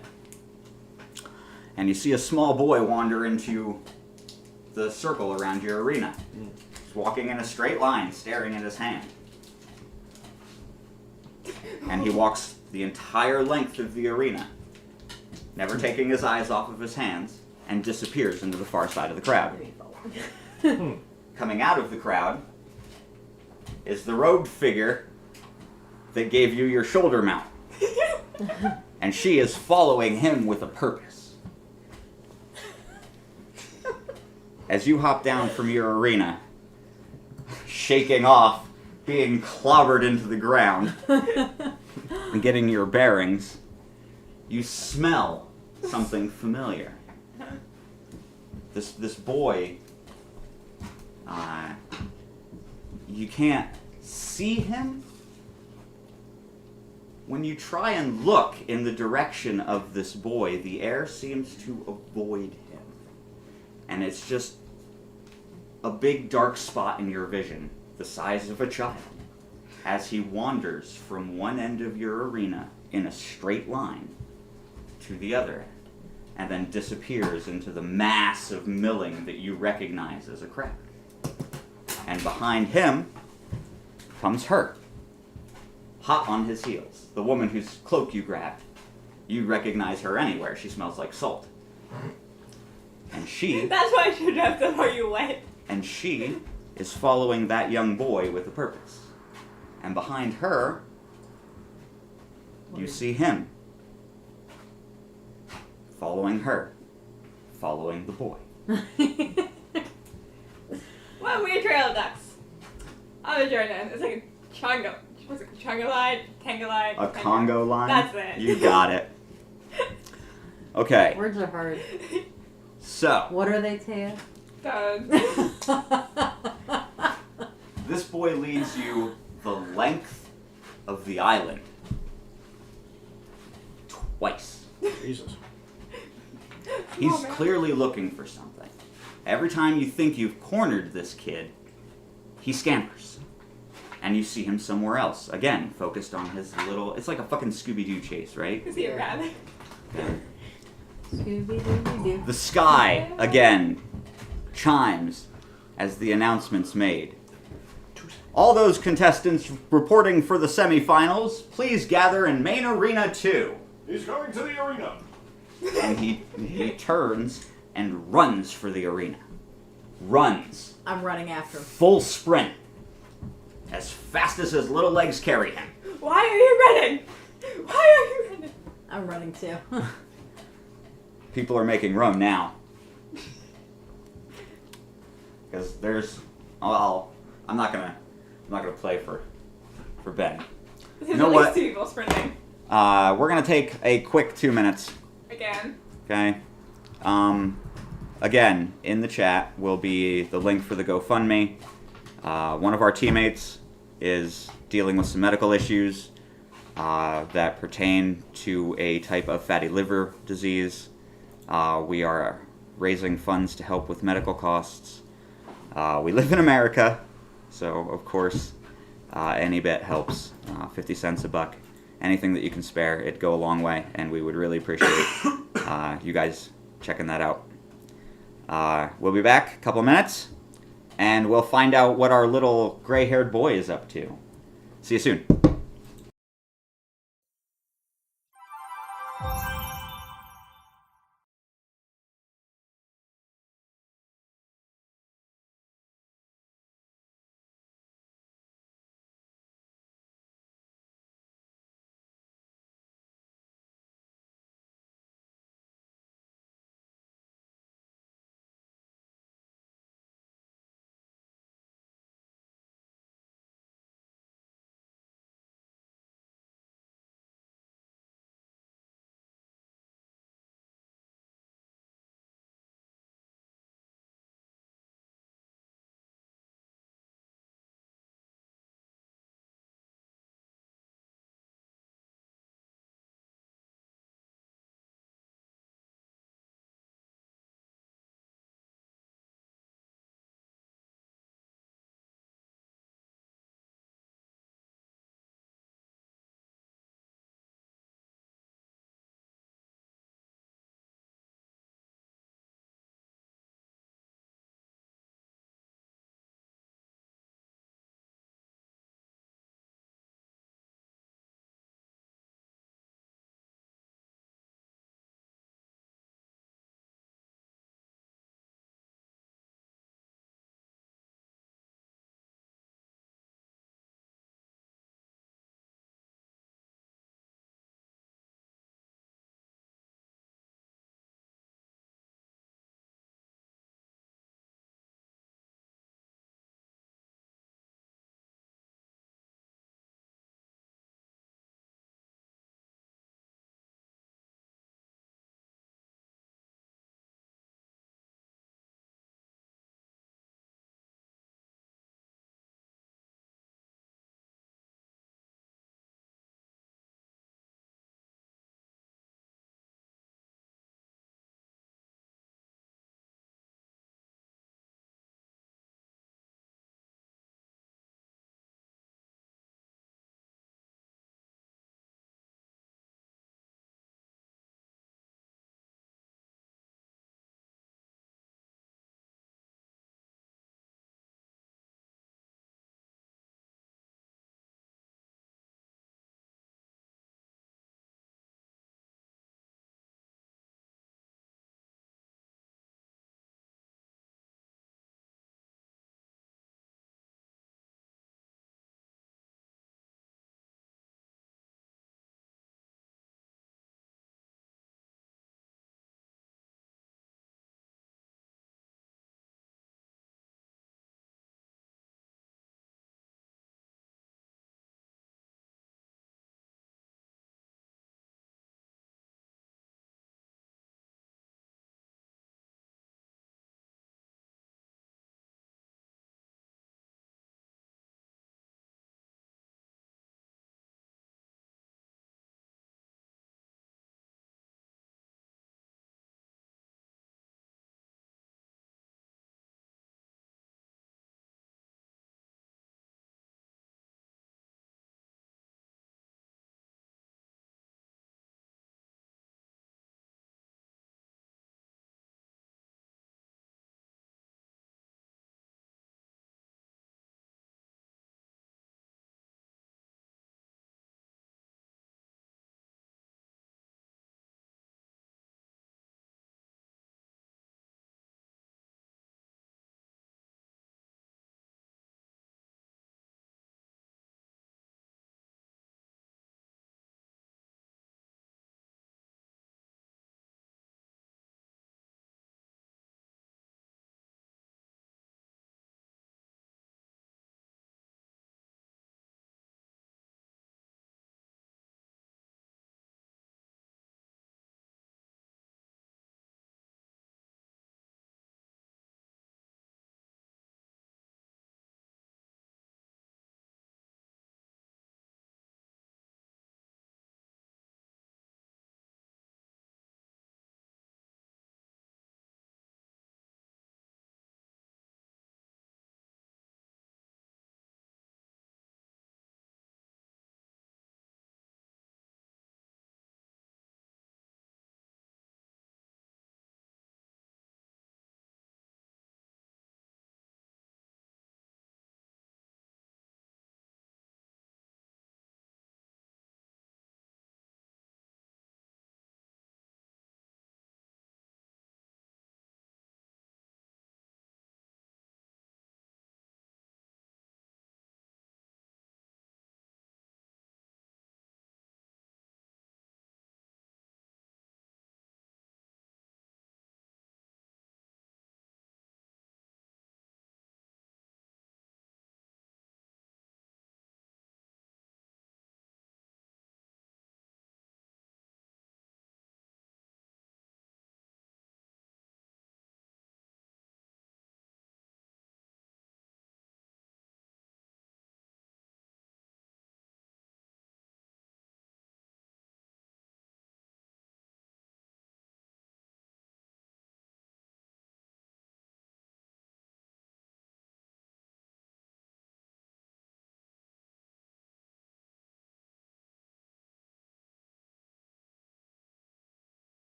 Speaker 1: and you see a small boy wander into the circle around your arena. He's walking in a straight line, staring at his hand, and he walks the entire length of the arena, never taking his eyes off of his hands, and disappears into the far side of the crowd. Coming out of the crowd is the robed figure that gave you your shoulder mount. And she is following him with a purpose. As you hop down from your arena, shaking off, being clobbered into the ground, and getting your bearings, you smell something familiar. This boy, you can't see him. When you try and look in the direction of this boy, the air seems to avoid him. And it's just a big dark spot in your vision, the size of a child, as he wanders from one end of your arena in a straight line to the other end, and then disappears into the mass of milling that you recognize as a crowd. And behind him comes her, hot on his heels, the woman whose cloak you grabbed. You recognize her anywhere. She smells like salt. And she...
Speaker 3: That's why I should have before you went.
Speaker 1: And she is following that young boy with a purpose. And behind her, you see him. Following her. Following the boy.
Speaker 3: What a weird trail of ducks. I'm a Jordan. It's like a chongo. What's it? Chongo line? Tango line?
Speaker 1: A Congo line?
Speaker 3: That's it.
Speaker 1: You got it. Okay,
Speaker 2: Words are hard.
Speaker 1: so
Speaker 2: What are they, Taya?
Speaker 1: this boy leads you the length of the island. Twice.
Speaker 4: Jesus.
Speaker 1: He's
Speaker 3: Oh, man.
Speaker 1: clearly looking for something. Every time you think you've cornered this kid, he scampers. And you see him somewhere else. Again, focused on his little... It's like a fucking Scooby-Doo chase, right?
Speaker 3: Is he a rabbit?
Speaker 2: Scooby-Dooby-Doo.
Speaker 1: The sky, again, chimes as the announcement's made. All those contestants reporting for the semifinals, please gather in main arena 2.
Speaker 4: He's going to the arena.
Speaker 1: And he turns and runs for the arena. Runs.
Speaker 2: I'm running after him.
Speaker 1: Full sprint. As fast as his little legs carry him.
Speaker 3: Why are you running? Why are you running?
Speaker 2: I'm running too.
Speaker 1: People are making room now. Because there's... I'm not gonna play for Ben.
Speaker 3: There's
Speaker 1: know
Speaker 3: at
Speaker 1: what?
Speaker 3: least 2 people sprinting.
Speaker 1: We're gonna take a quick 2 minutes.
Speaker 3: Again.
Speaker 1: Okay. Again, in the chat will be the link for the GoFundMe. One of our teammates is dealing with some medical issues that pertain to a type of fatty liver disease. We are raising funds to help with medical costs. We live in America, so of course any bit helps. 50 cents a buck. Anything that you can spare, it'd go a long way, and we would really appreciate you guys checking that out. We'll be back a couple of minutes, and we'll find out what our little gray-haired boy is up to. See you soon.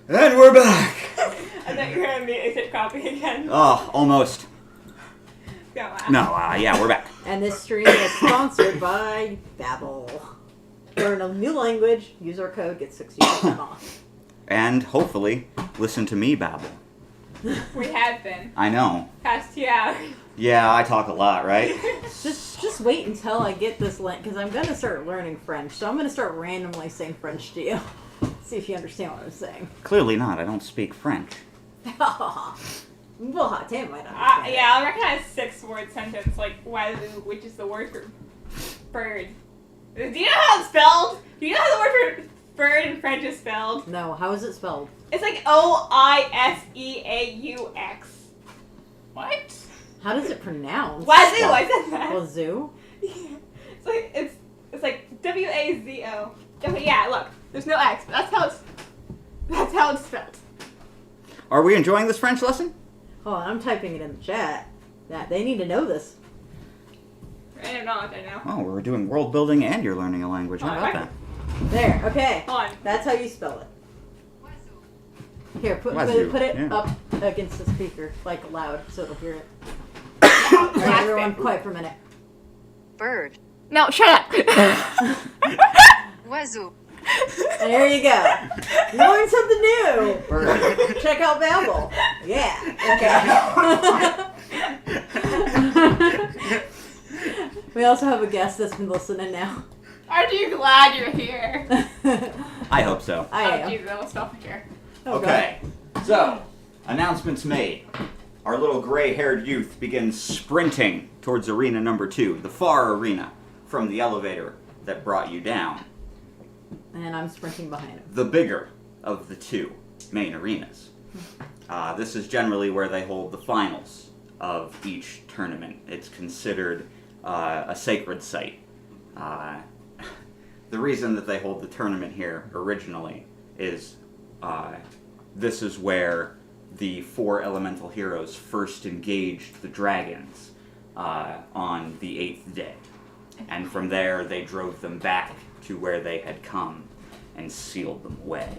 Speaker 1: And we're back!
Speaker 3: I thought you were going to be hit copy again.
Speaker 1: Oh, almost.
Speaker 3: Don't laugh.
Speaker 1: No, yeah, we're back.
Speaker 2: And this stream is sponsored by Babbel. Learn a new language, use our code, get 60% off.
Speaker 1: And hopefully, listen to me babble.
Speaker 3: We have been.
Speaker 1: I know.
Speaker 3: Past 2 hours.
Speaker 1: Yeah, I talk a lot, right?
Speaker 2: Just wait until I get this link, because I'm going to start learning French. So I'm going to start randomly saying French to you. See if you understand what I'm saying.
Speaker 1: Clearly not. I don't speak French.
Speaker 2: Well, Tim might understand.
Speaker 3: Yeah, I'll recognize 6-word sentence like wazoo, which is the word for bird. Do you know how it's spelled? Do you know how the word for bird in French is spelled?
Speaker 2: No, how is it spelled?
Speaker 3: It's like Oiseaux. What?
Speaker 2: How does it pronounce?
Speaker 3: Wazoo, I said that.
Speaker 2: Wazoo?
Speaker 3: It's like Wazo. Okay, yeah, look. There's no X, but that's how it's spelled.
Speaker 1: Are we enjoying this French lesson?
Speaker 2: Hold on, I'm typing it in the chat. That they need to know this.
Speaker 3: I don't know what I know.
Speaker 1: Oh, we're doing world building and you're learning a language. How about that?
Speaker 2: There, okay.
Speaker 3: Hold on.
Speaker 2: That's how you spell it. Here, put
Speaker 1: Wazoo,
Speaker 2: it
Speaker 1: yeah.
Speaker 2: up against the speaker, like loud, so it'll hear it. All right, everyone, quiet for a minute.
Speaker 5: Bird.
Speaker 3: No, shut up.
Speaker 5: Wazoo.
Speaker 2: And there you go. You learned something new. Check out Babbel. Yeah. Okay. We also have a guest that's been listening now.
Speaker 3: Aren't you glad you're here?
Speaker 1: I hope so.
Speaker 2: I
Speaker 3: Oh,
Speaker 2: am.
Speaker 3: Jesus, I almost fell for here.
Speaker 2: Oh,
Speaker 1: Okay, so, announcements made. Our little gray-haired youth begins sprinting towards arena number 2, the far arena, from the elevator that brought you down.
Speaker 2: And I'm sprinting behind him.
Speaker 1: The bigger of the 2 main arenas. This is generally where they hold the finals of each tournament. It's considered a sacred site. The reason that they hold the tournament here originally is this is where the 4 elemental heroes first engaged the dragons on the 8th day. And from there they drove them back to where they had come and sealed them away.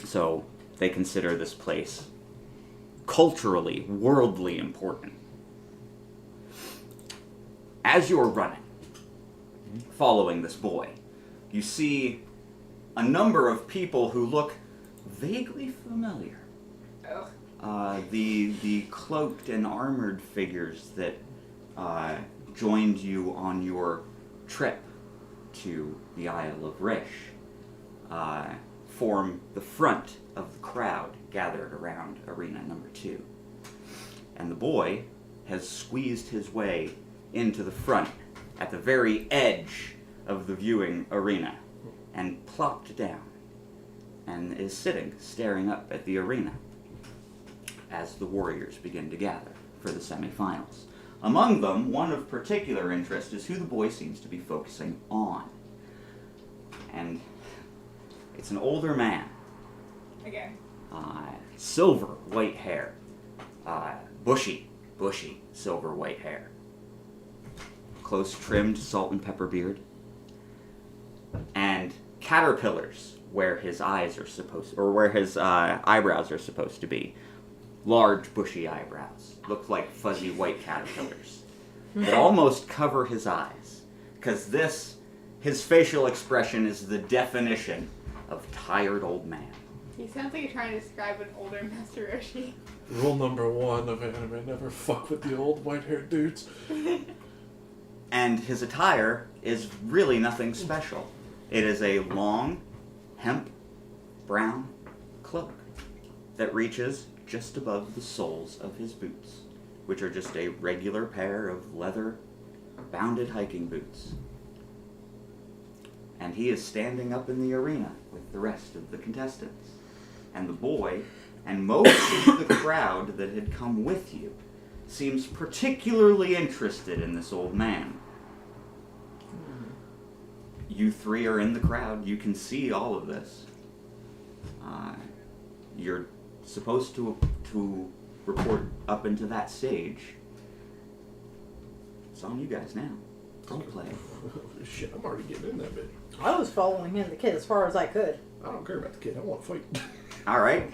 Speaker 1: So they consider this place culturally, worldly important. As you're running, following this boy, you see a number of people who look vaguely familiar.
Speaker 3: Oh.
Speaker 1: The cloaked and armored figures that joined you on your trip to the Isle of Rish form the front of the crowd gathered around arena number 2. And the boy has squeezed his way into the front at the very edge of the viewing arena and plopped down and is sitting staring up at the arena as the warriors begin to gather for the semifinals. Among them, one of particular interest is who the boy seems to be focusing on. And it's an older man.
Speaker 3: Okay.
Speaker 1: Silver white hair. Bushy silver white hair. Close trimmed salt and pepper beard. And caterpillars where his eyes are supposed, or where his eyebrows are supposed to be. Large bushy eyebrows. Look like fuzzy white caterpillars. That almost cover his eyes. Because his facial expression is the definition of tired old man.
Speaker 3: He sounds like you're trying to describe an older Master Roshi.
Speaker 4: Rule number 1 of anime: never fuck with the old white-haired dudes.
Speaker 1: And his attire is really nothing special. It is a long, hemp, brown cloak that reaches just above the soles of his boots, which are just a regular pair of leather bounded hiking boots. And he is standing up in the arena with the rest of the contestants. And the boy, and most of the crowd that had come with you, seems particularly interested in this old man. You 3 are in the crowd. You can see all of this. You're supposed to report up into that stage. It's on you guys now. Don't play.
Speaker 4: Shit, I'm already getting in that bitch.
Speaker 2: I was following him, the kid, as far as I could.
Speaker 4: I don't care about the kid. I want to fight.
Speaker 1: All right.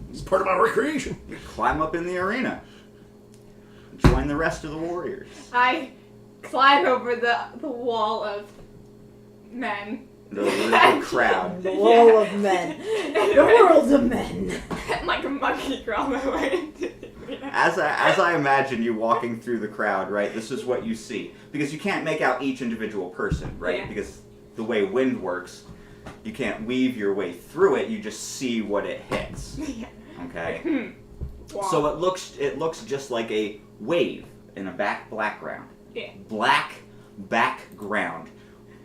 Speaker 4: It's part of my recreation.
Speaker 1: You climb up in the arena. Join the rest of the warriors.
Speaker 3: I climb over the wall of men.
Speaker 1: The crowd.
Speaker 2: The wall of men. The world of men.
Speaker 3: Like a monkey crawl my way into the arena.
Speaker 1: As I imagine you walking through the crowd, right, this is what you see. Because you can't make out each individual person, right?
Speaker 3: Yeah.
Speaker 1: Because the way wind works, you can't weave your way through it, you just see what it hits.
Speaker 3: Yeah.
Speaker 1: Okay?
Speaker 3: Wow.
Speaker 1: So it looks just like a wave in a background.
Speaker 3: Yeah.
Speaker 1: Black background.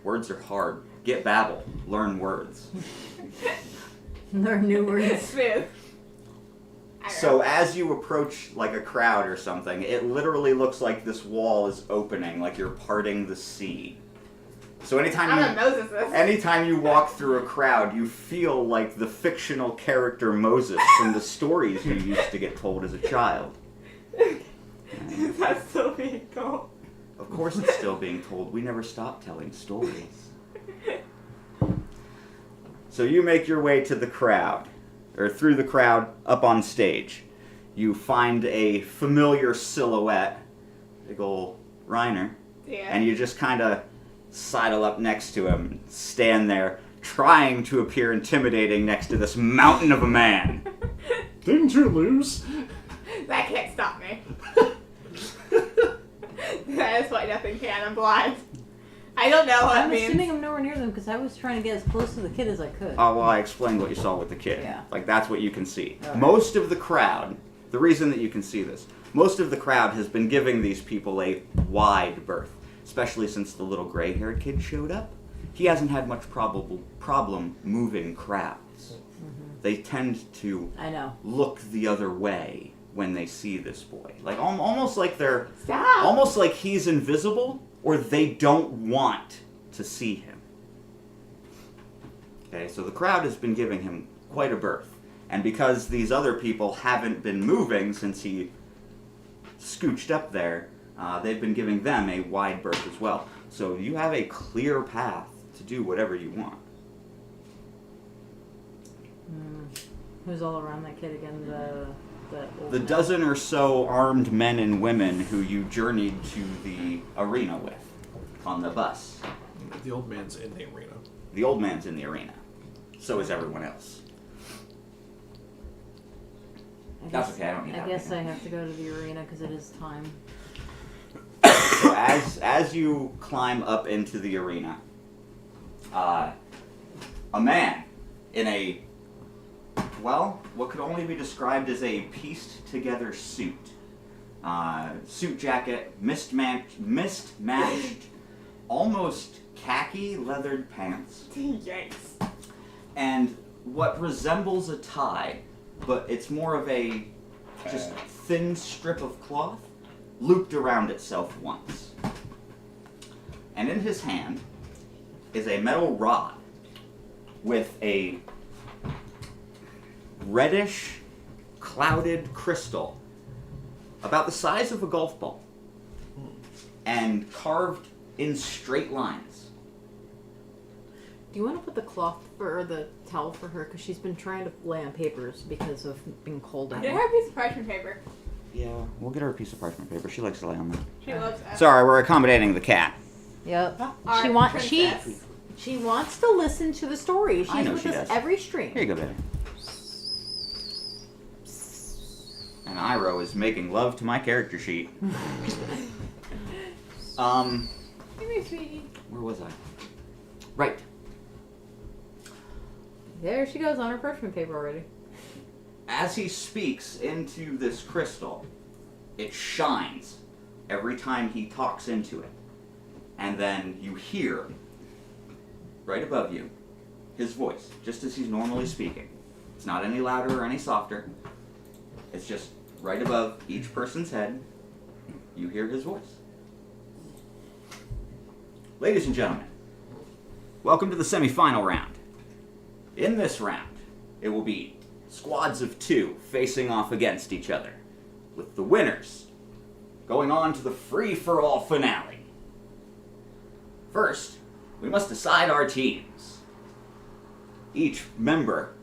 Speaker 1: Words are hard. Get Babel. Learn words.
Speaker 2: Learn new words.
Speaker 3: Smooth.
Speaker 1: So as you approach like a crowd or something, it literally looks like this wall is opening, like you're parting the sea. So anytime you walk through a crowd, you feel like the fictional character Moses from the stories you used to get told as a child.
Speaker 3: That's still being told.
Speaker 1: Of course it's still being told. We never stop telling stories. So you make your way to the crowd, or through the crowd, up on stage. You find a familiar silhouette, big ol' Reiner,
Speaker 3: Yeah.
Speaker 1: and you just kind of sidle up next to him, stand there, trying to appear intimidating next to this mountain of a man.
Speaker 4: Didn't you lose?
Speaker 3: That can't stop me. That is why nothing can. I'm blind. I don't know what
Speaker 2: I'm
Speaker 3: it means.
Speaker 2: assuming I'm nowhere near them because I was trying to get as close to the kid as I could.
Speaker 1: Oh, well, I explained what you saw with the kid.
Speaker 2: Yeah.
Speaker 1: Like, that's what you can see.
Speaker 2: Okay.
Speaker 1: Most of the crowd, the reason that you can see this, most of the crowd has been giving these people a wide berth, especially since the little gray-haired kid showed up. He hasn't had much problem moving crowds.
Speaker 2: Mm-hmm.
Speaker 1: They tend to
Speaker 2: I know.
Speaker 1: look the other way when they see this boy. Like, almost like they're...
Speaker 3: Stop.
Speaker 1: Almost like he's invisible, or they don't want to see him. Okay, so the crowd has been giving him quite a berth. And because these other people haven't been moving since he scooched up there, they've been giving them a wide berth as well. So you have a clear path to do whatever you want.
Speaker 2: Who's all around that kid again? The old
Speaker 1: The
Speaker 2: man?
Speaker 1: dozen or so armed men and women who you journeyed to the arena with on the bus.
Speaker 4: The old man's in the arena.
Speaker 1: The old man's in the arena. So is everyone else. That's okay, I don't need that
Speaker 2: I guess
Speaker 1: right
Speaker 2: I
Speaker 1: now.
Speaker 2: have to go to the arena because it is time.
Speaker 1: So as you climb up into the arena, a man in a, well, what could only be described as a pieced together suit. Suit jacket, mismatched, almost khaki leathered pants,
Speaker 3: Yikes.
Speaker 1: and what resembles a tie, but it's more of a just thin strip of cloth looped around itself once. And in his hand is a metal rod with a reddish, clouded crystal about the size of a golf ball and carved in straight lines.
Speaker 2: Do you want to put the cloth or the towel for her? Because she's been trying to lay on papers because of being cold out.
Speaker 3: Get her a piece of parchment paper.
Speaker 1: Yeah, we'll get her a piece of parchment paper. She likes to lay on that.
Speaker 3: She loves that.
Speaker 1: Sorry, we're accommodating the cat.
Speaker 2: Yep.
Speaker 3: Our
Speaker 2: She wants
Speaker 3: princess.
Speaker 2: she wants to listen to the story. She's
Speaker 1: I know
Speaker 2: with
Speaker 1: she
Speaker 2: us
Speaker 1: does.
Speaker 2: every stream.
Speaker 1: Here you go, baby. And Iroh is making love to my character sheet.
Speaker 3: Come here, sweetie.
Speaker 1: Where was I? Right.
Speaker 2: There she goes on her parchment paper already.
Speaker 1: As he speaks into this crystal, it shines every time he talks into it. And then you hear, right above you, his voice, just as he's normally speaking. It's not any louder or any softer. It's just right above each person's head. You hear his voice. Ladies and gentlemen, welcome to the semifinal round. In this round, it will be squads of 2 facing off against each other, with the winners going on to the free-for-all finale. First, we must decide our teams. Each member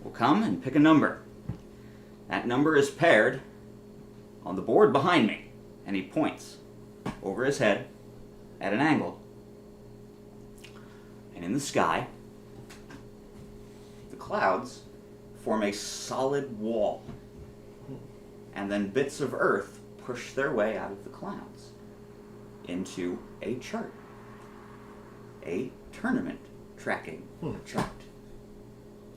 Speaker 1: will come and pick a number. That number is paired on the board behind me, and he points over his head at an angle. And in the sky, the clouds form a solid wall, and then bits of earth push their way out of the clouds into a chart, a tournament tracking chart,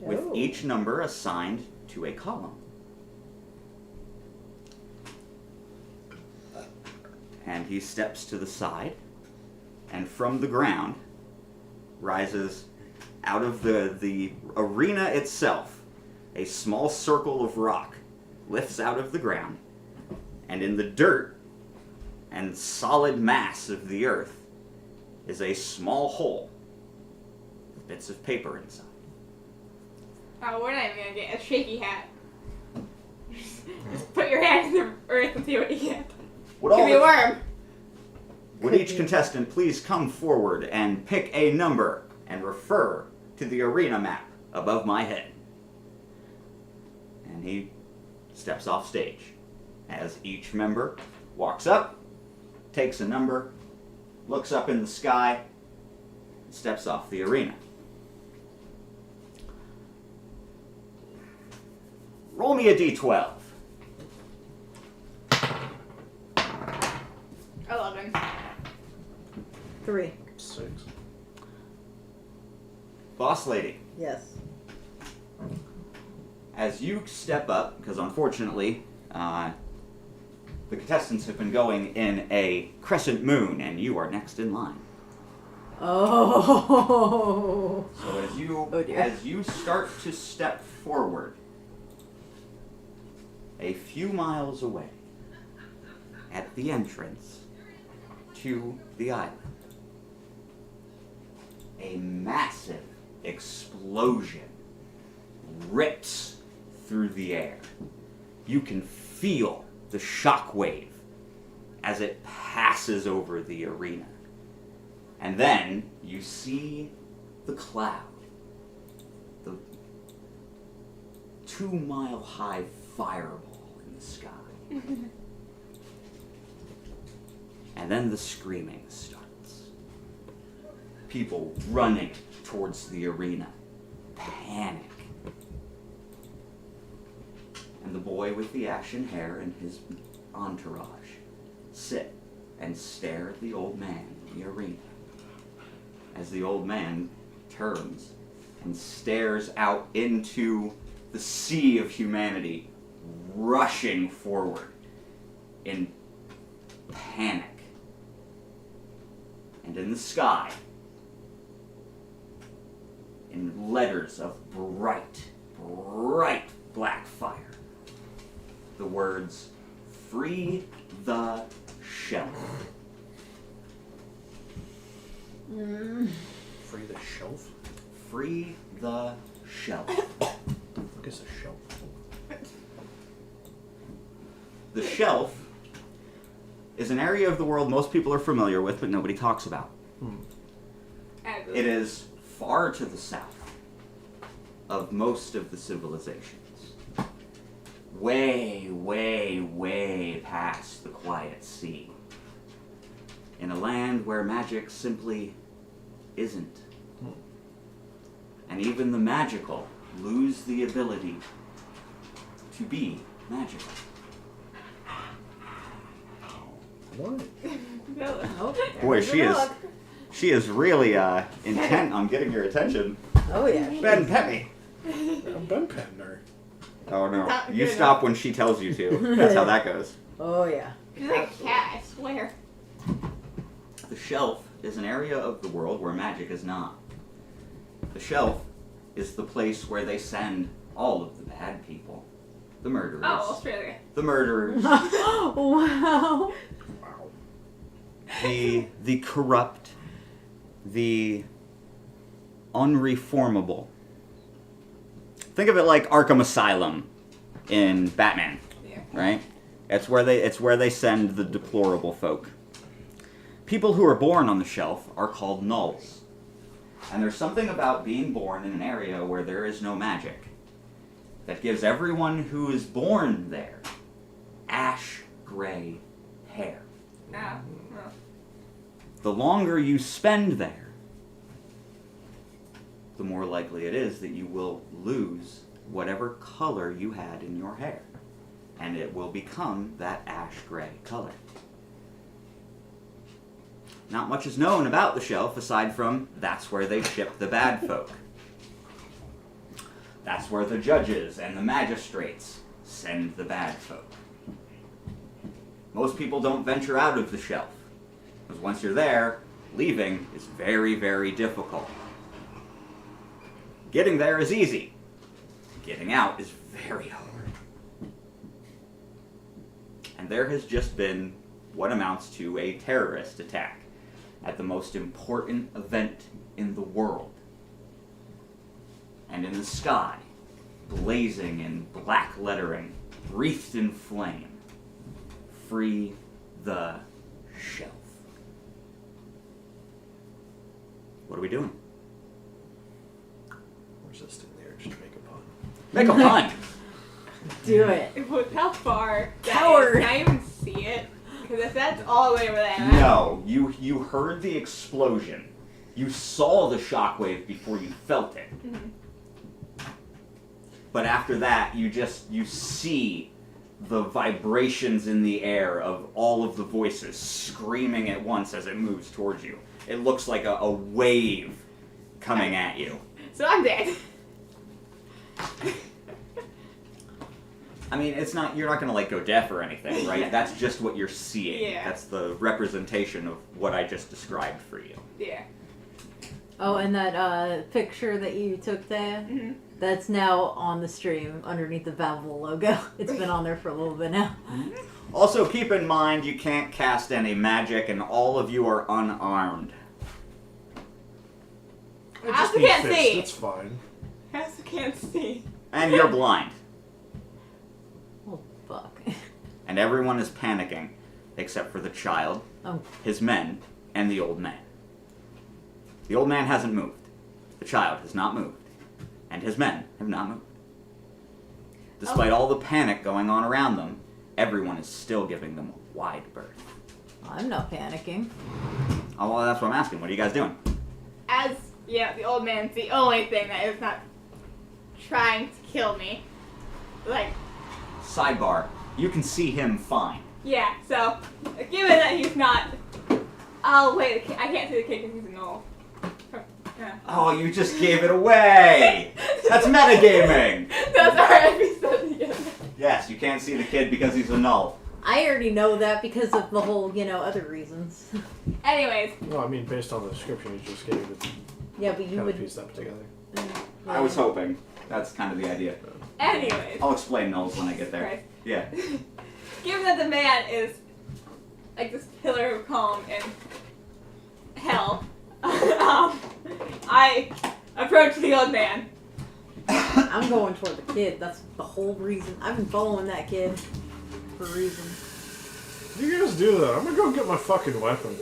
Speaker 1: with
Speaker 2: Oh.
Speaker 1: each number assigned to a column. And he steps to the side, and from the ground rises out of the arena itself a small circle of rock, lifts out of the ground, and in the dirt and solid mass of the earth is a small hole with bits of paper inside.
Speaker 3: Oh, we're not even gonna get a shaky hat. Just put your hand in the earth and see what you get. Give me a worm.
Speaker 1: Would each contestant please come forward and pick a number and refer to the arena map above my head? And he steps off stage as each member walks up, takes a number, looks up in the sky, and steps off the arena. Roll me a d12.
Speaker 3: 11.
Speaker 2: 3.
Speaker 4: 6.
Speaker 1: Boss lady,
Speaker 2: Yes.
Speaker 1: as you step up, because unfortunately, the contestants have been going in a crescent moon, and you are next in line.
Speaker 2: Oh.
Speaker 1: So
Speaker 2: Oh, dear.
Speaker 1: as you start to step forward, a few miles away, at the entrance to the island, a massive explosion rips through the air. You can feel the shockwave as it passes over the arena. And then you see the cloud, the 2-mile-high fireball in the sky. And then the screaming starts. People running towards the arena. Panic. And the boy with the ashen hair and his entourage sit and stare at the old man in the arena. As the old man turns and stares out into the sea of humanity rushing forward in panic. And in the sky, in letters of bright, bright black fire, the words, "Free the Shelf."
Speaker 4: Free the shelf?
Speaker 1: Free the Shelf.
Speaker 4: What is a shelf?
Speaker 1: The Shelf is an area of the world most people are familiar with, but nobody talks about. It is far to the south of most of the civilizations. Way, way, way past the quiet sea. In a land where magic simply isn't. And even the magical lose the ability to be magical.
Speaker 4: What?
Speaker 2: Oh,
Speaker 1: Boy,
Speaker 2: there's the dog.
Speaker 1: she is really intent on getting your attention.
Speaker 2: Oh, yeah.
Speaker 1: Ben, pet me.
Speaker 4: I'm Ben petting her.
Speaker 1: Oh no,
Speaker 3: Not
Speaker 1: you
Speaker 3: good
Speaker 1: stop when she tells you to. That's how that goes.
Speaker 2: Oh, yeah.
Speaker 3: She's like a cat, I swear.
Speaker 1: The Shelf is an area of the world where magic is not. The Shelf is the place where they send all of the bad people. The murderers.
Speaker 3: Oh, Australia.
Speaker 1: The murderers.
Speaker 2: Wow.
Speaker 4: Wow.
Speaker 1: the corrupt. The unreformable. Think of it like Arkham Asylum in Batman,
Speaker 3: Yeah.
Speaker 1: right? It's where they send the deplorable folk. people who are born on the shelf are called nulls. And there's something about being born in an area where there is no magic that gives everyone who is born there ash gray hair.
Speaker 3: Ah, well.
Speaker 1: The longer you spend there, the more likely it is that you will lose whatever color you had in your hair. And it will become that ash gray color. Not much is known about the shelf aside from that's where they ship the bad folk. That's where the judges and the magistrates send the bad folk. Most people don't venture out of the shelf, because once you're there, leaving is very, very difficult. Getting there is easy. Getting out is very hard. And there has just been what amounts to a terrorist attack at the most important event in the world. And in the sky, blazing in black lettering, wreathed in flame, free the shelf. What are we doing?
Speaker 4: Resisting the urge to make a pun.
Speaker 1: Make a pun!
Speaker 2: Do it.
Speaker 3: With how far
Speaker 2: Coward.
Speaker 3: can I even see it? Because if that's all the way over there.
Speaker 1: No, you heard the explosion. You saw the shockwave before you felt it.
Speaker 3: Mhm.
Speaker 1: But after that, you see the vibrations in the air of all of the voices screaming at once as it moves towards you. It looks like a wave coming at you.
Speaker 3: So I'm dead.
Speaker 1: I mean, you're not gonna go deaf or anything, right?
Speaker 3: Yeah.
Speaker 1: That's just what you're seeing.
Speaker 3: Yeah.
Speaker 1: That's the representation of what I just described for you.
Speaker 3: Yeah.
Speaker 2: Oh, and that picture that you took there,
Speaker 3: Mhm.
Speaker 2: that's now on the stream underneath the Babel logo. It's been on there for a little bit now.
Speaker 1: Also, keep in mind you can't cast any magic, and all of you are unarmed.
Speaker 4: I
Speaker 3: I
Speaker 4: just
Speaker 3: also
Speaker 4: need
Speaker 3: can't
Speaker 4: fists,
Speaker 3: see.
Speaker 4: It's fine.
Speaker 3: I also can't see.
Speaker 1: And you're blind.
Speaker 2: Oh, fuck.
Speaker 1: And everyone is panicking, except for the child,
Speaker 2: Oh,
Speaker 1: his men, and the old man. The old man hasn't moved. The child has not moved. And his men have not moved. Despite all the panic going on around them, everyone is still giving them a wide berth.
Speaker 2: I'm not panicking.
Speaker 1: Oh, well, that's what I'm asking. What are you guys doing?
Speaker 3: As, yeah, the old man's the only thing that is not trying to kill me. Like,
Speaker 1: Sidebar. You can see him fine.
Speaker 3: yeah, so, given that he's not... Oh, wait, I can't see the kid because he's a knoll. Yeah.
Speaker 1: Oh, you just gave it away! That's metagaming!
Speaker 3: That's alright if he said it again.
Speaker 1: Yes, you can't see the kid because he's a null.
Speaker 2: I already know that because of the whole, other reasons.
Speaker 3: Anyways,
Speaker 4: No, I mean, based on the description you just gave, it
Speaker 2: Yeah, but you
Speaker 4: kind of
Speaker 2: would.
Speaker 4: piece that together.
Speaker 1: I was hoping. That's kind of the idea.
Speaker 3: anyways.
Speaker 1: I'll explain nulls when I get there.
Speaker 3: Christ.
Speaker 1: Yeah.
Speaker 3: Given that the man is like this pillar of calm in hell, I approach the old man.
Speaker 2: I'm going toward the kid. That's the whole reason. I've been following that kid for a reason.
Speaker 4: You guys do that. I'm gonna go get my fucking weapon.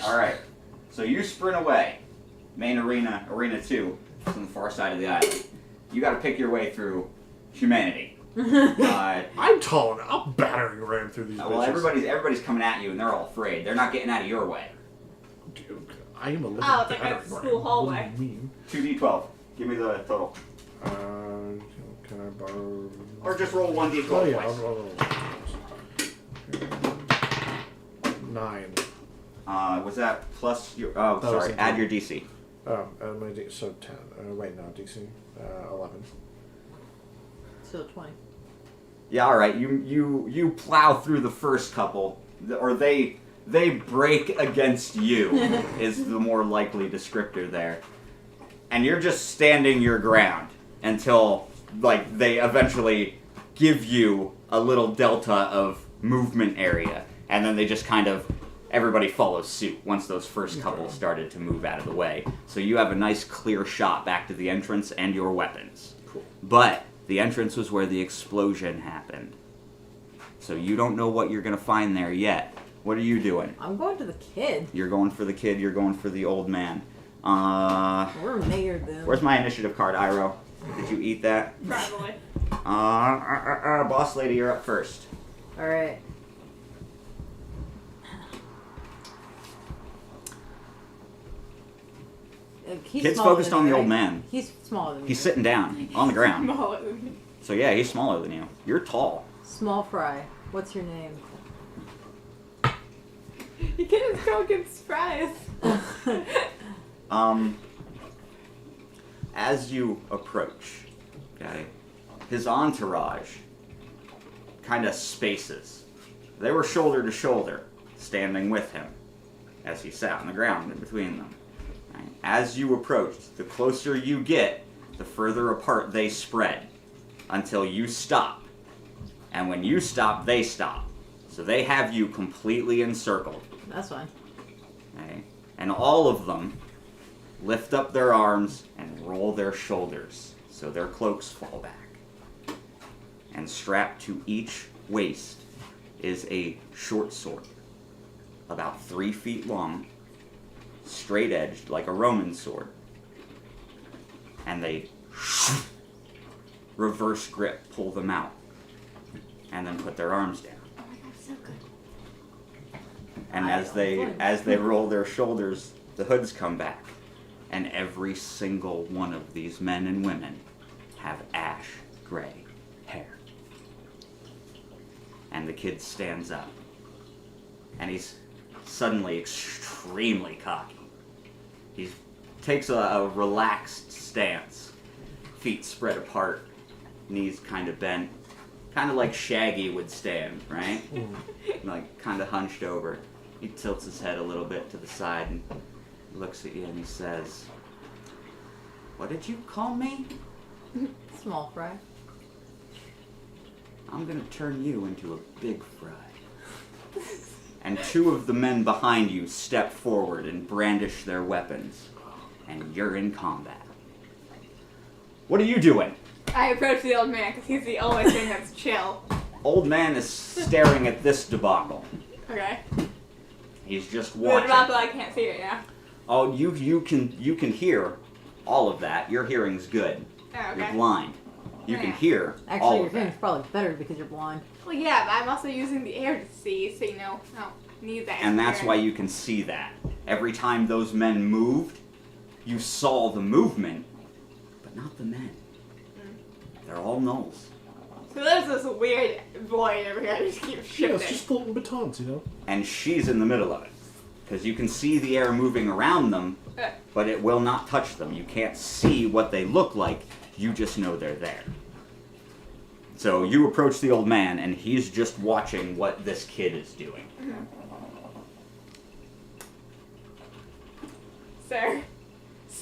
Speaker 1: Alright. So you sprint away. Main arena, arena 2, from the far side of the island. You gotta pick your way through humanity.
Speaker 4: I'm tall enough. I'll battering ram through these
Speaker 1: Well,
Speaker 4: bitches.
Speaker 1: everybody's coming at you and they're all afraid. They're not getting out of your way.
Speaker 4: Dude, I am a little
Speaker 3: Oh, it's like a
Speaker 4: battering
Speaker 3: school
Speaker 4: ram.
Speaker 3: hallway.
Speaker 4: What do you mean?
Speaker 1: 2d12. Give me the total.
Speaker 4: Can I borrow?
Speaker 1: Or just roll 1d12
Speaker 4: Oh yeah,
Speaker 1: twice.
Speaker 4: I'll roll. 9.
Speaker 1: Was that plus your... Oh,
Speaker 4: That was
Speaker 1: sorry.
Speaker 4: a
Speaker 1: Add
Speaker 4: 10.
Speaker 1: your DC.
Speaker 4: Oh, my so 10. Wait, no, DC. 11.
Speaker 2: So 20.
Speaker 1: Yeah, alright. You plow through the first couple. Or they break against you, is the more likely descriptor there. And you're just standing your ground until, they eventually give you a little delta of movement area. And then they just kind of, everybody follows suit once those first couple started to move out of the way. So you have a nice clear shot back to the entrance and your weapons.
Speaker 4: Cool.
Speaker 1: But the entrance was where the explosion happened. So you don't know what you're going to find there yet. What are you doing?
Speaker 2: I'm going to the kid.
Speaker 1: You're going for the kid. You're going for the old man.
Speaker 2: We're mayor then.
Speaker 1: Where's my initiative card, Iro? Did you eat that?
Speaker 3: Probably.
Speaker 1: Boss lady, you're up first.
Speaker 2: All right.
Speaker 1: Kid's focused on the old man.
Speaker 2: He's smaller than me.
Speaker 1: He's sitting down on the ground.
Speaker 3: Smaller than me.
Speaker 1: So yeah, he's smaller than you. You're tall.
Speaker 2: Small fry. What's your name?
Speaker 3: You can't just go against fries.
Speaker 1: As you approach, okay, his entourage kind of spaces. They were shoulder to shoulder, standing with him as he sat on the ground in between them. Right? As you approach, the closer you get, the further apart they spread until you stop. And when you stop, they stop. So they have you completely encircled.
Speaker 2: That's fine.
Speaker 1: Okay? And all of them lift up their arms and roll their shoulders so their cloaks fall back. And strapped to each waist is a short sword, about 3 feet long, straight-edged like a Roman sword. And they reverse grip, pull them out, and then put their arms down.
Speaker 2: Oh my god, so good.
Speaker 1: And
Speaker 2: I
Speaker 1: as they roll their shoulders, the hoods come back, and every single one of these men and women have ash gray hair. And the kid stands up, and he's suddenly extremely cocky. He takes a relaxed stance, feet spread apart, knees kind of bent, kind of like Shaggy would stand, right? Like kind of hunched over. He tilts his head a little bit to the side and looks at you and he says, "What did you call me?"
Speaker 2: Small fry.
Speaker 1: "I'm gonna turn you into a big fry." And 2 of the men behind you step forward and brandish their weapons, and you're in combat. What are you doing?
Speaker 3: I approach the old man because he's the only thing that's chill.
Speaker 1: Old man is staring at this debacle.
Speaker 3: Okay.
Speaker 1: He's just
Speaker 3: The
Speaker 1: watching.
Speaker 3: debacle, I can't see it, yeah?
Speaker 1: Oh, you can hear all of that. Your hearing's good.
Speaker 3: Oh, okay.
Speaker 1: You're blind. You can
Speaker 3: Yeah.
Speaker 1: hear
Speaker 2: Actually,
Speaker 1: all
Speaker 2: your
Speaker 1: of
Speaker 2: hearing's
Speaker 1: that.
Speaker 2: probably better because you're blind.
Speaker 3: Well, yeah, but I'm also using the air to see, so I don't need that.
Speaker 1: And that's why
Speaker 3: experience.
Speaker 1: you can see that. Every time those men moved, you saw the movement, but not the men. They're all nulls.
Speaker 3: So there's this weird void over here that just keeps
Speaker 4: Yeah,
Speaker 3: shifting.
Speaker 4: it's just floating batons, you know?
Speaker 1: And she's in the middle of it. Because you can see the air moving around them, but it will not touch them. You can't see what they look like, you just know they're there. So you approach the old man, and he's just watching what this kid is doing.
Speaker 3: Sir,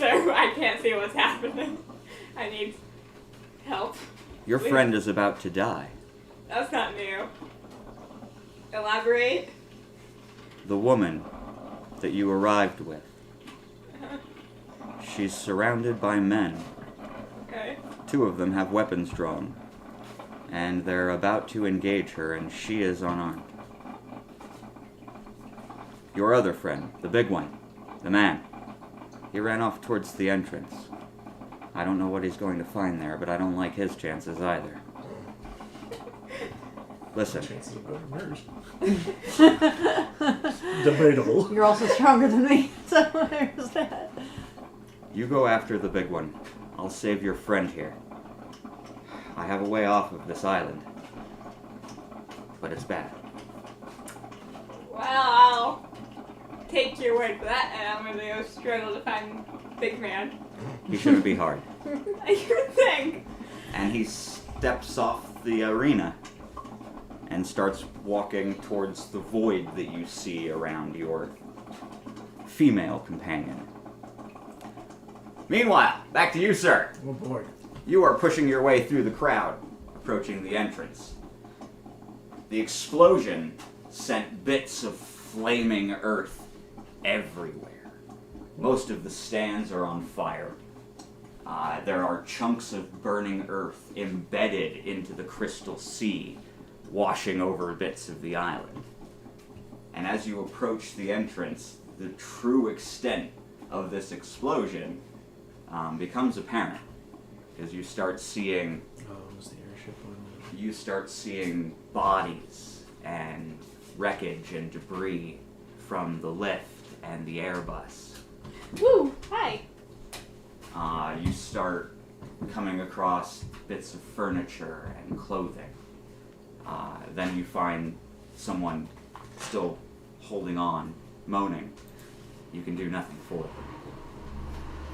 Speaker 3: I can't see what's happening. I need help.
Speaker 1: Your friend is about to die.
Speaker 3: That's not new. Elaborate.
Speaker 1: The woman that you arrived with. She's surrounded by men.
Speaker 3: Okay.
Speaker 1: 2 of them have weapons drawn. And they're about to engage her, and she is unarmed. Your other friend, the big one, the man, he ran off towards the entrance. I don't know what he's going to find there, but I don't like his chances either. Listen,
Speaker 4: Chances are better than hers. Debatable.
Speaker 2: You're also stronger than me, so there's that.
Speaker 1: you go after the big one. I'll save your friend here. I have a way off of this island, but it's bad.
Speaker 3: Well, I'll take your word for that, and I'm gonna go struggle to find Big Man.
Speaker 1: He shouldn't be hard.
Speaker 3: You think?
Speaker 1: And he steps off the arena and starts walking towards the void that you see around your female companion. Meanwhile, back to you, sir.
Speaker 4: Oh boy.
Speaker 1: You are pushing your way through the crowd, approaching the entrance. The explosion sent bits of flaming earth everywhere. Most of the stands are on fire. There are chunks of burning earth embedded into the crystal sea, washing over bits of the island. And as you approach the entrance, the true extent of this explosion becomes apparent. As you start seeing...
Speaker 4: Oh, is the airship on?
Speaker 1: You start seeing bodies and wreckage and debris from the lift and the Airbus.
Speaker 3: Woo! Hi!
Speaker 1: You start coming across bits of furniture and clothing. Then you find someone still holding on, moaning. You can do nothing for them.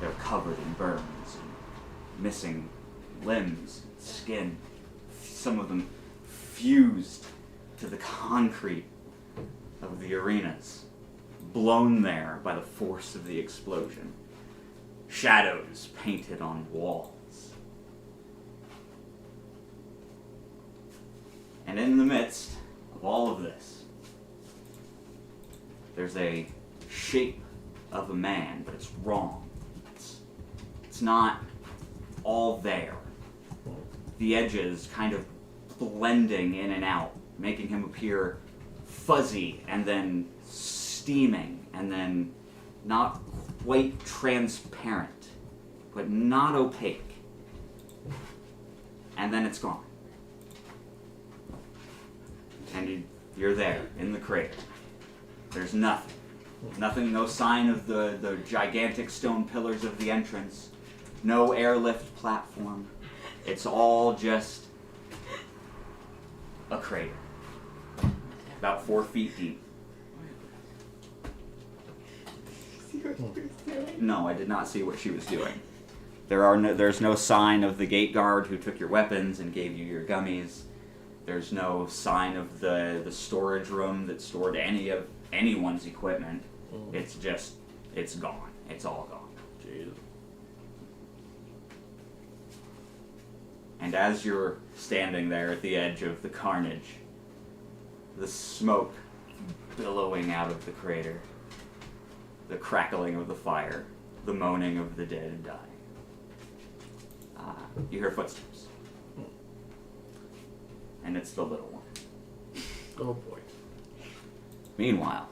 Speaker 1: They're covered in burns and missing limbs, skin. Some of them fused to the concrete of the arenas, blown there by the force of the explosion. Shadows painted on walls. And in the midst of all of this, there's a shape of a man, but it's wrong. It's not all there. The edges kind of blending in and out, making him appear fuzzy and then steaming and then not quite transparent, but not opaque. And then it's gone. And you're there in the crater. There's nothing. Nothing, no sign of the gigantic stone pillars of the entrance. No airlift platform. It's all just a crater. About 4 feet deep.
Speaker 3: See what she was doing?
Speaker 1: No, I did not see what she was doing. There's no sign of the gate guard who took your weapons and gave you your gummies. There's no sign of the storage room that stored any of anyone's equipment. It's just, it's gone. It's all gone.
Speaker 4: Jesus.
Speaker 1: And as you're standing there at the edge of the carnage, the smoke billowing out of the crater, the crackling of the fire, the moaning of the dead and dying, you hear footsteps. And it's the little one.
Speaker 4: Oh boy.
Speaker 1: Meanwhile,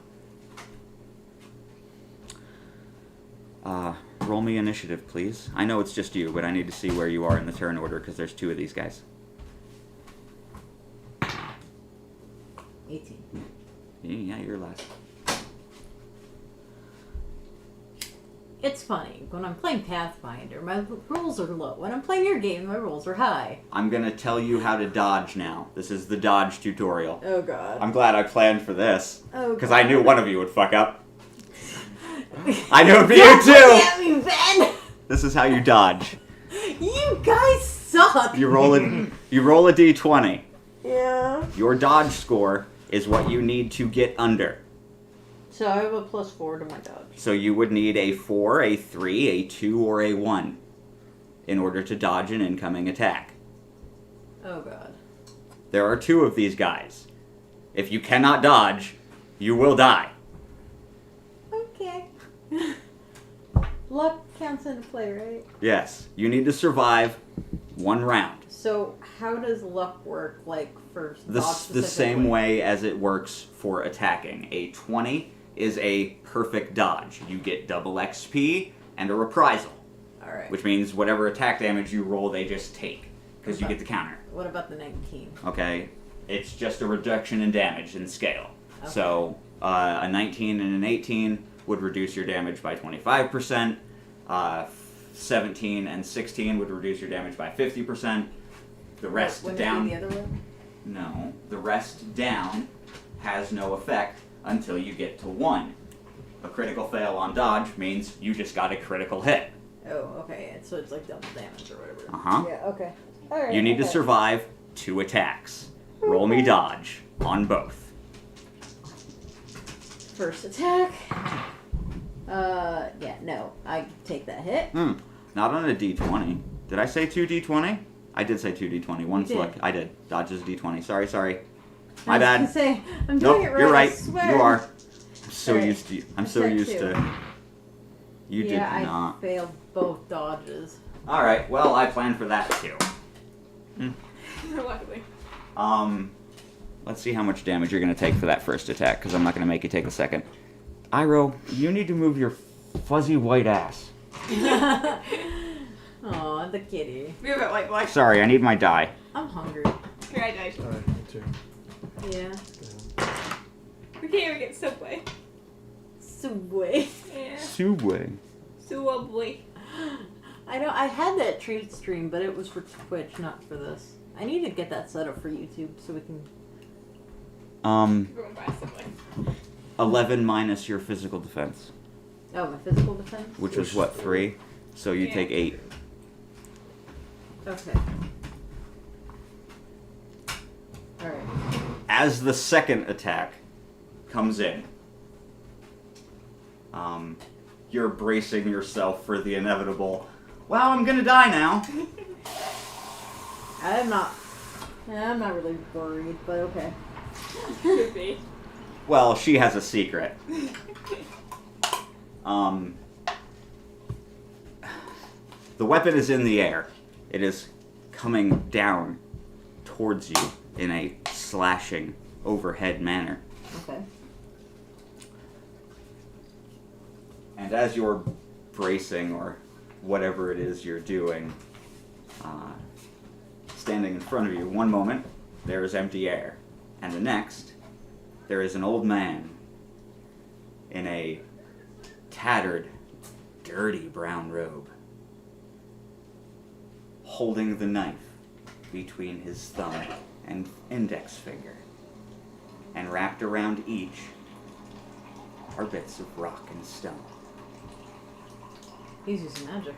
Speaker 1: roll me initiative, please. I know it's just you, but I need to see where you are in the turn order because there's 2 of these guys.
Speaker 2: 18.
Speaker 1: Yeah, you're last.
Speaker 2: It's funny. When I'm playing Pathfinder, my rolls are low. When I'm playing your game, my rolls are high.
Speaker 1: I'm gonna tell you how to dodge now. This is the dodge tutorial.
Speaker 2: Oh god.
Speaker 1: I'm glad I planned for this.
Speaker 2: Oh
Speaker 1: Because
Speaker 2: god.
Speaker 1: I knew one of you would fuck up. I knew it would be
Speaker 2: Don't
Speaker 1: you
Speaker 2: look
Speaker 1: too!
Speaker 2: at me, Ben!
Speaker 1: This is how you dodge.
Speaker 2: You guys suck!
Speaker 1: You roll a d20.
Speaker 2: Yeah.
Speaker 1: Your dodge score is what you need to get under.
Speaker 2: So I have a +4 to my dodge.
Speaker 1: So you would need a 4, a 3, a 2, or a 1 in order to dodge an incoming attack.
Speaker 2: Oh god.
Speaker 1: There are 2 of these guys. If you cannot dodge, you will die.
Speaker 2: Okay. Luck counts into play, right?
Speaker 1: Yes, you need to survive 1 round.
Speaker 2: So how does luck work, like, for dodge
Speaker 1: The same
Speaker 2: specifically?
Speaker 1: way as it works for attacking. A 20 is a perfect dodge. You get double XP and a reprisal,
Speaker 2: Alright.
Speaker 1: which means whatever attack damage you roll, they just take, because you
Speaker 2: Okay.
Speaker 1: get the counter.
Speaker 2: What about the 19?
Speaker 1: Okay, it's just a reduction in damage in scale.
Speaker 2: Okay.
Speaker 1: So a 19 and an 18 would reduce your damage by 25%. 17 and 16 would reduce your damage by 50%. The rest
Speaker 2: Wouldn't
Speaker 1: down.
Speaker 2: it be the other way?
Speaker 1: No, the rest down has no effect until you get to 1. A critical fail on dodge means you just got a critical hit.
Speaker 2: Oh, okay. So it's like double damage or whatever.
Speaker 1: Uh-huh.
Speaker 2: Yeah, okay. Alright.
Speaker 1: You need to survive 2 attacks. Roll me dodge on both.
Speaker 2: First attack. Yeah, no. I take that hit.
Speaker 1: Not on a d20. Did I say 2 d20? I did say 2 d20. One's
Speaker 2: did.
Speaker 1: luck. I did. Dodge is d20. Sorry.
Speaker 2: I
Speaker 1: My
Speaker 2: was
Speaker 1: bad.
Speaker 2: gonna say, I'm
Speaker 1: Nope,
Speaker 2: doing it right.
Speaker 1: you're
Speaker 2: I
Speaker 1: right.
Speaker 2: swear.
Speaker 1: You are. I'm so
Speaker 2: Alright.
Speaker 1: used to. I'm
Speaker 2: I
Speaker 1: so
Speaker 2: said
Speaker 1: used
Speaker 2: 2.
Speaker 1: to. You did
Speaker 2: Yeah,
Speaker 1: not.
Speaker 2: I failed both dodges.
Speaker 1: All right. Well, I planned for that too.
Speaker 3: Luckily.
Speaker 1: Let's see how much damage you're going to take for that first attack, because I'm not going to make you take a second. Iroh, you need to move your fuzzy white ass.
Speaker 2: Aw, the kitty.
Speaker 3: Move it, white boy.
Speaker 1: Sorry, I need my die.
Speaker 2: I'm hungry.
Speaker 3: Here, I died.
Speaker 4: Alright, me too.
Speaker 2: Yeah.
Speaker 3: We can't even get Subway.
Speaker 2: Subway.
Speaker 3: Yeah.
Speaker 1: Subway.
Speaker 3: Subway.
Speaker 2: I know, I had that treat stream, but it was for Twitch, not for this. I need to get that set up for YouTube so we can...
Speaker 3: Everyone buy Subway.
Speaker 1: 11 minus your physical defense,
Speaker 2: Oh, my physical defense?
Speaker 1: which was what, 3? So you
Speaker 3: Yeah.
Speaker 1: take 8.
Speaker 2: Okay. Alright.
Speaker 1: As the second attack comes in, you're bracing yourself for the inevitable, wow, I'm gonna die now.
Speaker 2: I'm not really worried, but okay.
Speaker 3: Could be.
Speaker 1: Well, she has a secret. The weapon is in the air. It is coming down towards you in a slashing overhead manner.
Speaker 2: Okay.
Speaker 1: And as you're bracing, or whatever it is you're doing, standing in front of you, one moment, there is empty air. And the next, there is an old man in a tattered, dirty brown robe, holding the knife between his thumb and index finger. And wrapped around each are bits of rock and stone.
Speaker 2: He's using magic.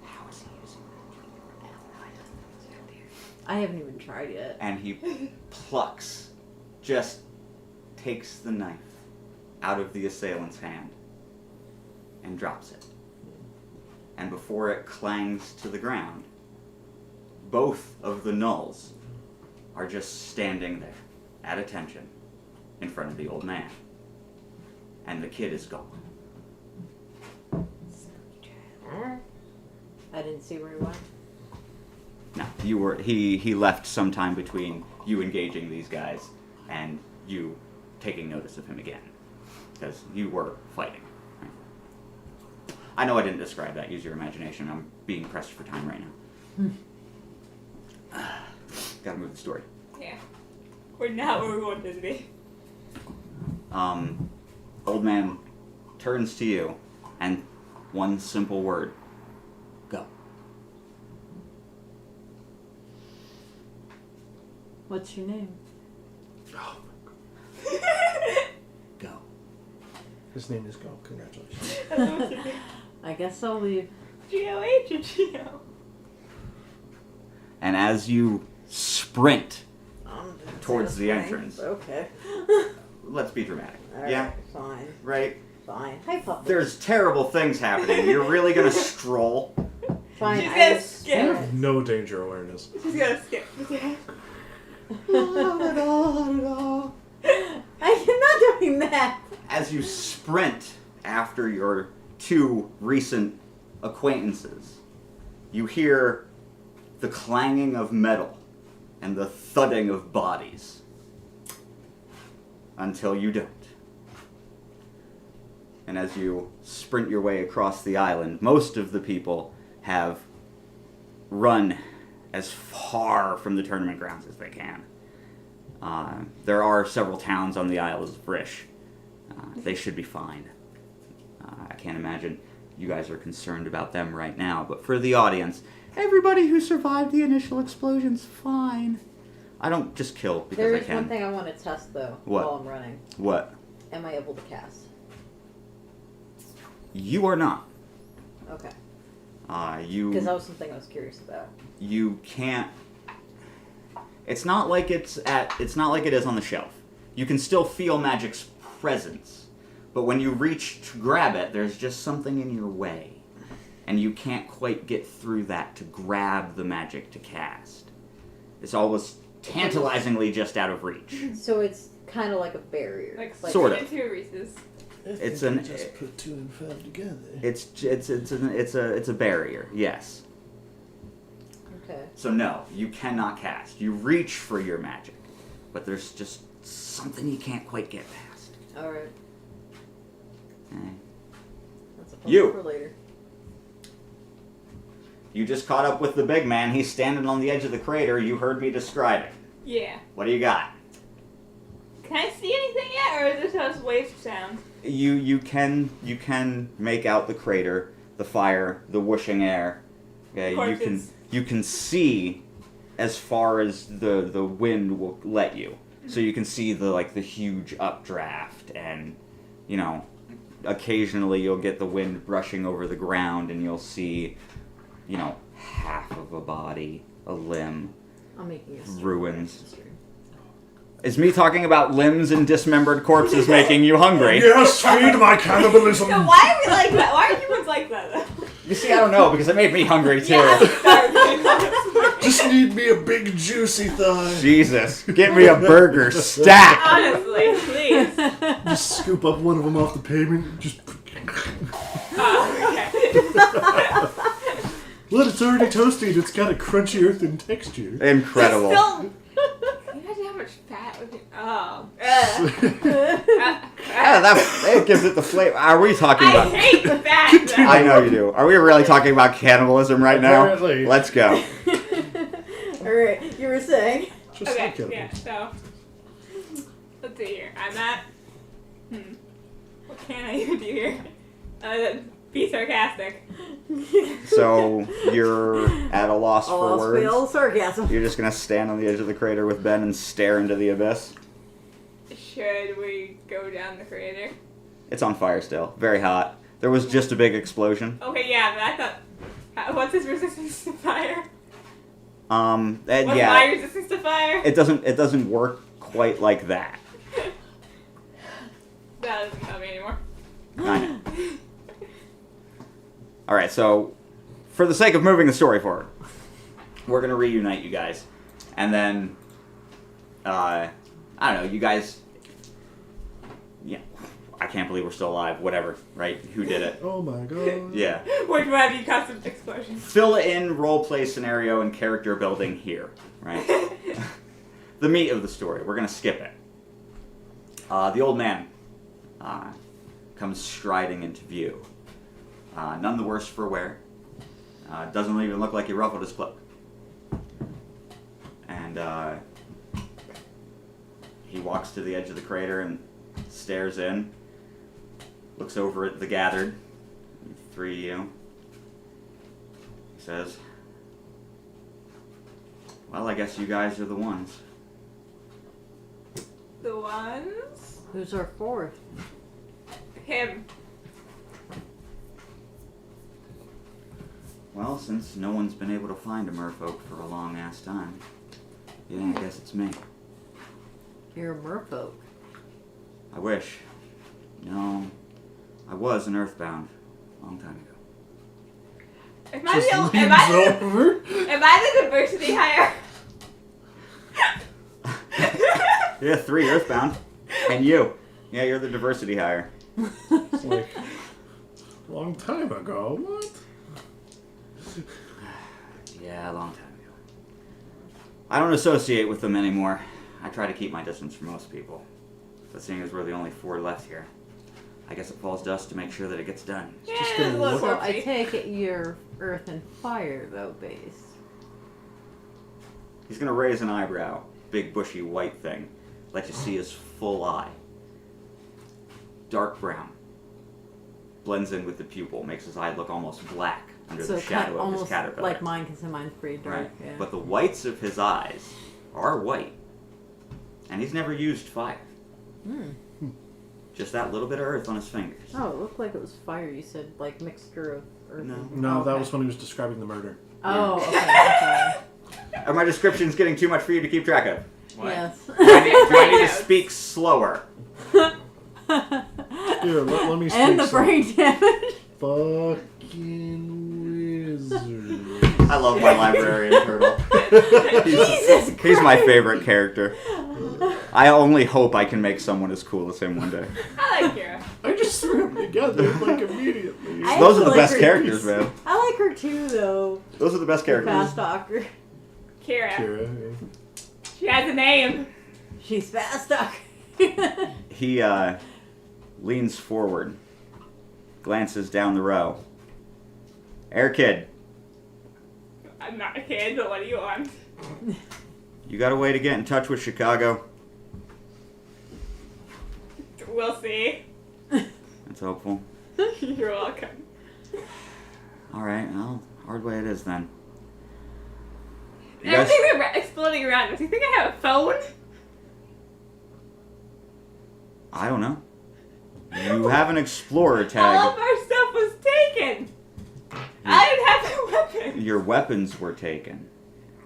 Speaker 1: How is he using
Speaker 2: I haven't even tried yet.
Speaker 1: And he plucks, just takes the knife out of the assailant's hand and drops it. And before it clangs to the ground, both of the gnolls are just standing there at attention in front of the old man. And the kid is gone.
Speaker 2: I didn't see where he went.
Speaker 1: No, he left sometime between you engaging these guys and you taking notice of him again. Because you were fighting. Right? I know I didn't describe that. Use your imagination. I'm being pressed for time right now. Gotta move the story.
Speaker 3: Yeah. We're not where we wanted to be.
Speaker 1: Old man turns to you and one simple word. Go.
Speaker 2: What's your name?
Speaker 4: Oh,
Speaker 1: Go.
Speaker 4: his name is Go. Congratulations.
Speaker 2: I guess I'll leave.
Speaker 3: G-O-H or G-O?
Speaker 1: And as you sprint
Speaker 2: I'm
Speaker 1: towards the
Speaker 2: satisfying,
Speaker 1: entrance.
Speaker 2: but okay.
Speaker 1: Let's be dramatic.
Speaker 2: Alright,
Speaker 1: Yeah?
Speaker 2: fine.
Speaker 1: Right?
Speaker 2: Fine. Hi, puppy.
Speaker 1: There's terrible things happening. You're really gonna stroll?
Speaker 2: Fine.
Speaker 3: She's
Speaker 2: I
Speaker 3: gonna
Speaker 2: just-
Speaker 3: skip.
Speaker 4: No danger awareness.
Speaker 3: She's gonna skip.
Speaker 2: I am not doing that.
Speaker 1: As you sprint after your two recent acquaintances, you hear the clanging of metal and the thudding of bodies. Until you don't. And as you sprint your way across the island, most of the people have run as far from the tournament grounds as they can. There are several towns on the Isles of Brish. They should be fine. I can't imagine you guys are concerned about them right now, but for the audience, everybody who survived the initial explosion's fine. I don't just kill because
Speaker 2: There
Speaker 1: I
Speaker 2: is
Speaker 1: can.
Speaker 2: one thing I want to test, though,
Speaker 1: What?
Speaker 2: while I'm running.
Speaker 1: What?
Speaker 2: Am I able to cast?
Speaker 1: You are not.
Speaker 2: Okay.
Speaker 1: You.
Speaker 2: Because that was something I was curious about.
Speaker 1: You can't. It's not like it is on the shelf. You can still feel magic's presence, but when you reach to grab it, there's just something in your way, and you can't quite get through that to grab the magic to cast. It's always tantalizingly just out of reach.
Speaker 2: So it's kind of like a barrier.
Speaker 3: Like,
Speaker 1: Sort of.
Speaker 3: Two Reese's.
Speaker 1: It's an.
Speaker 4: Just put 2 and 5 together.
Speaker 1: It's a barrier. Yes.
Speaker 2: Okay.
Speaker 1: So no, you cannot cast. You reach for your magic, but there's just something you can't quite get past.
Speaker 2: All right.
Speaker 1: Eh.
Speaker 2: That's a
Speaker 1: You.
Speaker 2: for later.
Speaker 1: You just caught up with the big man. He's standing on the edge of the crater. You heard me describing.
Speaker 3: Yeah.
Speaker 1: What do you got?
Speaker 3: Can I see anything yet, or is this just wave sound?
Speaker 1: You can make out the crater, the fire, the whooshing air. Yeah,
Speaker 3: Corpses.
Speaker 1: you can see as far as the wind will let you. So you can see the huge updraft, and occasionally you'll get the wind brushing over the ground, and you'll see half of a body, a limb,
Speaker 2: I'm making a
Speaker 1: ruins. Is me talking about limbs and dismembered corpses making you hungry?
Speaker 4: Yes, feed my cannibalism.
Speaker 3: So why are we like that? Why are humans like that, though?
Speaker 1: You see, I don't know, because it made me hungry too.
Speaker 3: Yeah, I'm starving.
Speaker 4: Just need me a big juicy thigh.
Speaker 1: Jesus, get me a burger stack.
Speaker 3: Honestly, please.
Speaker 4: Just scoop up one of them off the pavement. Just
Speaker 3: Okay.
Speaker 4: well, it's already toasted. It's got a crunchy earthen texture.
Speaker 1: Incredible.
Speaker 3: Still, can you imagine how much fat would be? Oh.
Speaker 1: It gives it the flavor. Are we talking
Speaker 3: I
Speaker 1: about...
Speaker 3: hate fat. though.
Speaker 1: I know you do. Are we really talking about cannibalism right now?
Speaker 4: Apparently.
Speaker 1: Let's go.
Speaker 2: All right, you were saying.
Speaker 4: Just
Speaker 3: Okay,
Speaker 4: like
Speaker 3: yeah,
Speaker 4: cannibals.
Speaker 3: so. Let's see here. I'm at. What can I even do here? Be sarcastic.
Speaker 1: So you're at a loss for
Speaker 2: All
Speaker 1: words.
Speaker 2: spill sarcasm.
Speaker 1: You're just going to stand on the edge of the crater with Ben and stare into the abyss.
Speaker 3: Should we go down the crater?
Speaker 1: It's on fire still. Very hot. There was just a big explosion.
Speaker 3: Okay, yeah, but I thought. What's his resistance to fire?
Speaker 1: And
Speaker 3: What's my
Speaker 1: yeah,
Speaker 3: resistance to fire?
Speaker 1: it doesn't work quite like that.
Speaker 3: That doesn't tell me anymore.
Speaker 1: I know. All right, so for the sake of moving the story forward, we're gonna reunite you guys, and then I don't know, you guys. Yeah, I can't believe we're still alive. Whatever, right? Who did it?
Speaker 4: Oh my god.
Speaker 1: Yeah.
Speaker 3: Which one of you caused some explosion?
Speaker 1: Fill in role play scenario and character building here, right? The meat of the story. We're gonna skip it. The old man comes striding into view. None the worse for wear. Doesn't even look like he ruffled his cloak. And he walks to the edge of the crater and stares in. Looks over at the gathered. Three of you. He says, well, I guess you guys are the ones.
Speaker 3: The ones?
Speaker 2: Who's our fourth?
Speaker 3: Him.
Speaker 1: Well, since no one's been able to find a merfolk for a long ass time, yeah, I guess it's me.
Speaker 2: You're a merfolk.
Speaker 1: I wish. No, I was an earthbound a long time ago.
Speaker 3: Am I
Speaker 4: Just
Speaker 3: the only,
Speaker 4: leans over.
Speaker 3: am I the diversity hire?
Speaker 1: Yeah, 3 earthbound. And you. Yeah, you're the diversity hire.
Speaker 4: It's like a long time ago. What?
Speaker 1: Yeah, a long time ago. I don't associate with them anymore. I try to keep my distance from most people. But seeing as we're the only 4 left here, I guess it falls to us to make sure that it gets done.
Speaker 3: Yeah,
Speaker 4: Just
Speaker 3: it's a
Speaker 4: gonna
Speaker 3: little
Speaker 2: So I
Speaker 3: corpsey.
Speaker 2: take it you're earth and fire, though, base.
Speaker 1: He's gonna raise an eyebrow. Big bushy white thing. Let you see his full eye. Dark blends in with the pupil, makes his eye look almost black under
Speaker 2: So
Speaker 1: the shadow of his
Speaker 2: almost
Speaker 1: caterpillar.
Speaker 2: like mine, because mine's pretty dark.
Speaker 1: Right.
Speaker 2: Yeah.
Speaker 1: But the whites of his eyes are white. And he's never used fire. Just that little bit of earth on his fingers.
Speaker 2: Oh, it looked like it was fire. You said like mixture of earth.
Speaker 1: No.
Speaker 2: and-
Speaker 4: No,
Speaker 2: oh,
Speaker 4: that
Speaker 2: okay.
Speaker 4: was when he was describing the murder.
Speaker 2: Oh, okay. I'm sorry.
Speaker 1: Are my descriptions getting too much for you to keep track of?
Speaker 2: Yes.
Speaker 1: Do I need to speak slower?
Speaker 4: Here, let me speak
Speaker 2: And the
Speaker 4: some
Speaker 2: brain damage.
Speaker 4: fucking wizard.
Speaker 1: I love my librarian turtle.
Speaker 2: Jesus Christ.
Speaker 1: He's my favorite character. I only hope I can make someone as cool as him one day.
Speaker 3: I like Kira.
Speaker 4: I just threw them together like immediately.
Speaker 2: I
Speaker 1: Those are the
Speaker 2: actually
Speaker 1: best
Speaker 2: like her-
Speaker 1: characters, man.
Speaker 2: I like her other two, though.
Speaker 1: Those are the best
Speaker 2: The
Speaker 1: characters.
Speaker 2: fast talker.
Speaker 3: Kira.
Speaker 4: Kira.
Speaker 3: She has a name.
Speaker 2: She's fast talker.
Speaker 1: He leans forward, glances down the row. Air Kid,
Speaker 3: I'm not a kid, but what do you want?
Speaker 1: you got a way to get in touch with Chicago?
Speaker 3: We'll see.
Speaker 1: That's hopeful.
Speaker 3: You're welcome.
Speaker 1: All right, well, hard way it is then. You guys-
Speaker 3: Everything's exploding around us. Do you think I have a phone?
Speaker 1: I don't know. You have an explorer
Speaker 3: All of
Speaker 1: tag.
Speaker 3: our stuff was taken. I didn't have a weapon.
Speaker 1: Your weapons were taken.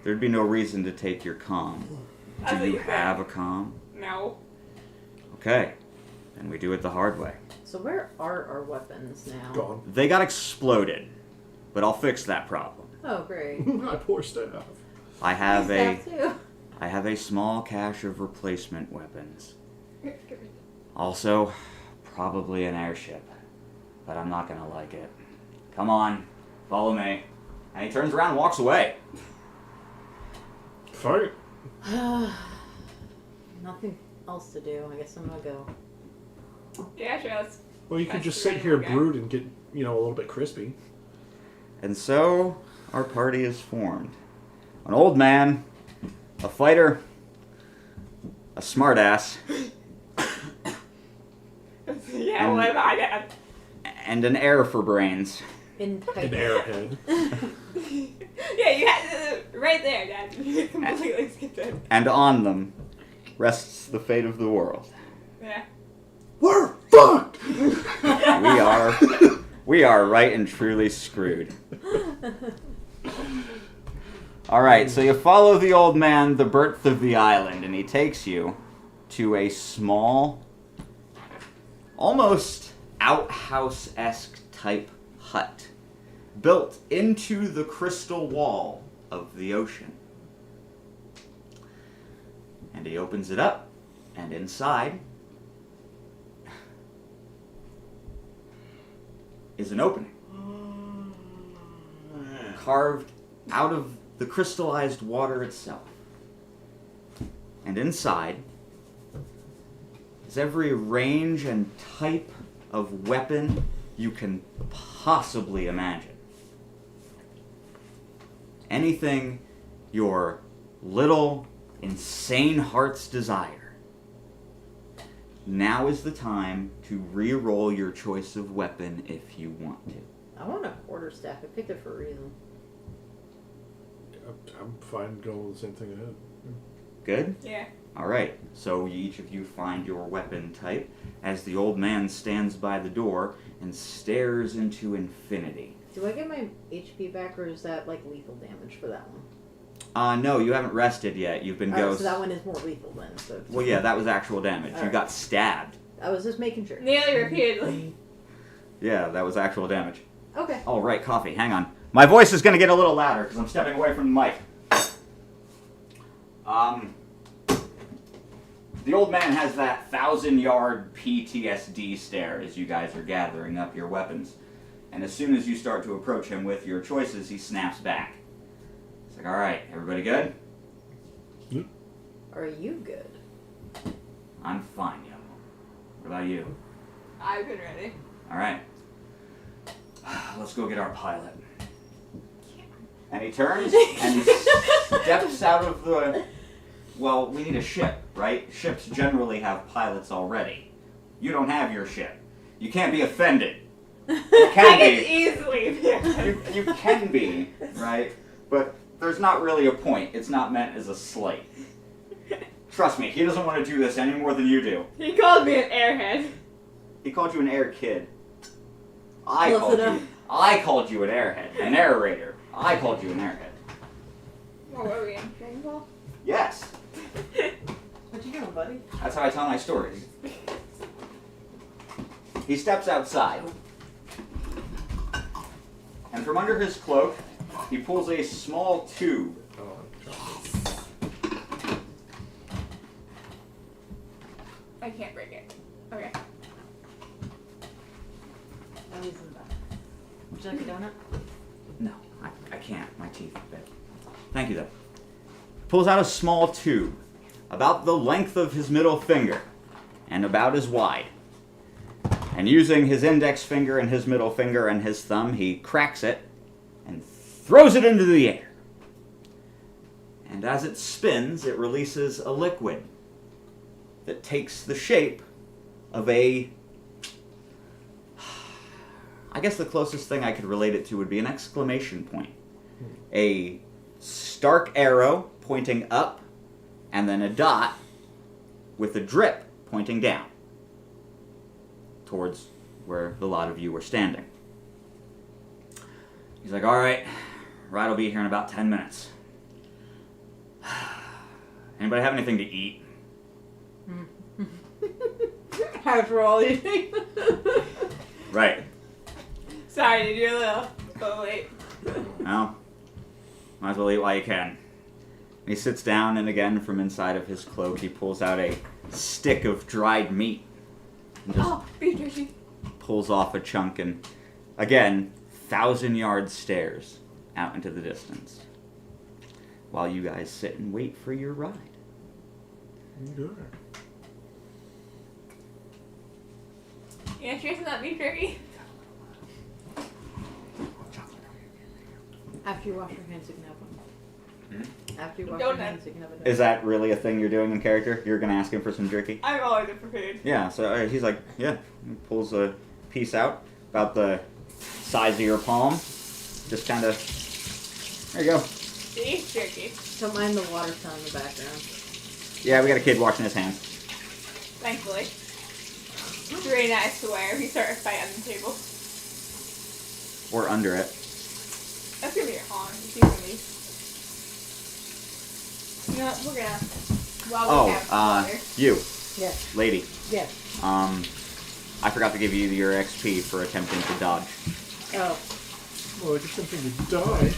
Speaker 1: There'd be no reason to take your comm.
Speaker 3: That's
Speaker 1: Do
Speaker 3: what
Speaker 1: you
Speaker 3: you said.
Speaker 1: have a comm?
Speaker 3: No.
Speaker 1: Okay, then we do it the hard way.
Speaker 2: So where are our weapons now?
Speaker 4: Gone.
Speaker 1: They got exploded, but I'll fix that problem.
Speaker 2: Oh, great.
Speaker 4: My poor staff.
Speaker 1: I have
Speaker 2: Staff too.
Speaker 1: I have a small cache of replacement weapons. Also, probably an airship, but I'm not gonna like it. Come on, follow me. And he turns around and walks away.
Speaker 4: Fight.
Speaker 2: Nothing else to do. I guess I'm gonna go.
Speaker 3: Yeah, sure. Let's.
Speaker 4: Well, you could
Speaker 3: That's
Speaker 4: just
Speaker 3: the
Speaker 4: sit here,
Speaker 3: okay.
Speaker 4: brood, and get, a little bit crispy.
Speaker 1: And so, our party is formed. An old man, a fighter, a smartass,
Speaker 3: Yeah, what about that?
Speaker 1: and an heir for brains.
Speaker 2: In
Speaker 4: An airhead.
Speaker 3: Yeah, you had right there, Dad. You completely skipped it.
Speaker 1: And on them rests the fate of the world.
Speaker 3: Yeah.
Speaker 4: We're fucked!
Speaker 1: We are right and truly screwed. Alright, so you follow the old man, the birth of the island, and he takes you to a small, almost outhouse-esque type hut, built into the crystal wall of the ocean. And he opens it up, and inside is an opening, carved out of the crystallized water itself. And inside is every range and type of weapon you can possibly imagine. Anything your little, insane hearts desire. Now is the time to re-roll your choice of weapon if you want to.
Speaker 2: I want a quarterstaff. I picked it for a reason.
Speaker 4: I'm fine going with the same thing ahead.
Speaker 1: Good?
Speaker 3: Yeah.
Speaker 1: Alright, so each of you find your weapon type as the old man stands by the door and stares into infinity.
Speaker 2: Do I get my HP back, or is that like lethal damage for that one?
Speaker 1: No, you haven't rested yet. You've been
Speaker 2: Alright,
Speaker 1: ghost.
Speaker 2: so that one is more lethal then. So
Speaker 1: Well, yeah, that was actual damage. You
Speaker 2: Alright.
Speaker 1: got stabbed.
Speaker 2: I was just making sure.
Speaker 3: Nearly repeatedly.
Speaker 1: Yeah, that was actual damage.
Speaker 2: Okay.
Speaker 1: Oh, right, coffee. Hang on. My voice is going to get a little louder because I'm stepping away from the mic. The old man has that 1,000-yard PTSD stare as you guys are gathering up your weapons. And as soon as you start to approach him with your choices, he snaps back. It's like, all right, everybody good?
Speaker 2: Are you good?
Speaker 1: I'm fine, yo. What about you?
Speaker 3: I've been ready.
Speaker 1: All right. Let's go get our pilot. And he turns and steps out of the... Well, we need a ship, right? Ships generally have pilots already. You don't have your ship. You can't be offended. You
Speaker 3: I
Speaker 1: can
Speaker 3: can
Speaker 1: be.
Speaker 3: easily be.
Speaker 1: You can be, right? But there's not really a point. It's not meant as a slight. Trust me, he doesn't want to do this any more than you do.
Speaker 3: He called me an airhead.
Speaker 1: He called you an air kid.
Speaker 2: Close enough.
Speaker 1: I called you an airhead, an air raider. I called you an airhead.
Speaker 3: What were we in? Dragon Ball?
Speaker 1: Yes,
Speaker 2: What you doing, buddy?
Speaker 1: that's how I tell my stories. He steps outside, and from under his cloak, he pulls a small tube.
Speaker 3: I can't break it. Okay.
Speaker 2: Oh, he's in the back. Would you like a donut?
Speaker 1: No, I can't. My teeth. Thank you, though. Pulls out a small tube, about the length of his middle finger, and about as wide. And using his index finger and his middle finger and his thumb, he cracks it and throws it into the air. And as it spins, it releases a liquid that takes the shape of a... I guess the closest thing I could relate it to would be an exclamation point. A stark arrow pointing up, and then a dot with a drip pointing down towards where the lot of you were standing. He's like, all right, ride will be here in about 10 minutes. Anybody have anything to eat?
Speaker 2: How's we're all eating?
Speaker 1: Right.
Speaker 3: Sorry, did you a little late?
Speaker 1: Well, might as well eat while you can. He sits down, and again, from inside of his cloak, he pulls out a stick of dried meat. And just
Speaker 3: beef jerky.
Speaker 1: pulls off a chunk, and again, 1,000-yard stares out into the distance. While you guys sit and wait for your ride.
Speaker 4: Good.
Speaker 3: You interested in that beef jerky?
Speaker 2: After you wash your hands, you can have one. After you wash
Speaker 3: Don't
Speaker 2: your hands, you can have a
Speaker 1: Is that really a thing you're doing in character? You're going to ask him for some jerky?
Speaker 3: I'm always up for food.
Speaker 1: Yeah, so he's like, yeah. He pulls a piece out, about the size of your palm. Just kind of, there you go.
Speaker 3: Beef jerky.
Speaker 2: Don't mind the water sound in the background.
Speaker 1: Yeah, we got a kid washing his hands.
Speaker 3: Thankfully. It's really nice to wear if you start a fight on the table.
Speaker 1: Or under it.
Speaker 3: That's gonna be your arm. It's easily. You know what? We're gonna. While we have water.
Speaker 1: You,
Speaker 2: Yes.
Speaker 1: lady.
Speaker 2: Yes.
Speaker 1: I forgot to give you your XP for attempting to dodge.
Speaker 2: Oh.
Speaker 4: Well, I just something to die.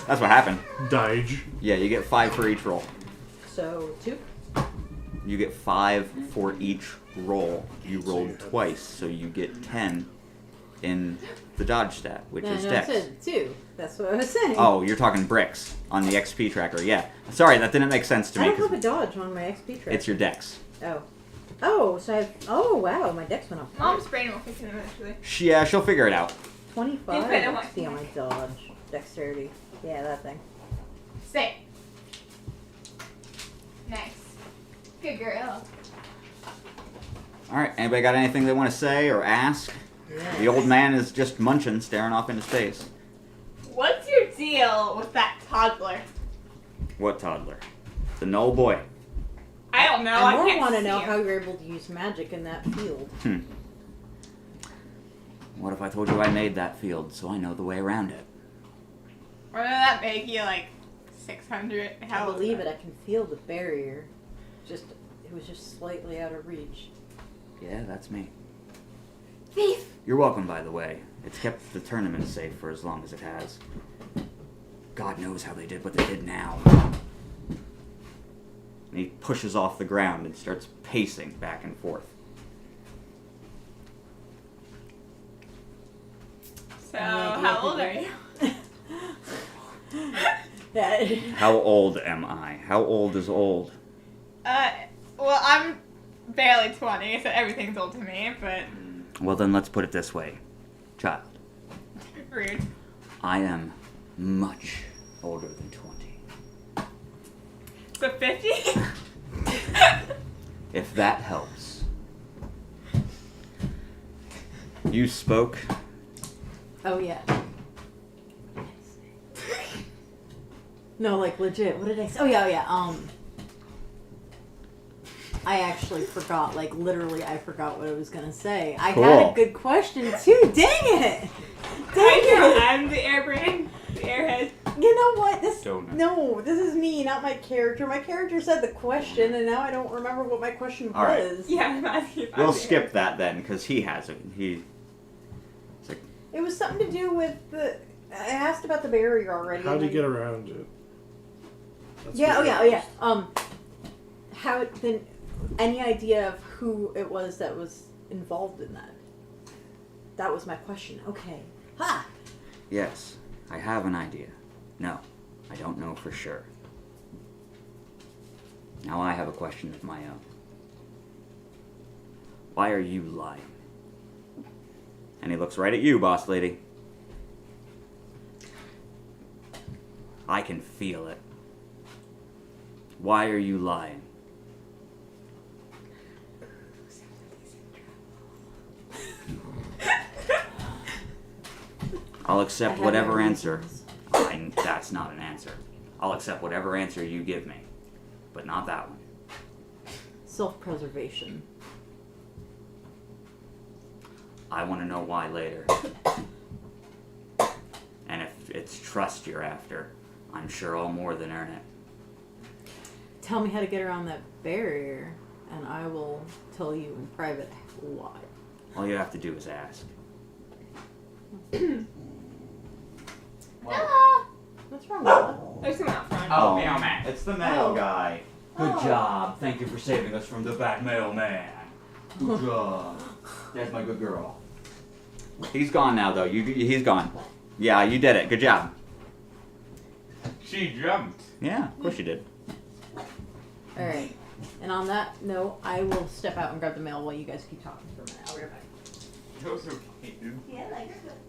Speaker 1: That's what happened.
Speaker 4: Dodge.
Speaker 1: Yeah, you get 5 for each roll.
Speaker 2: So 2.
Speaker 1: You get 5 for each roll. You rolled twice, so you get 10 in the dodge stat, which is
Speaker 2: I
Speaker 1: dex.
Speaker 2: said 2. That's what I was saying.
Speaker 1: Oh, you're talking bricks on the XP tracker. Yeah. Sorry, that didn't make sense to
Speaker 2: I
Speaker 1: me.
Speaker 2: don't
Speaker 1: 'Cause
Speaker 2: have a dodge on my XP track.
Speaker 1: it's your dex.
Speaker 2: Oh. Oh, so I have... Oh, wow. My dex went up.
Speaker 3: Mom's brain will fix it eventually.
Speaker 1: Yeah, she'll figure it out.
Speaker 2: 25
Speaker 3: Depending on what-
Speaker 2: XP on my dodge. Dexterity. Yeah, that thing.
Speaker 3: Stay. Nice. Good girl.
Speaker 1: All right. Anybody got anything they want to say or ask?
Speaker 2: Yeah.
Speaker 1: The old man is just munching, staring off into space.
Speaker 3: What's your deal with that toddler?
Speaker 1: What toddler? The null boy.
Speaker 3: I don't know.
Speaker 2: I
Speaker 3: I
Speaker 2: more
Speaker 3: can't
Speaker 2: want to
Speaker 3: see
Speaker 2: know
Speaker 3: him.
Speaker 2: how you're able to use magic in that field.
Speaker 1: What if I told you I made that field, so I know the way around it?
Speaker 3: Wouldn't that make you like 600?
Speaker 2: I believe it. I can feel the barrier. It was just slightly out of reach.
Speaker 1: Yeah, that's me.
Speaker 3: Thief.
Speaker 1: You're welcome, by the way. It's kept the tournament safe for as long as it has. God knows how they did what they did now. And he pushes off the ground and starts pacing back and forth.
Speaker 3: So, how old are you?
Speaker 2: Yeah.
Speaker 1: How old am I? How old is old?
Speaker 3: Well, I'm barely 20, so everything's old to me, but
Speaker 1: Well, then let's put it this way. Child,
Speaker 3: rude.
Speaker 1: I am much older than 20.
Speaker 3: So 50?
Speaker 1: If that helps. You spoke.
Speaker 2: Oh, yeah. No, like, legit. What did I say? Oh, yeah, yeah. I actually forgot. Like, literally, I forgot what I was going to say. I had
Speaker 1: Cool.
Speaker 2: a good question, too. Dang it! Dang it!
Speaker 3: I'm the airbrain, the airhead.
Speaker 2: You know what?
Speaker 1: Donut.
Speaker 2: No, this is me, not my character. My character said the question, and now I don't remember what my question
Speaker 1: All right.
Speaker 2: was.
Speaker 3: Yeah, I'm asking if I'm
Speaker 1: We'll
Speaker 3: the
Speaker 1: skip that then, because he has it. It's like,
Speaker 2: It was something to do with the... I asked about the barrier already.
Speaker 4: How
Speaker 2: and
Speaker 4: do you
Speaker 2: I-
Speaker 4: get around it? That's
Speaker 2: Yeah,
Speaker 4: what
Speaker 2: oh
Speaker 4: it
Speaker 2: yeah, oh
Speaker 4: is.
Speaker 2: yeah. How then? Any idea of who it was that was involved in that? That was my question. Okay. Ha!
Speaker 1: Yes, I have an idea. No, I don't know for sure. Now I have a question of my own. Why are you lying? And he looks right at you, boss lady. I can feel it. Why are you lying? I'll accept whatever answer. That's not an answer. I'll accept whatever answer you give me, but not that one.
Speaker 2: Self-preservation.
Speaker 1: I want to know why later. And if it's trust you're after, I'm sure I'll more than earn it.
Speaker 2: Tell me how to get around that barrier, and I will tell you in private why.
Speaker 1: All you have to do is ask.
Speaker 2: What's wrong with that?
Speaker 3: There's someone out front.
Speaker 1: Oh, mailman. It's the mail
Speaker 2: Oh.
Speaker 1: guy. Good
Speaker 2: Oh.
Speaker 1: job. Thank you for saving us from the back mailman. Good job. That's my good girl. He's gone now, though. He's gone. Yeah, you did it. Good job.
Speaker 5: She jumped.
Speaker 1: Yeah, of course you did.
Speaker 2: All right. And on that note, I will step out and grab the mail while you guys keep talking for a minute. I'll be right back.
Speaker 5: Those are cute.
Speaker 6: Yeah, like you're good.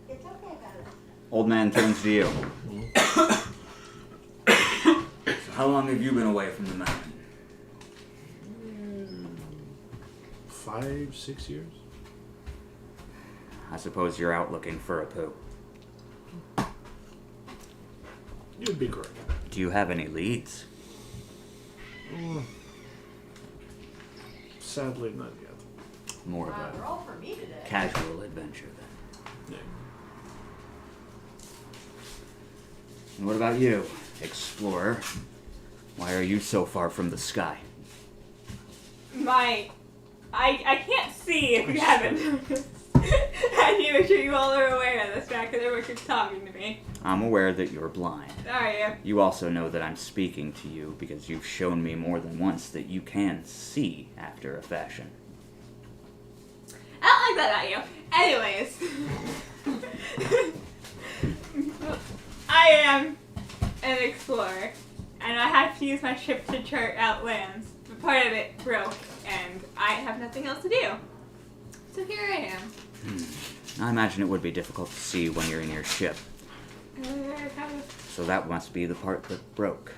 Speaker 6: It's okay, guys.
Speaker 1: Old man turns to you. So how long have you been away from the mountain?
Speaker 4: 5, 6 years.
Speaker 1: I suppose you're out looking for a poo.
Speaker 4: You'd be correct.
Speaker 1: Do you have any leads?
Speaker 4: Sadly, not yet.
Speaker 1: More of
Speaker 2: They're
Speaker 1: a
Speaker 2: all for me today.
Speaker 1: casual adventure, then.
Speaker 4: Yeah.
Speaker 1: And what about you, explorer? Why are you so far from the sky?
Speaker 3: I can't see if you haven't noticed. I need to make sure you all are aware of this fact because everyone keeps talking to me.
Speaker 1: I'm aware that you're blind.
Speaker 3: Are you?
Speaker 1: You also know that I'm speaking to you because you've shown me more than once that you can see after a fashion.
Speaker 3: I don't like that about you. Anyways. I am an explorer, and I have to use my ship to chart out lands, but part of it broke, and I have nothing else to do. So here I am.
Speaker 1: I imagine it would be difficult to see when you're in your ship,
Speaker 3: Kind of,
Speaker 1: so that must be the part that broke.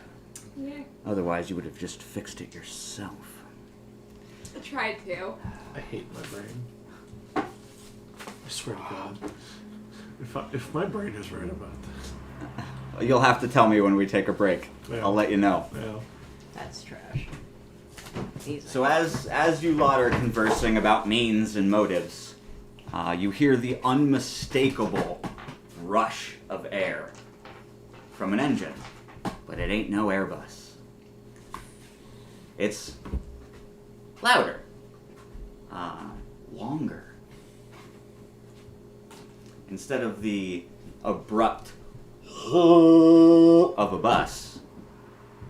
Speaker 3: yeah.
Speaker 1: Otherwise, you would have just fixed it yourself.
Speaker 3: I tried to.
Speaker 4: I hate my brain. I swear to God. If my brain is right about this.
Speaker 1: You'll have to tell me when we take a break.
Speaker 4: Yeah.
Speaker 1: I'll let you know.
Speaker 4: Yeah.
Speaker 2: That's trash. Easy.
Speaker 1: So as you lot are conversing about means and motives, you hear the unmistakable rush of air from an engine, but it ain't no Airbus. It's louder, longer. Instead of the abrupt of a bus,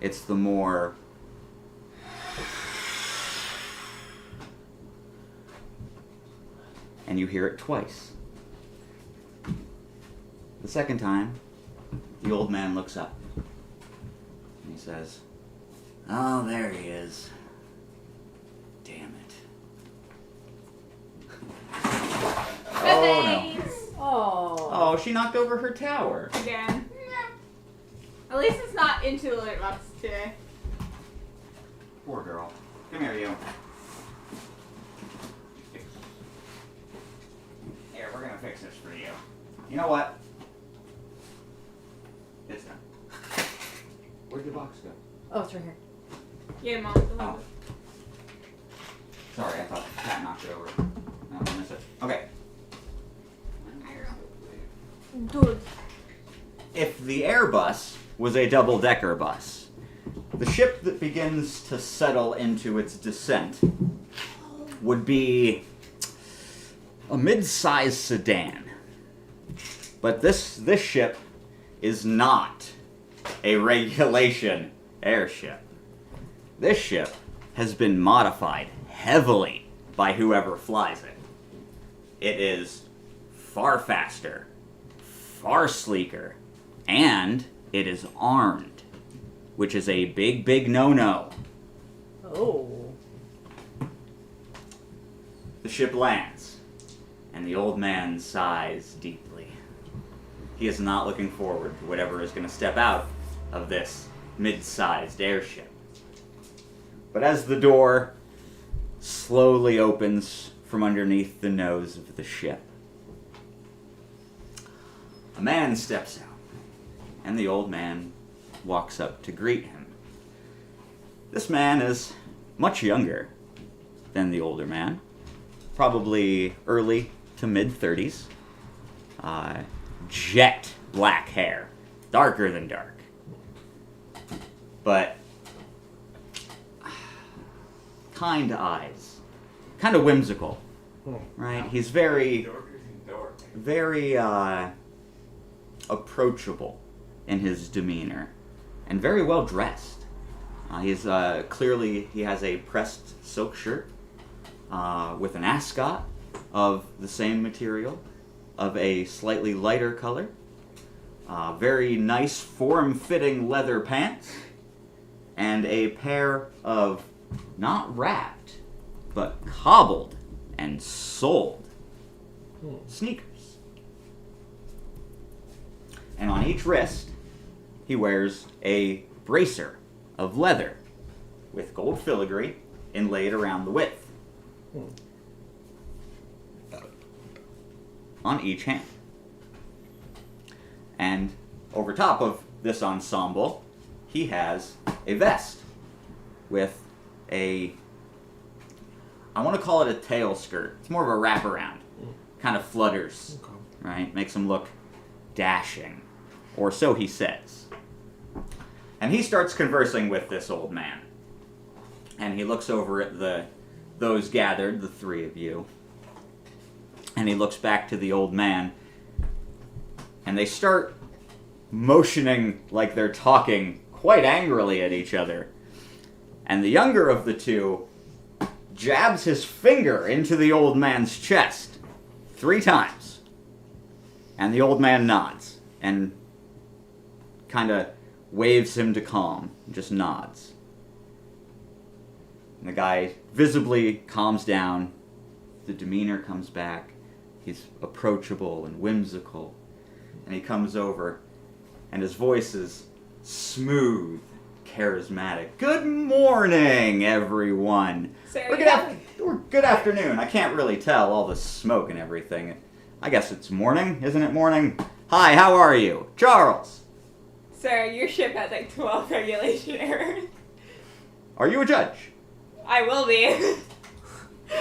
Speaker 1: it's the more and you hear it twice. The second time, the old man looks up and he says, "Oh, there he is. Damn it." Oh no.
Speaker 2: Oh.
Speaker 1: Oh, she knocked over her tower.
Speaker 3: Again. At least it's not into the light box today.
Speaker 1: Poor girl. Come here, you. Here, we're gonna fix this for you. You know what? It's done. Where'd the box go?
Speaker 2: Oh, it's right here.
Speaker 3: Yeah, Mom.
Speaker 1: Oh. Sorry, I thought the cat knocked it over. No, I missed it. Okay.
Speaker 2: Dude.
Speaker 1: If the Airbus was a double-decker bus, the ship that begins to settle into its descent would be a mid-sized sedan. But this ship is not a regulation airship. This ship has been modified heavily by whoever flies it. It is far faster, far sleeker, and it is armed, which is a big, big no-no.
Speaker 2: Oh.
Speaker 1: The ship lands, and the old man sighs deeply. He is not looking forward to whatever is going to step out of this mid-sized airship. But as the door slowly opens from underneath the nose of the ship, a man steps out, and the old man walks up to greet him. This man is much younger than the older man, probably early to mid-30s. Jet black hair, darker than dark. But kind eyes, kind of whimsical, right? He's very approachable in his demeanor, and very well dressed. He's clearly, he has a pressed silk shirt with an ascot of the same material, of a slightly lighter color. Very nice form-fitting leather pants, and a pair of not wrapped, but cobbled and soled sneakers. And on each wrist, he wears a bracer of leather with gold filigree inlaid around the width. On each hand. And over top of this ensemble, he has a vest with I want to call it a tail skirt. It's more of a wraparound. Kind of flutters, right? Makes him look dashing. Or so he says. And he starts conversing with this old man. And he looks over at those gathered, the three of you. And he looks back to the old man. And they start motioning like they're talking quite angrily at each other. And the younger of the two jabs his finger into the old man's chest 3 times. And the old man nods and kind of waves him to calm, just nods. And the guy visibly calms down. The demeanor comes back. He's approachable and whimsical. And he comes over, and his voice is smooth, charismatic. Good morning, everyone.
Speaker 3: Sir,
Speaker 1: Or good afternoon. I can't really tell, all the smoke and everything. I guess it's morning, isn't it morning? Hi, how are you? Charles.
Speaker 3: Sir, your ship has like 12 regulation errors.
Speaker 1: Are you a judge?
Speaker 3: I will be.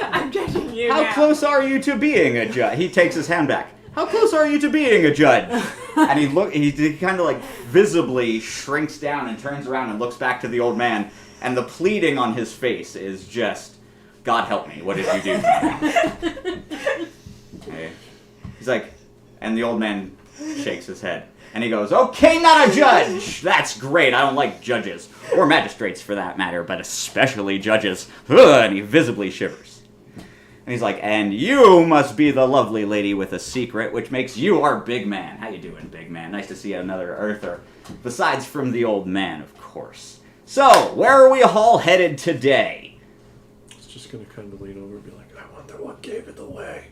Speaker 3: I'm judging you
Speaker 1: How
Speaker 3: now.
Speaker 1: close are you to being a judge? He takes his hand back. How close are you to being a judge? And he kind of like visibly shrinks down and turns around and looks back to the old man. And the pleading on his face is just, God help me, what did you do to me? Okay. He's like, and the old man shakes his head. And he goes, okay, not a judge! That's great, I don't like judges. Or magistrates for that matter, but especially judges. Ugh, and he visibly shivers. And he's like, and you must be the lovely lady with a secret, which makes you our big man. How you doing, big man? Nice to see another Earther. Besides from the old man, of course. So, where are we all headed today?
Speaker 4: It's just gonna kind of lean over and be like, I wonder what gave it away.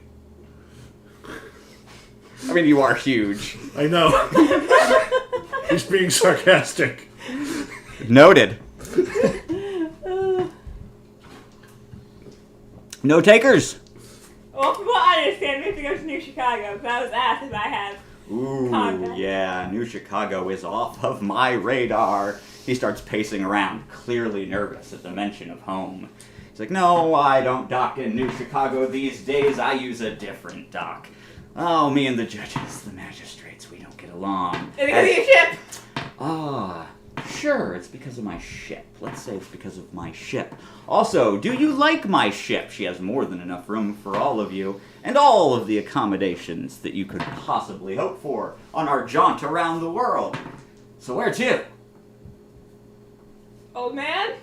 Speaker 1: I mean, you are huge.
Speaker 4: I know. He's being sarcastic.
Speaker 1: Noted. No takers?
Speaker 3: Well, from what I understand, we have to go to New Chicago, because I was asked if I have
Speaker 1: Ooh,
Speaker 3: contact.
Speaker 1: yeah, New Chicago is off of my radar. He starts pacing around, clearly nervous at the mention of home. He's like, no, I don't dock in New Chicago these days. I use a different dock. Oh, me and the judges, the magistrates, we don't get along.
Speaker 3: Is it because of your ship?
Speaker 1: Ah, sure, it's because of my ship. Let's say it's because of my ship. Also, do you like my ship? She has more than enough room for all of you, and all of the accommodations that you could possibly hope for on our jaunt around the world. So where to?
Speaker 3: Old man?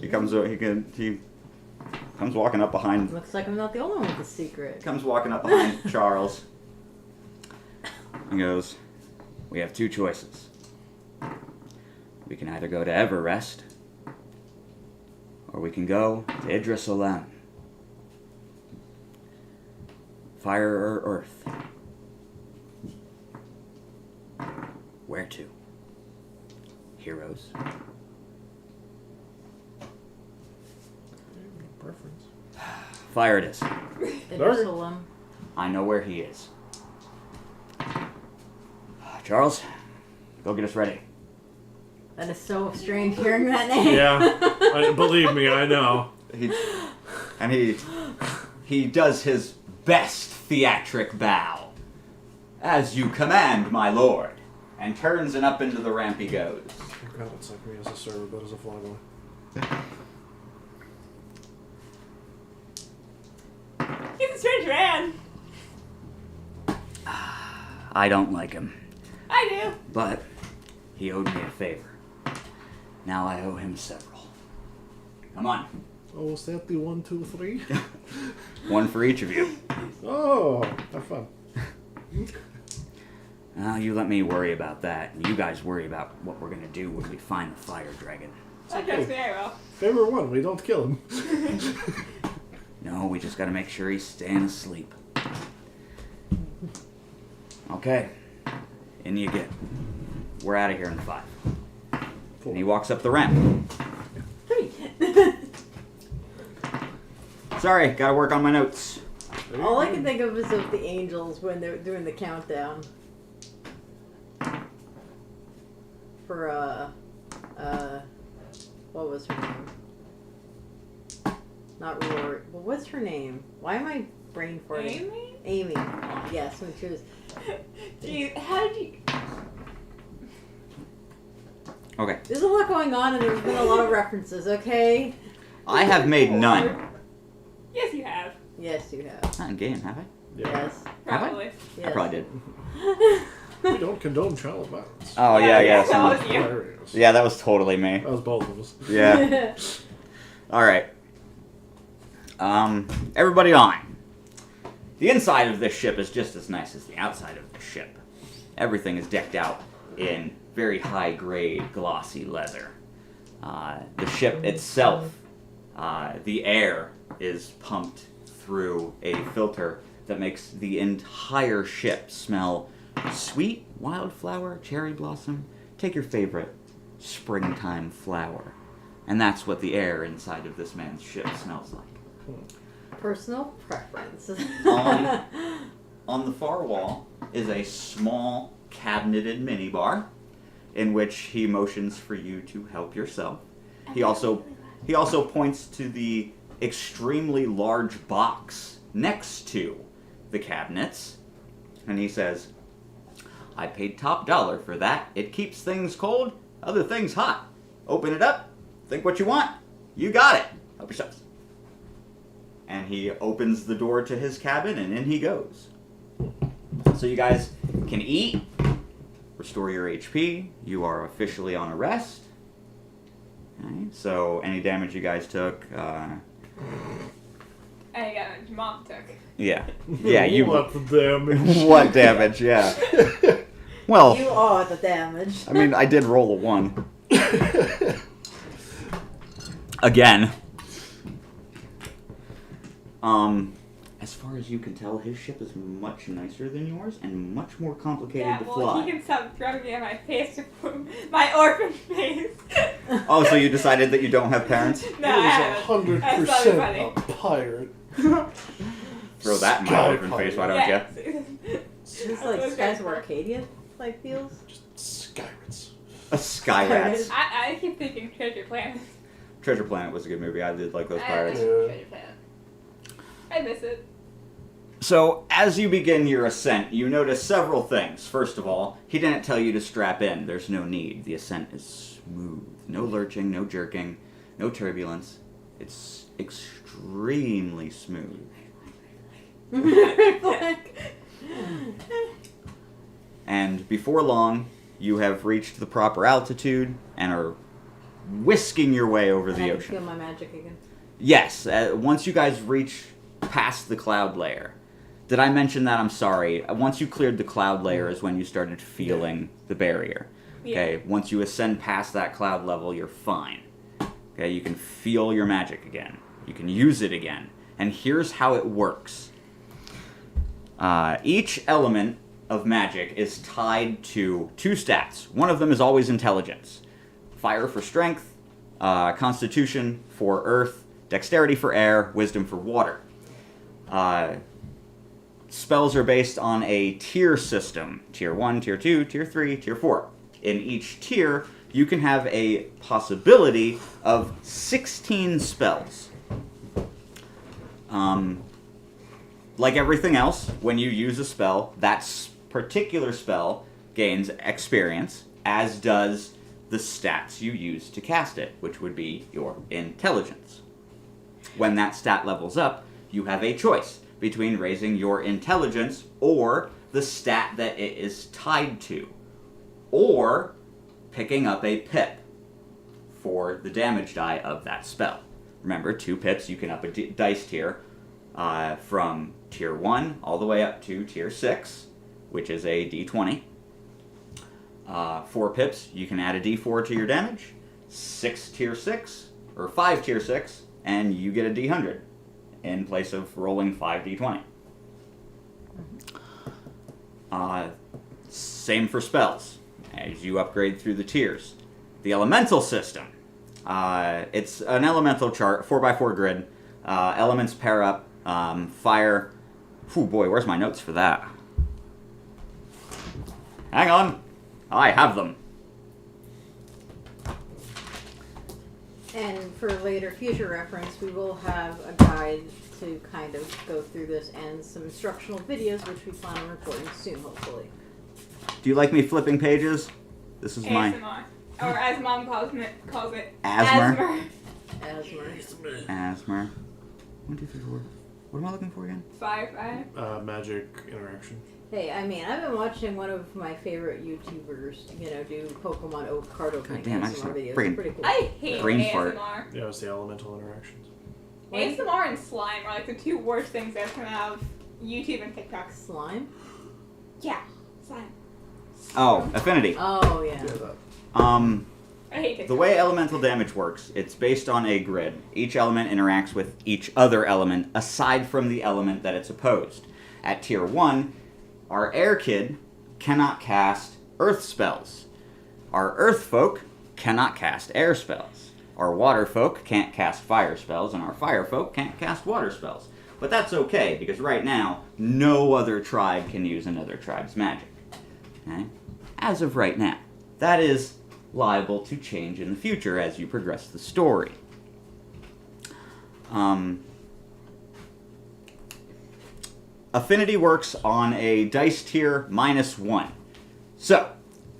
Speaker 1: He comes over, he Comes walking up behind.
Speaker 2: Looks like I'm not the only one with a secret.
Speaker 1: Comes walking up behind Charles. And goes, "We have two choices. We can either go to Everest, or we can go to Idris Olem. Fire or earth? Where to? Heroes?"
Speaker 4: Preference.
Speaker 1: Fire it is.
Speaker 2: Jerusalem.
Speaker 1: I know where he is. Charles, go get us ready.
Speaker 2: That is so strange hearing that name.
Speaker 4: Yeah, believe me, I know.
Speaker 1: He does his best theatric bow. "As you command, my lord," and turns and up into the ramp he goes.
Speaker 4: Oh God, it's like me as a server, but as a fly boy.
Speaker 3: He's a strange man.
Speaker 1: I don't like him,
Speaker 3: I do.
Speaker 1: but he owed me a favor. Now I owe him several. Come on,
Speaker 4: Oh, was that the 1, 2, 3?
Speaker 1: one for each of you.
Speaker 4: Oh, have fun.
Speaker 1: Now you let me worry about that, and you guys worry about what we're gonna do when we find the fire dragon.
Speaker 3: I trust me, I will.
Speaker 4: Favorite one, we don't kill him.
Speaker 1: No, we just gotta make sure he's staying asleep. Okay, in you get. We're out of here in 5. And he walks up the ramp.
Speaker 2: 3.
Speaker 1: Sorry, gotta work on my notes.
Speaker 2: All I can think of is of the angels when they're doing the countdown. For, what was her name? Not Rory. Well, what's her name? Why am I brain farting?
Speaker 3: Amy?
Speaker 2: Amy. Yes, when she was.
Speaker 3: Jeez, how did you...
Speaker 1: Okay,
Speaker 2: There's a lot going on, and there's been a lot of references. Okay.
Speaker 1: I have made none.
Speaker 3: Yes, you have.
Speaker 2: Yes, you have.
Speaker 1: Not in game, have I?
Speaker 2: Yes.
Speaker 1: Have I?
Speaker 3: Probably.
Speaker 2: Yes.
Speaker 1: I probably did.
Speaker 4: We don't condone child violence.
Speaker 1: Oh yeah.
Speaker 3: That
Speaker 1: someone-
Speaker 3: was you.
Speaker 4: Hilarious.
Speaker 1: Yeah, that was totally me.
Speaker 4: That was both of us.
Speaker 1: Yeah. All right. Everybody on. The inside of this ship is just as nice as the outside of the ship. Everything is decked out in very high-grade, glossy leather. The ship itself, the air is pumped through a filter that makes the entire ship smell sweet wildflower, cherry blossom. Take your favorite springtime flower. And that's what the air inside of this man's ship smells like.
Speaker 2: Personal preference.
Speaker 1: On the far wall is a small cabineted minibar in which he motions for you to help yourself. He also points to the extremely large box next to the cabinets, and he says, "I paid top dollar for that. It keeps things cold, other things hot. Open it up, think what you want. You got it. Help yourselves." And he opens the door to his cabin, and in he goes. So you guys can eat, restore your HP. You are officially on a rest. Okay, so any damage you guys took,
Speaker 3: And again, Mom took.
Speaker 1: yeah, you.
Speaker 4: What the damage?
Speaker 1: What damage? Yeah. Well,
Speaker 2: You are the damage.
Speaker 1: I mean, I did roll a 1. Again. As far as you can tell, his ship is much nicer than yours and much more complicated
Speaker 3: Yeah,
Speaker 1: to
Speaker 3: well,
Speaker 1: fly.
Speaker 3: he can stop throwing me in my face to put my orphan face.
Speaker 1: Oh, so you decided that you don't have parents?
Speaker 3: No, I haven't.
Speaker 4: He
Speaker 3: That's
Speaker 4: was
Speaker 3: not
Speaker 4: 100%
Speaker 3: funny.
Speaker 4: a pirate.
Speaker 1: Throw that in my
Speaker 4: Sky
Speaker 1: open face, why don't
Speaker 3: Yeah.
Speaker 1: you?
Speaker 2: It's like Skies of Arcadia like feels.
Speaker 4: Just Skyrats.
Speaker 1: A Sky Rats.
Speaker 3: I keep thinking Treasure Planet.
Speaker 1: Treasure Planet was a good movie. I did like those
Speaker 3: I
Speaker 1: pirates.
Speaker 3: like
Speaker 4: Yeah.
Speaker 3: Treasure Planet. I miss it.
Speaker 1: So, as you begin your ascent, you notice several things. First of all, he didn't tell you to strap in. There's no need. The ascent is smooth. No lurching, no jerking, no turbulence. It's extremely smooth. And before long, you have reached the proper altitude and are whisking your way over
Speaker 2: And
Speaker 1: the
Speaker 2: I can
Speaker 1: ocean.
Speaker 2: feel my magic again.
Speaker 1: Yes, once you guys reach past the cloud layer. Did I mention that? I'm sorry. Once you cleared the cloud layer is when you started feeling the barrier. Okay, once you ascend past that cloud level, you're fine. Okay, you can feel your magic again. You can use it again. And here's how it works. Each element of magic is tied to 2 stats. One of them is always intelligence. Fire for strength, constitution for earth, dexterity for air, wisdom for water. Spells are based on a tier system. Tier 1, Tier 2, Tier 3, Tier 4. In each tier, you can have a possibility of 16 spells. Like everything else, when you use a spell, that particular spell gains experience, as does the stats you use to cast it, which would be your intelligence. When that stat levels up, you have a choice between raising your intelligence or the stat that it is tied to, or picking up a pip for the damage die of that spell. Remember, 2 pips, you can up a dice tier from Tier 1 all the way up to Tier 6, which is a D20. 4 pips, you can add a D4 to your damage. 6 Tier 6, or 5 Tier 6, and you get a D100 in place of rolling 5 D20. Same for spells, as you upgrade through the tiers. The elemental system. It's an elemental chart, 4x4 grid. Elements pair up. Fire. Oh boy, where's my notes for that? Hang on. I have them.
Speaker 2: And for later future reference, we will have a guide to kind of go through this and some instructional videos, which we plan on recording soon, hopefully.
Speaker 1: Do you like me flipping pages? This is my
Speaker 3: ASMR. Or as Mom calls it,
Speaker 1: Asthma.
Speaker 2: Asthma.
Speaker 1: Asthma. 1, 2, 3, 4. What am I looking for again?
Speaker 3: 5.
Speaker 4: Magic interaction.
Speaker 2: Hey, I mean, I've been watching one of my favorite YouTubers, do Pokemon card opening
Speaker 1: damn, I just
Speaker 2: ASMR
Speaker 1: had a
Speaker 2: videos.
Speaker 1: brain-
Speaker 2: It's pretty cool.
Speaker 3: I hate
Speaker 1: Brain
Speaker 3: ASMR.
Speaker 1: fart.
Speaker 4: Yeah, it's the elemental interactions.
Speaker 3: ASMR and slime are like the 2 worst things that come out of YouTube and TikTok.
Speaker 2: Slime?
Speaker 3: Yeah, slime.
Speaker 1: Oh, affinity.
Speaker 2: Oh, yeah.
Speaker 4: Yeah, that.
Speaker 3: I hate TikTok.
Speaker 1: The way elemental damage works, it's based on a grid. Each element interacts with each other element aside from the element that it's opposed. At Tier 1, our air kid cannot cast earth spells. Our earth folk cannot cast air spells. Our water folk can't cast fire spells, and our fire folk can't cast water spells. But that's okay, because right now, no other tribe can use another tribe's magic. Okay? As of right now. That is liable to change in the future as you progress the story. Affinity works on a dice tier -1. So,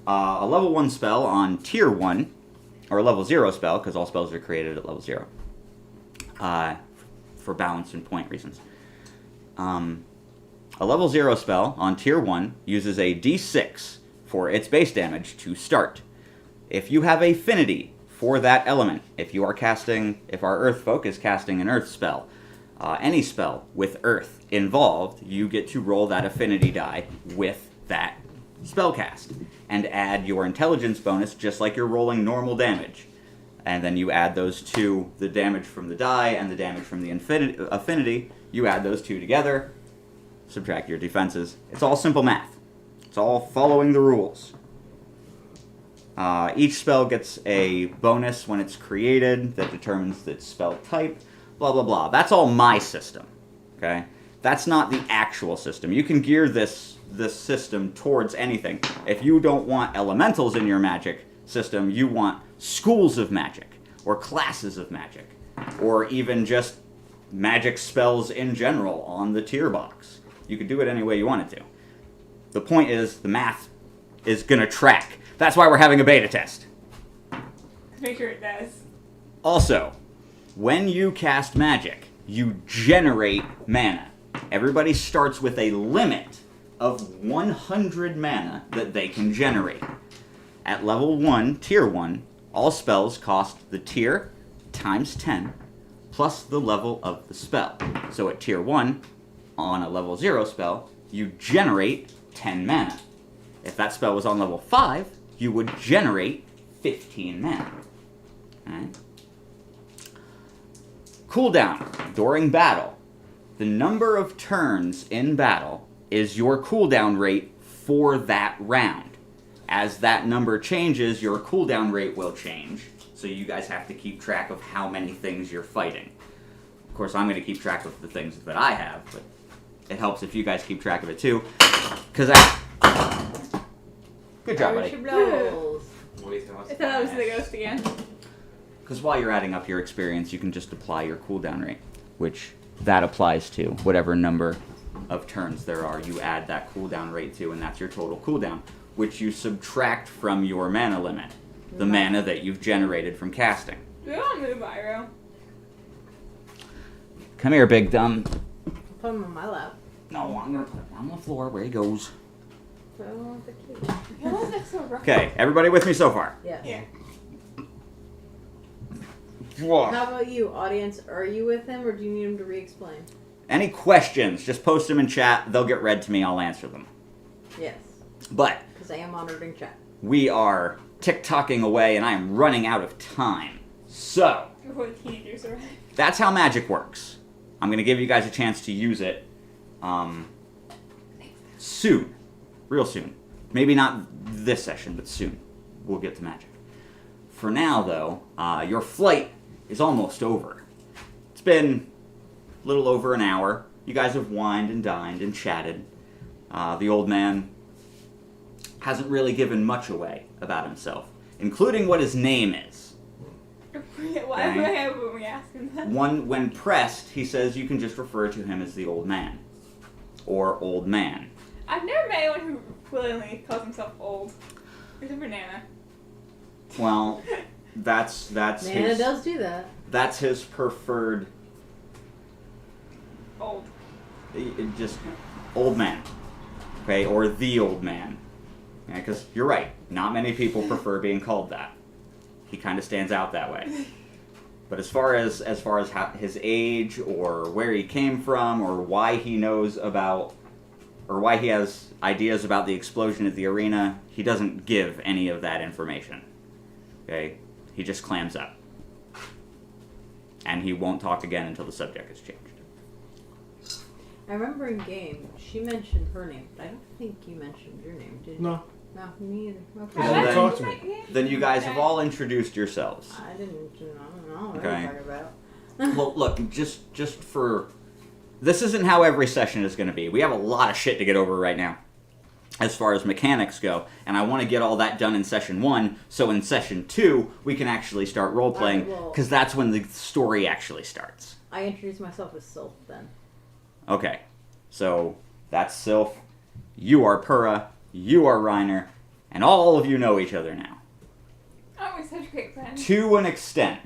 Speaker 1: a level 1 spell on tier 1, or a level 0 spell, because all spells are created at level 0, for balance and point reasons. A level 0 spell on tier 1 uses a d6 for its base damage to start. If you have affinity for that element, if our earth folk is casting an earth spell, any spell with earth involved, you get to roll that affinity die with that spell cast and add your intelligence bonus just like you're rolling normal damage. And then you add those to the damage from the die and the damage from the affinity. You add those 2 together, subtract your defenses. It's all simple math. It's all following the rules. Each spell gets a bonus when it's created that determines its spell type, blah, blah, blah. That's all my system, okay? That's not the actual system. You can gear this system towards anything. If you don't want elementals in your magic system, you want schools of magic, or classes of magic, or even just magic spells in general on the tier box. You could do it any way you wanted to. The point is, the math is going to track. That's why we're having a beta test.
Speaker 3: Make sure it does.
Speaker 1: Also, when you cast magic, you generate mana. Everybody starts with a limit of 100 mana that they can generate. At level 1, tier 1, all spells cost the tier times 10 plus the level of the spell. So at tier 1, on a level 0 spell, you generate 10 mana. If that spell was on level 5, you would generate 15 mana. Alright? Cooldown during battle. The number of turns in battle is your cooldown rate for that round. As that number changes, your cooldown rate will change. So you guys have to keep track of how many things you're fighting. Of course, I'm going to keep track of the things that I have, but it helps if you guys keep track of it too. Because Good job, buddy.
Speaker 2: Blows.
Speaker 3: I thought I was the ghost again.
Speaker 1: Because while you're adding up your experience, you can just apply your cooldown rate, which that applies to whatever number of turns there are. You add that cooldown rate to, and that's your total cooldown, which you subtract from your mana limit, the mana that you've generated from casting.
Speaker 3: Do we want to move Iro?
Speaker 1: Come here, big dumb.
Speaker 2: Put him on my lap.
Speaker 1: No, I'm gonna put him on the floor where he goes.
Speaker 2: Put him on the key.
Speaker 3: Why is that so rough?
Speaker 1: Okay, everybody with me so far?
Speaker 2: Yes.
Speaker 3: Yeah.
Speaker 1: Whoa.
Speaker 2: How about you, audience? Are you with him, or do you need him to re-explain?
Speaker 1: Any questions, just post them in chat. They'll get read to me. I'll answer them.
Speaker 2: Yes.
Speaker 1: But
Speaker 2: Because I am monitoring chat.
Speaker 1: we are tick-tocking away, and I am running out of time. So,
Speaker 3: Before the teenagers arrive.
Speaker 1: that's how magic works. I'm going to give you guys a chance to use it soon. Real soon. Maybe not this session, but soon. We'll get to magic. For now, though, your flight is almost over. It's been a little over an hour. You guys have wined and dined and chatted. The old man hasn't really given much away about himself, including what his name is.
Speaker 3: Why when we ask him that?
Speaker 1: When pressed, he says you can just refer to him as the old man. Or old man.
Speaker 3: I've never met anyone who willingly calls himself old. Except for Nana.
Speaker 1: Well, that's
Speaker 2: Nana
Speaker 1: his,
Speaker 2: does do that.
Speaker 1: that's his preferred,
Speaker 3: Old.
Speaker 1: just old man. Okay, or the old man. Yeah, because you're right, not many people prefer being called that. He kind of stands out that way. But as far as how, his age or where he came from or why he knows about or why he has ideas about the explosion at the arena, he doesn't give any of that information. Okay? He just clams up. And he won't talk again until the subject is changed.
Speaker 2: I remember in game, she mentioned her name, but I don't think you mentioned your name, did you?
Speaker 4: No.
Speaker 2: No, me either. Okay.
Speaker 1: Well,
Speaker 3: I
Speaker 1: then-
Speaker 4: talk to me.
Speaker 1: Then you guys have all introduced yourselves.
Speaker 2: I don't know what
Speaker 1: Okay.
Speaker 2: you're talking about.
Speaker 1: Well, look, just for... This isn't how every session is going to be. We have a lot of shit to get over right now, as far as mechanics go, and I want to get all that done in session 1, so in session 2, we can actually start role-playing,
Speaker 2: Alright, well-
Speaker 1: because that's when the story actually starts.
Speaker 2: I introduced myself as Sylph then.
Speaker 1: Okay, so that's Sylph, you are Pura, you are Reiner, and all of you know each other now.
Speaker 3: Oh, we're such great friends.
Speaker 1: To an extent.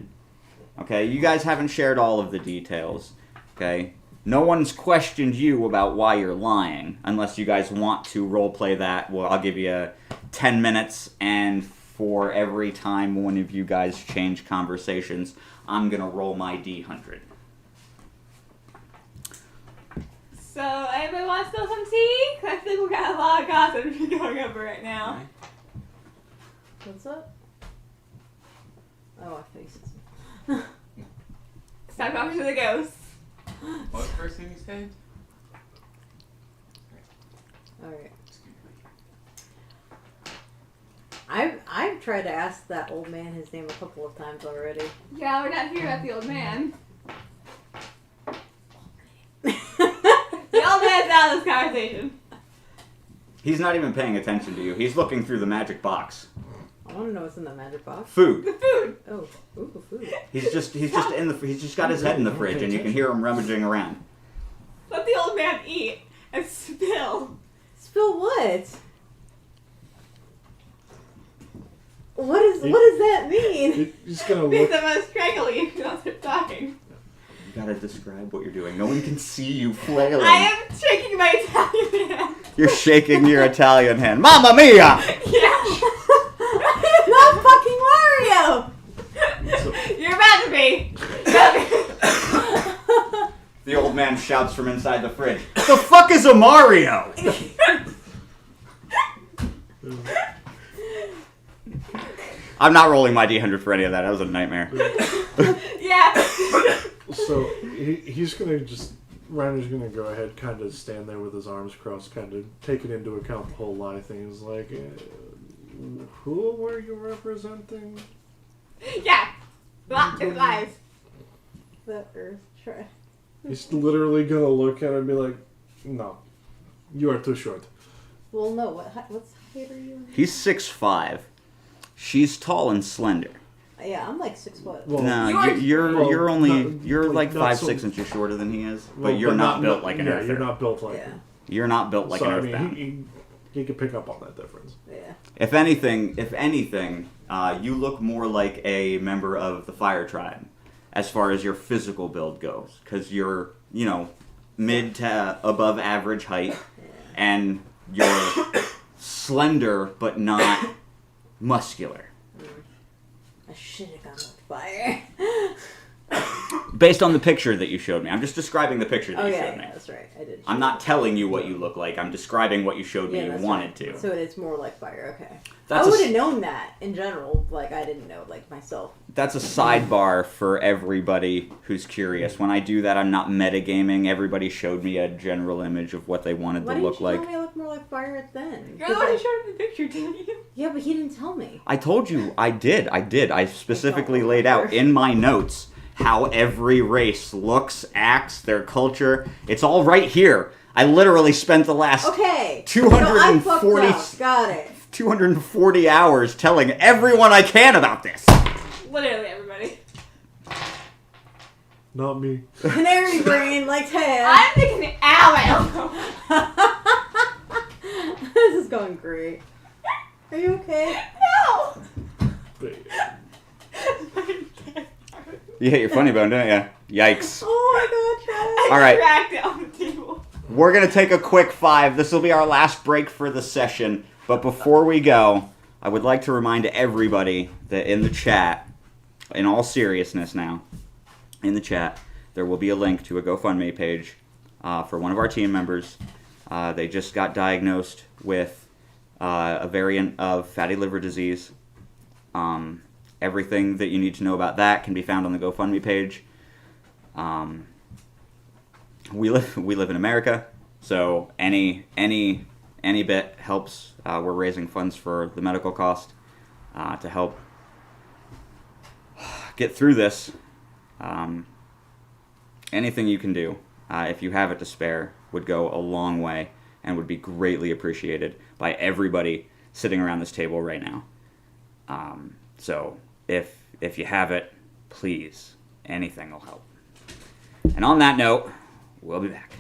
Speaker 1: Okay, you guys haven't shared all of the details. Okay? No one's questioned you about why you're lying, unless you guys want to roleplay that. Well, I'll give you 10 minutes, and for every time one of you guys change conversations, I'm gonna roll my D100.
Speaker 3: So, anybody want to spill some tea? 'Cause I think we got a lot of gossip going over right now.
Speaker 2: What's up? Oh, I faced it.
Speaker 3: Stop talking to the ghosts.
Speaker 5: What first thing you said?
Speaker 2: Alright. I've tried to ask that old man his name a couple of times already.
Speaker 3: Yeah, we're not here about the old man. The old man's out of this conversation.
Speaker 1: He's not even paying attention to you. He's looking through the magic box.
Speaker 2: I want to know what's in the magic box.
Speaker 1: Food.
Speaker 3: The food.
Speaker 2: Oh, ooh, food.
Speaker 1: He's just he's just got his head in the fridge, and you can hear him rummaging around.
Speaker 3: Let the old man eat and spill.
Speaker 2: Spill what? What does that mean?
Speaker 4: You're just gonna
Speaker 3: Be
Speaker 4: look.
Speaker 3: the most strangling if you don't start talking.
Speaker 1: You gotta describe what you're doing. No one can see you flailing.
Speaker 3: I am shaking my Italian hand.
Speaker 1: You're shaking your Italian hand. Mamma mia!
Speaker 3: Yeah.
Speaker 2: Not fucking Mario!
Speaker 3: You're about to be.
Speaker 1: man shouts from inside the fridge. The fuck is a Mario? I'm not rolling my D100 for any of that. That was a nightmare.
Speaker 3: Yeah.
Speaker 4: So he's gonna just Reiner's gonna go ahead, kind of stand there with his arms crossed, kind of taking into account the whole lie thing. He's like, who were you representing?
Speaker 3: Yeah. It's lies.
Speaker 2: The Earth try.
Speaker 4: He's literally gonna look at her and be like, no, you are too short.
Speaker 2: Well, no. What's height are you?
Speaker 1: He's 6'5". She's tall and slender.
Speaker 2: Yeah, I'm like 6 foot.
Speaker 4: Well,
Speaker 1: No,
Speaker 3: You're-
Speaker 1: you're like
Speaker 4: not
Speaker 1: 5'6"
Speaker 4: so-
Speaker 1: inches shorter than he is, but
Speaker 4: well,
Speaker 1: you're not built like an
Speaker 4: yeah,
Speaker 1: earther.
Speaker 4: you're not built like
Speaker 2: Yeah.
Speaker 4: him.
Speaker 1: You're not built like
Speaker 4: So
Speaker 1: an
Speaker 4: I mean,
Speaker 1: earthbound.
Speaker 4: he could pick up on that difference.
Speaker 2: Yeah.
Speaker 1: If anything, you look more like a member of the Fire Tribe, as far as your physical build goes, because you're, mid to above average height, and you're slender but not muscular.
Speaker 2: I should have gone with fire.
Speaker 1: Based on the picture that you showed me. I'm just describing the picture that
Speaker 2: Oh
Speaker 1: you
Speaker 2: yeah,
Speaker 1: showed me.
Speaker 2: that's right. I did.
Speaker 1: I'm not telling you what you look like. I'm describing what you showed me you
Speaker 2: that's
Speaker 1: wanted
Speaker 2: right.
Speaker 1: to.
Speaker 2: So it's more like fire. Okay.
Speaker 1: That's
Speaker 2: I
Speaker 1: a
Speaker 2: would
Speaker 1: s-
Speaker 2: have known that in general. Like I didn't know like myself.
Speaker 1: That's a sidebar for everybody who's curious. When I do that, I'm not metagaming. Everybody showed me a general image of what they wanted
Speaker 2: Why
Speaker 1: to
Speaker 2: didn't
Speaker 1: look
Speaker 2: you
Speaker 1: like.
Speaker 2: tell me I look more like fire then?
Speaker 3: You're the one who showed him the picture, didn't you?
Speaker 2: Yeah, but he didn't tell me.
Speaker 1: I told you, I did. I specifically laid out in my notes how every race looks, acts, their culture. It's all right here. I literally spent the last
Speaker 2: Okay.
Speaker 1: 240
Speaker 2: So I fucked up. Got it.
Speaker 1: 240 hours telling everyone I can about this.
Speaker 3: Literally everybody.
Speaker 4: Not me.
Speaker 2: Canary brain like Ted.
Speaker 3: I'm thinking ow.
Speaker 2: This is going great. Are you okay?
Speaker 3: No.
Speaker 4: But,
Speaker 1: You hit your funny bone, don't you? Yikes.
Speaker 2: Oh my god, Chad.
Speaker 1: All right.
Speaker 3: Cracked it on the table.
Speaker 1: We're going to take a quick 5. This will be our last break for the session. But before we go, I would like to remind everybody that in the chat, in all seriousness now, in the chat, there will be a link to a GoFundMe page for one of our team members. They just got diagnosed with a variant of fatty liver disease. Everything that you need to know about that can be found on the GoFundMe page. We live in America, so any bit helps. We're raising funds for the medical cost to help get through this. Anything you can do, if you have it to spare, would go a long way and would be greatly appreciated by everybody sitting around this table right now. So if you have it, please, anything will help. And on that note, we'll be back.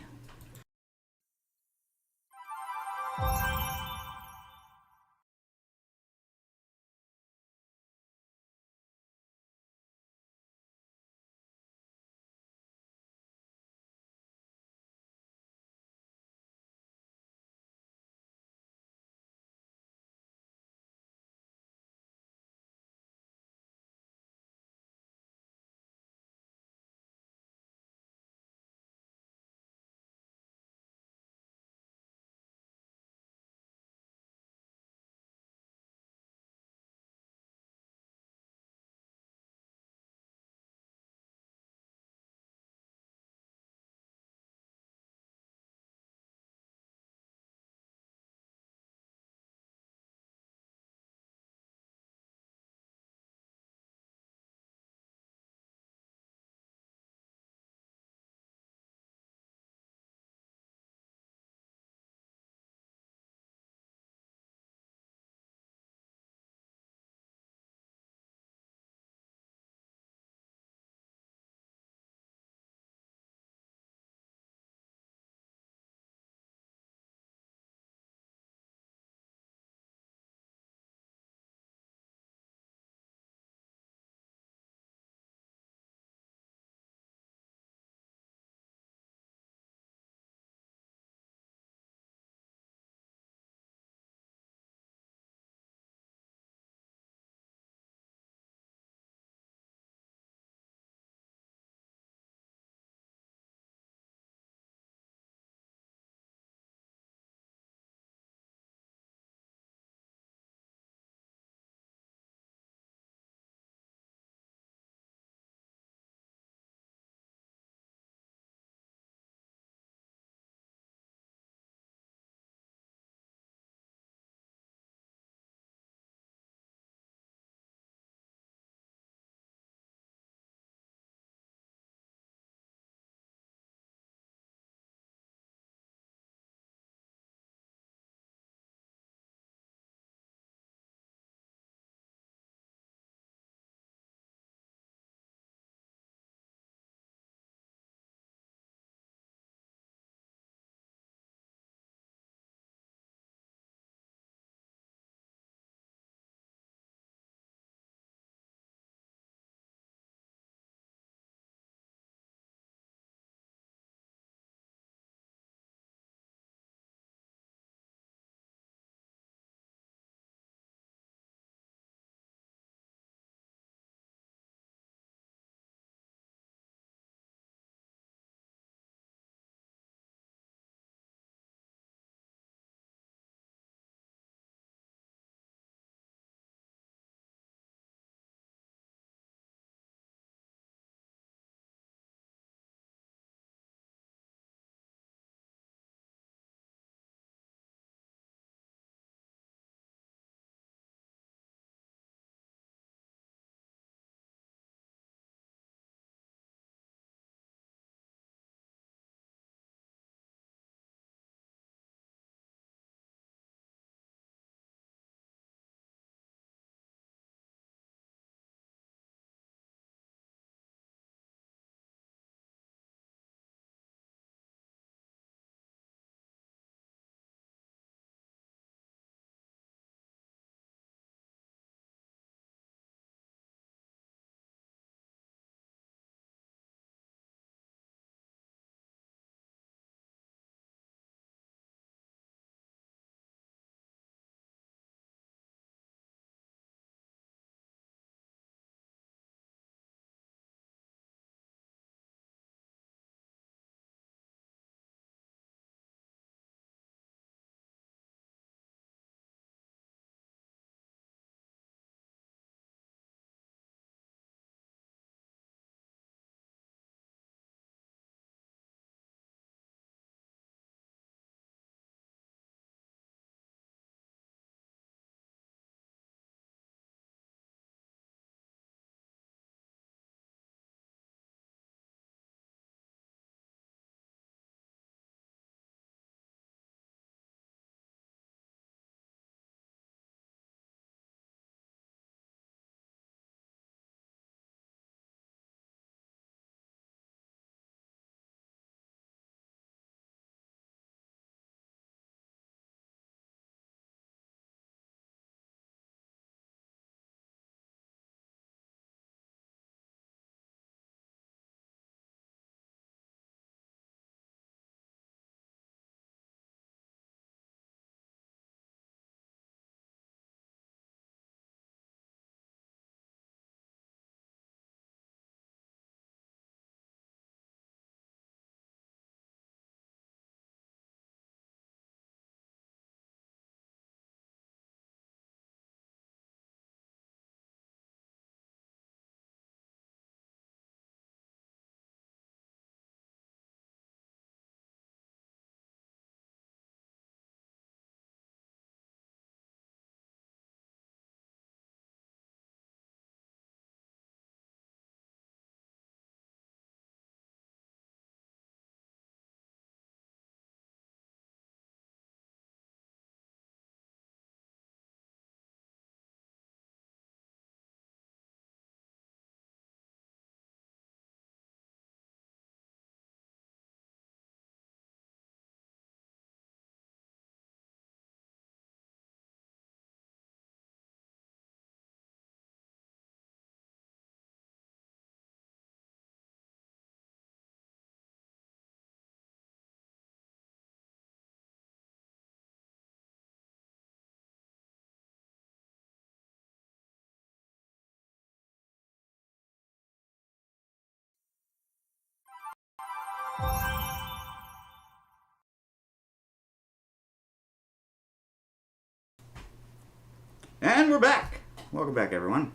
Speaker 1: And we're back. Welcome back, everyone.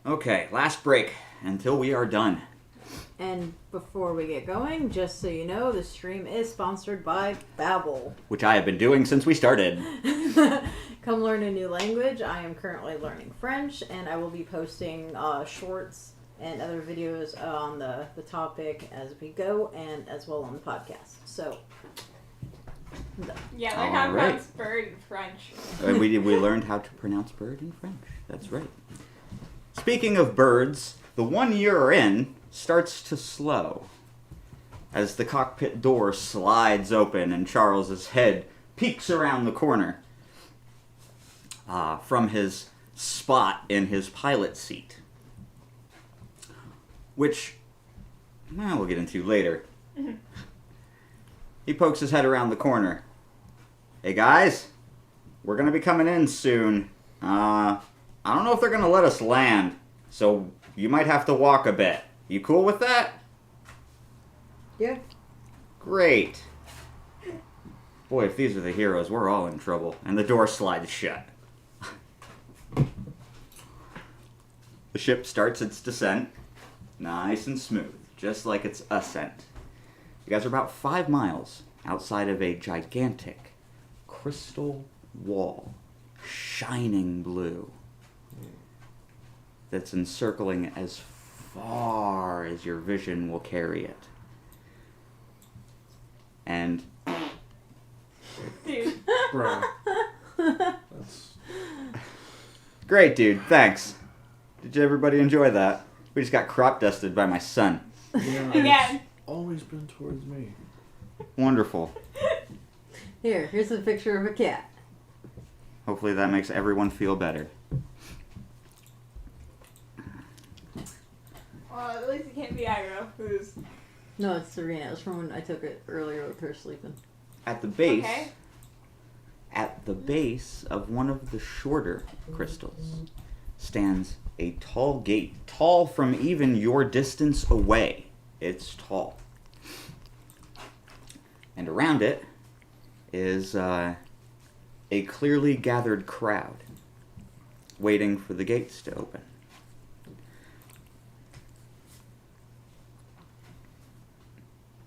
Speaker 1: Okay, last break until we are done.
Speaker 2: And before we get going, just so you know, the stream is sponsored by Babbel.
Speaker 1: Which I have been doing since we started.
Speaker 2: Come learn a new language. I am currently learning French, and I will be posting shorts and other videos on the topic as we go, and as well on the podcast. So,
Speaker 3: Yeah, learn how to
Speaker 1: Alright.
Speaker 3: pronounce bird in French.
Speaker 1: We learned how to pronounce bird in French. That's right. Speaking of birds, the one you're in starts to slow as the cockpit door slides open and Charles's head peeks around the corner from his spot in his pilot seat, which we'll get into later. He pokes his head around the corner. Hey guys, we're gonna be coming in soon. I don't know if they're gonna let us land, so you might have to walk a bit. You cool with that?
Speaker 2: yeah.
Speaker 1: Great. Boy, if these are the heroes, we're all in trouble. And the door slides shut. The ship starts its descent, nice and smooth, just like its ascent. You guys are about 5 miles outside of a gigantic crystal wall, shining blue, that's encircling as far as your vision will carry it. And
Speaker 3: Dude.
Speaker 4: Bro. That's...
Speaker 1: great, dude, thanks. Did everybody enjoy that? We just got crop dusted by my son.
Speaker 4: Yeah,
Speaker 3: Again.
Speaker 4: it's always been towards me.
Speaker 1: Wonderful.
Speaker 2: Here's a picture of a cat.
Speaker 1: Hopefully that makes everyone feel better.
Speaker 3: Well, at least it can't be Iro, who's...
Speaker 2: No, it's Serena. It was from when I took it earlier with her sleeping.
Speaker 1: At the base,
Speaker 3: Okay.
Speaker 1: at the base of one of the shorter crystals stands a tall gate, tall from even your distance away. It's tall. And around it is a clearly gathered crowd waiting for the gates to open.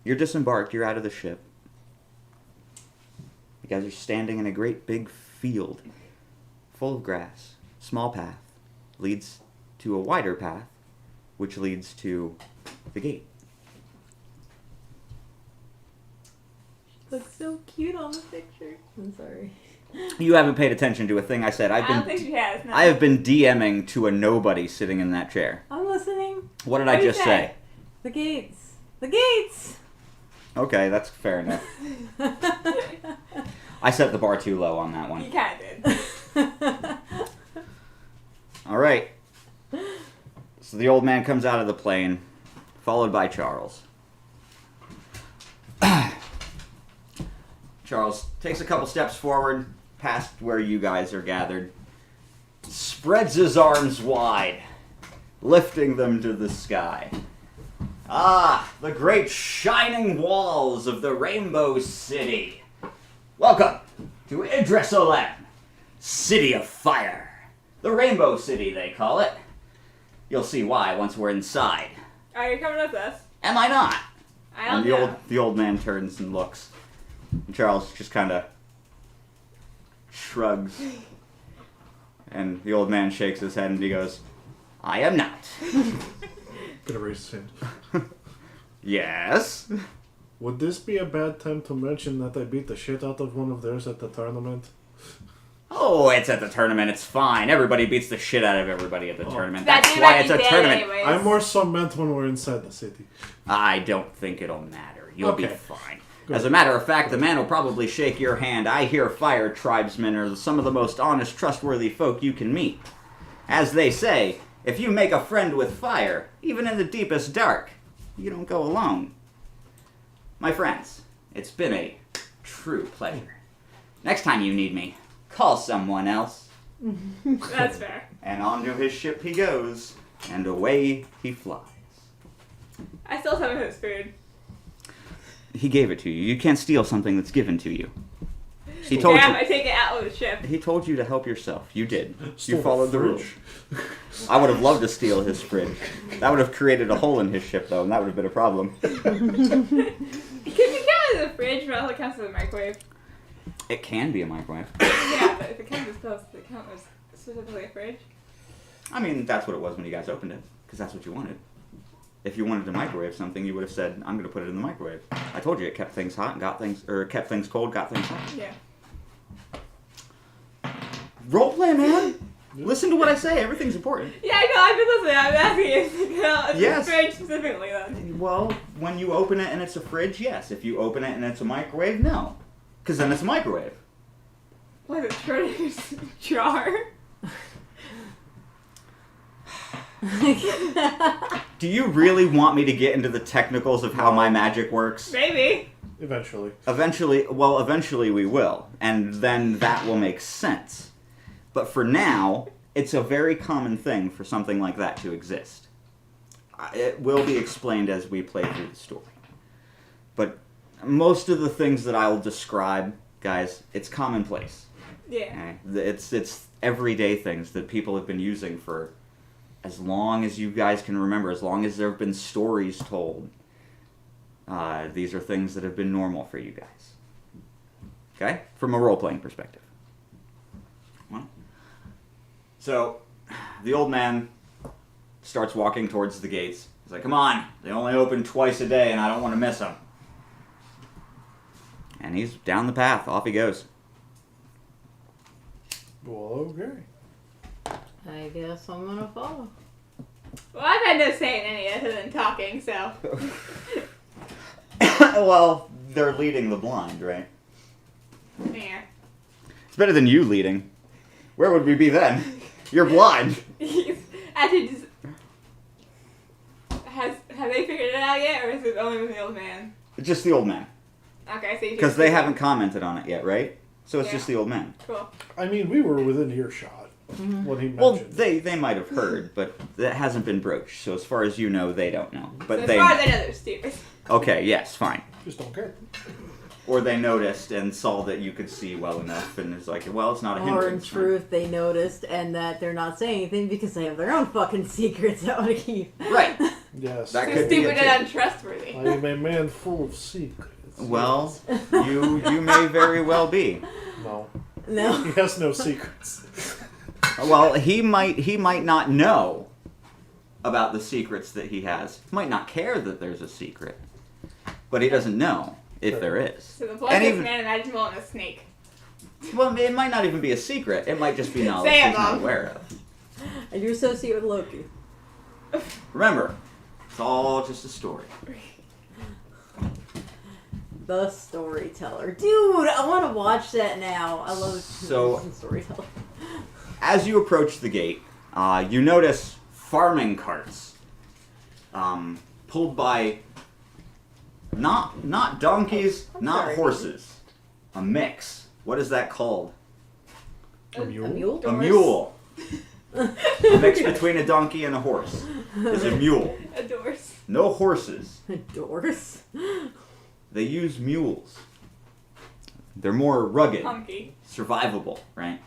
Speaker 1: You're disembarked, you're out of the ship. You guys are standing in a great big field full of grass. Small path leads to a wider path, which leads to the gate.
Speaker 2: Looks so cute on the picture. I'm sorry.
Speaker 1: You haven't paid attention to a thing I said.
Speaker 3: I don't think she has, no.
Speaker 1: I have been DMing to a nobody sitting in that chair.
Speaker 2: I'm listening.
Speaker 1: What did
Speaker 3: What
Speaker 1: I
Speaker 3: do you
Speaker 1: just
Speaker 3: say?
Speaker 1: say?
Speaker 2: The gates. The gates.
Speaker 1: Okay, that's fair enough. I set the bar too low on that
Speaker 3: You
Speaker 1: one.
Speaker 3: kinda did.
Speaker 1: All right. So the old man comes out of the plane, followed by Charles. Charles takes a couple steps forward, past where you guys are gathered, spreads his arms wide, lifting them to the sky. Ah, the great shining walls of the Rainbow City. Welcome to Idrisolem, City of Fire. The Rainbow City, they call it. You'll see why once we're inside.
Speaker 3: Are you coming with us?
Speaker 1: Am I not?
Speaker 3: I don't
Speaker 1: And
Speaker 3: know.
Speaker 1: the old man turns and looks. And Charles just kind of shrugs. And the old man shakes his head and he goes, I am not.
Speaker 4: Gonna raise his hand.
Speaker 1: Yes?
Speaker 4: Would this be a bad time to mention that I beat the shit out of one of theirs at the tournament?
Speaker 1: Oh, it's at the tournament. It's fine. Everybody beats the shit out of everybody at the tournament.
Speaker 3: That
Speaker 1: That's
Speaker 3: dude
Speaker 1: why
Speaker 3: might
Speaker 1: it's
Speaker 3: be
Speaker 1: a
Speaker 3: dead
Speaker 1: tournament.
Speaker 3: anyways.
Speaker 4: I more so meant when we're inside the city.
Speaker 1: I don't think it'll matter. You'll be
Speaker 4: Okay.
Speaker 1: fine.
Speaker 4: Good.
Speaker 1: As a matter of fact, the man will probably shake your hand. I hear fire tribesmen are some of the most honest, trustworthy folk you can meet. As they say, if you make a friend with fire, even in the deepest dark, you don't go alone. My friends, it's been a true pleasure. Next time you need me, call someone else.
Speaker 3: That's fair.
Speaker 1: And onto his ship he goes, and away he flies.
Speaker 3: I still have his food.
Speaker 1: He gave it to you. You can't steal something that's given to you. He told
Speaker 3: Damn,
Speaker 1: you.
Speaker 3: I take it out of the ship.
Speaker 1: He told you to help yourself. You did.
Speaker 4: Stole
Speaker 1: You followed the rules. I would have loved to steal his fridge. That would have created a hole in his ship, though, and that would have been a problem.
Speaker 3: Can you count as a fridge, but also counts as a microwave?
Speaker 1: It can be a microwave.
Speaker 3: Yeah, but if it counts as both, does it count as specifically a fridge?
Speaker 1: I mean, that's what it was when you guys opened it, because that's what you wanted. If you wanted to microwave something, you would have said, "I'm going to put it in the microwave." I told you it kept things hot and got things, or kept things cold, got things hot.
Speaker 3: Yeah.
Speaker 1: Roleplay, man. Listen to what I say. Everything's important.
Speaker 3: Yeah, I know, I've been listening. I'm asking you to count as
Speaker 1: Yes.
Speaker 3: a fridge specifically, then.
Speaker 1: Well, when you open it and it's a fridge, yes. If you open it and it's a microwave, no. Because then it's a microwave.
Speaker 3: What, a Schrodinger's jar?
Speaker 1: Do you really want me to get into the technicals of how my magic works?
Speaker 3: Maybe.
Speaker 4: Eventually.
Speaker 1: Eventually we will. And then that will make sense. But for now, it's a very common thing for something like that to exist. It will be explained as we play through the story. But most of the things that I'll describe, guys, it's commonplace.
Speaker 3: Yeah.
Speaker 1: Okay? It's everyday things that people have been using for as long as you guys can remember, as long as there have been stories told. These are things that have been normal for you guys. Okay? From a role-playing perspective. Well, so, the old man starts walking towards the gates. He's like, "Come on, they only open twice a day and I don't want to miss them." And he's down the path. Off he goes.
Speaker 4: Well, okay.
Speaker 2: I guess I'm gonna follow.
Speaker 3: Well, I've had no say in any other than talking, so.
Speaker 1: Well, they're leading the blind, right?
Speaker 3: Yeah.
Speaker 1: It's better than you leading. Where would we be then? You're blind.
Speaker 3: Actually, just. Have they figured it out yet, or is it only with the old man?
Speaker 1: Just the old man.
Speaker 3: Okay, so you
Speaker 1: Because they haven't commented on it yet, right? So it's
Speaker 3: Yeah.
Speaker 1: just the old man.
Speaker 3: Cool.
Speaker 4: I mean, we were within earshot when he mentioned.
Speaker 1: Well, they might have heard, but that hasn't been broached. So as far as you know, they don't know. But
Speaker 3: So
Speaker 1: they.
Speaker 3: as far as I know, they're stupid.
Speaker 1: Okay, yes, fine.
Speaker 4: Just don't care.
Speaker 1: Or they noticed and saw that you could see well enough, and it's like, well, it's not a
Speaker 2: Or in
Speaker 1: hindrance.
Speaker 2: truth, they noticed and that they're not saying anything because they have their own fucking secrets that want to keep.
Speaker 1: Right.
Speaker 4: Yes.
Speaker 1: That
Speaker 3: So
Speaker 1: could be
Speaker 3: stupid
Speaker 1: it,
Speaker 3: and
Speaker 1: too.
Speaker 3: untrustworthy.
Speaker 4: I am a man full of secrets.
Speaker 1: Well, you may very well be.
Speaker 4: No.
Speaker 2: No.
Speaker 4: He has no secrets.
Speaker 1: Well, he might not know about the secrets that he has. He might not care that there's a secret, but he doesn't know if there is.
Speaker 3: So the
Speaker 1: And
Speaker 3: bloodiest
Speaker 1: even-
Speaker 3: man imaginable and a snake.
Speaker 1: Well, it might not even be a secret. It might just be knowledge
Speaker 3: Say it,
Speaker 1: he's not
Speaker 3: Mom.
Speaker 1: aware of.
Speaker 2: I do associate with Loki.
Speaker 1: Remember, it's all just a story.
Speaker 2: The storyteller. Dude, I want to watch that now. I love
Speaker 1: So-
Speaker 2: storyteller.
Speaker 1: As you approach the gate, you notice farming carts pulled by not donkeys,
Speaker 2: I'm
Speaker 1: not
Speaker 2: sorry.
Speaker 1: horses. A mix. What is that called?
Speaker 4: A mule?
Speaker 2: A mule?
Speaker 1: A mule. A mix between a donkey and a horse is a mule.
Speaker 3: Adores.
Speaker 1: No horses.
Speaker 2: Doors?
Speaker 1: They use mules. They're more rugged,
Speaker 3: Hunky.
Speaker 1: survivable, right?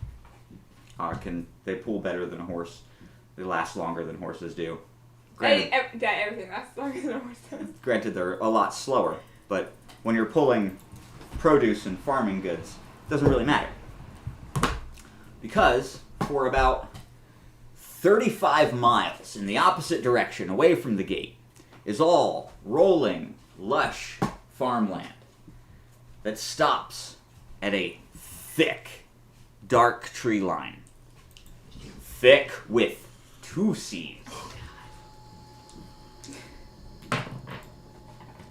Speaker 1: They pull better than a horse. They last longer than horses do. Granted,
Speaker 3: Everything lasts longer than a horse does.
Speaker 1: granted, they're a lot slower, but when you're pulling produce and farming goods, it doesn't really matter. Because for about 35 miles in the opposite direction, away from the gate, is all rolling, lush farmland that stops at a thick, dark tree line. Thick with 2 C's.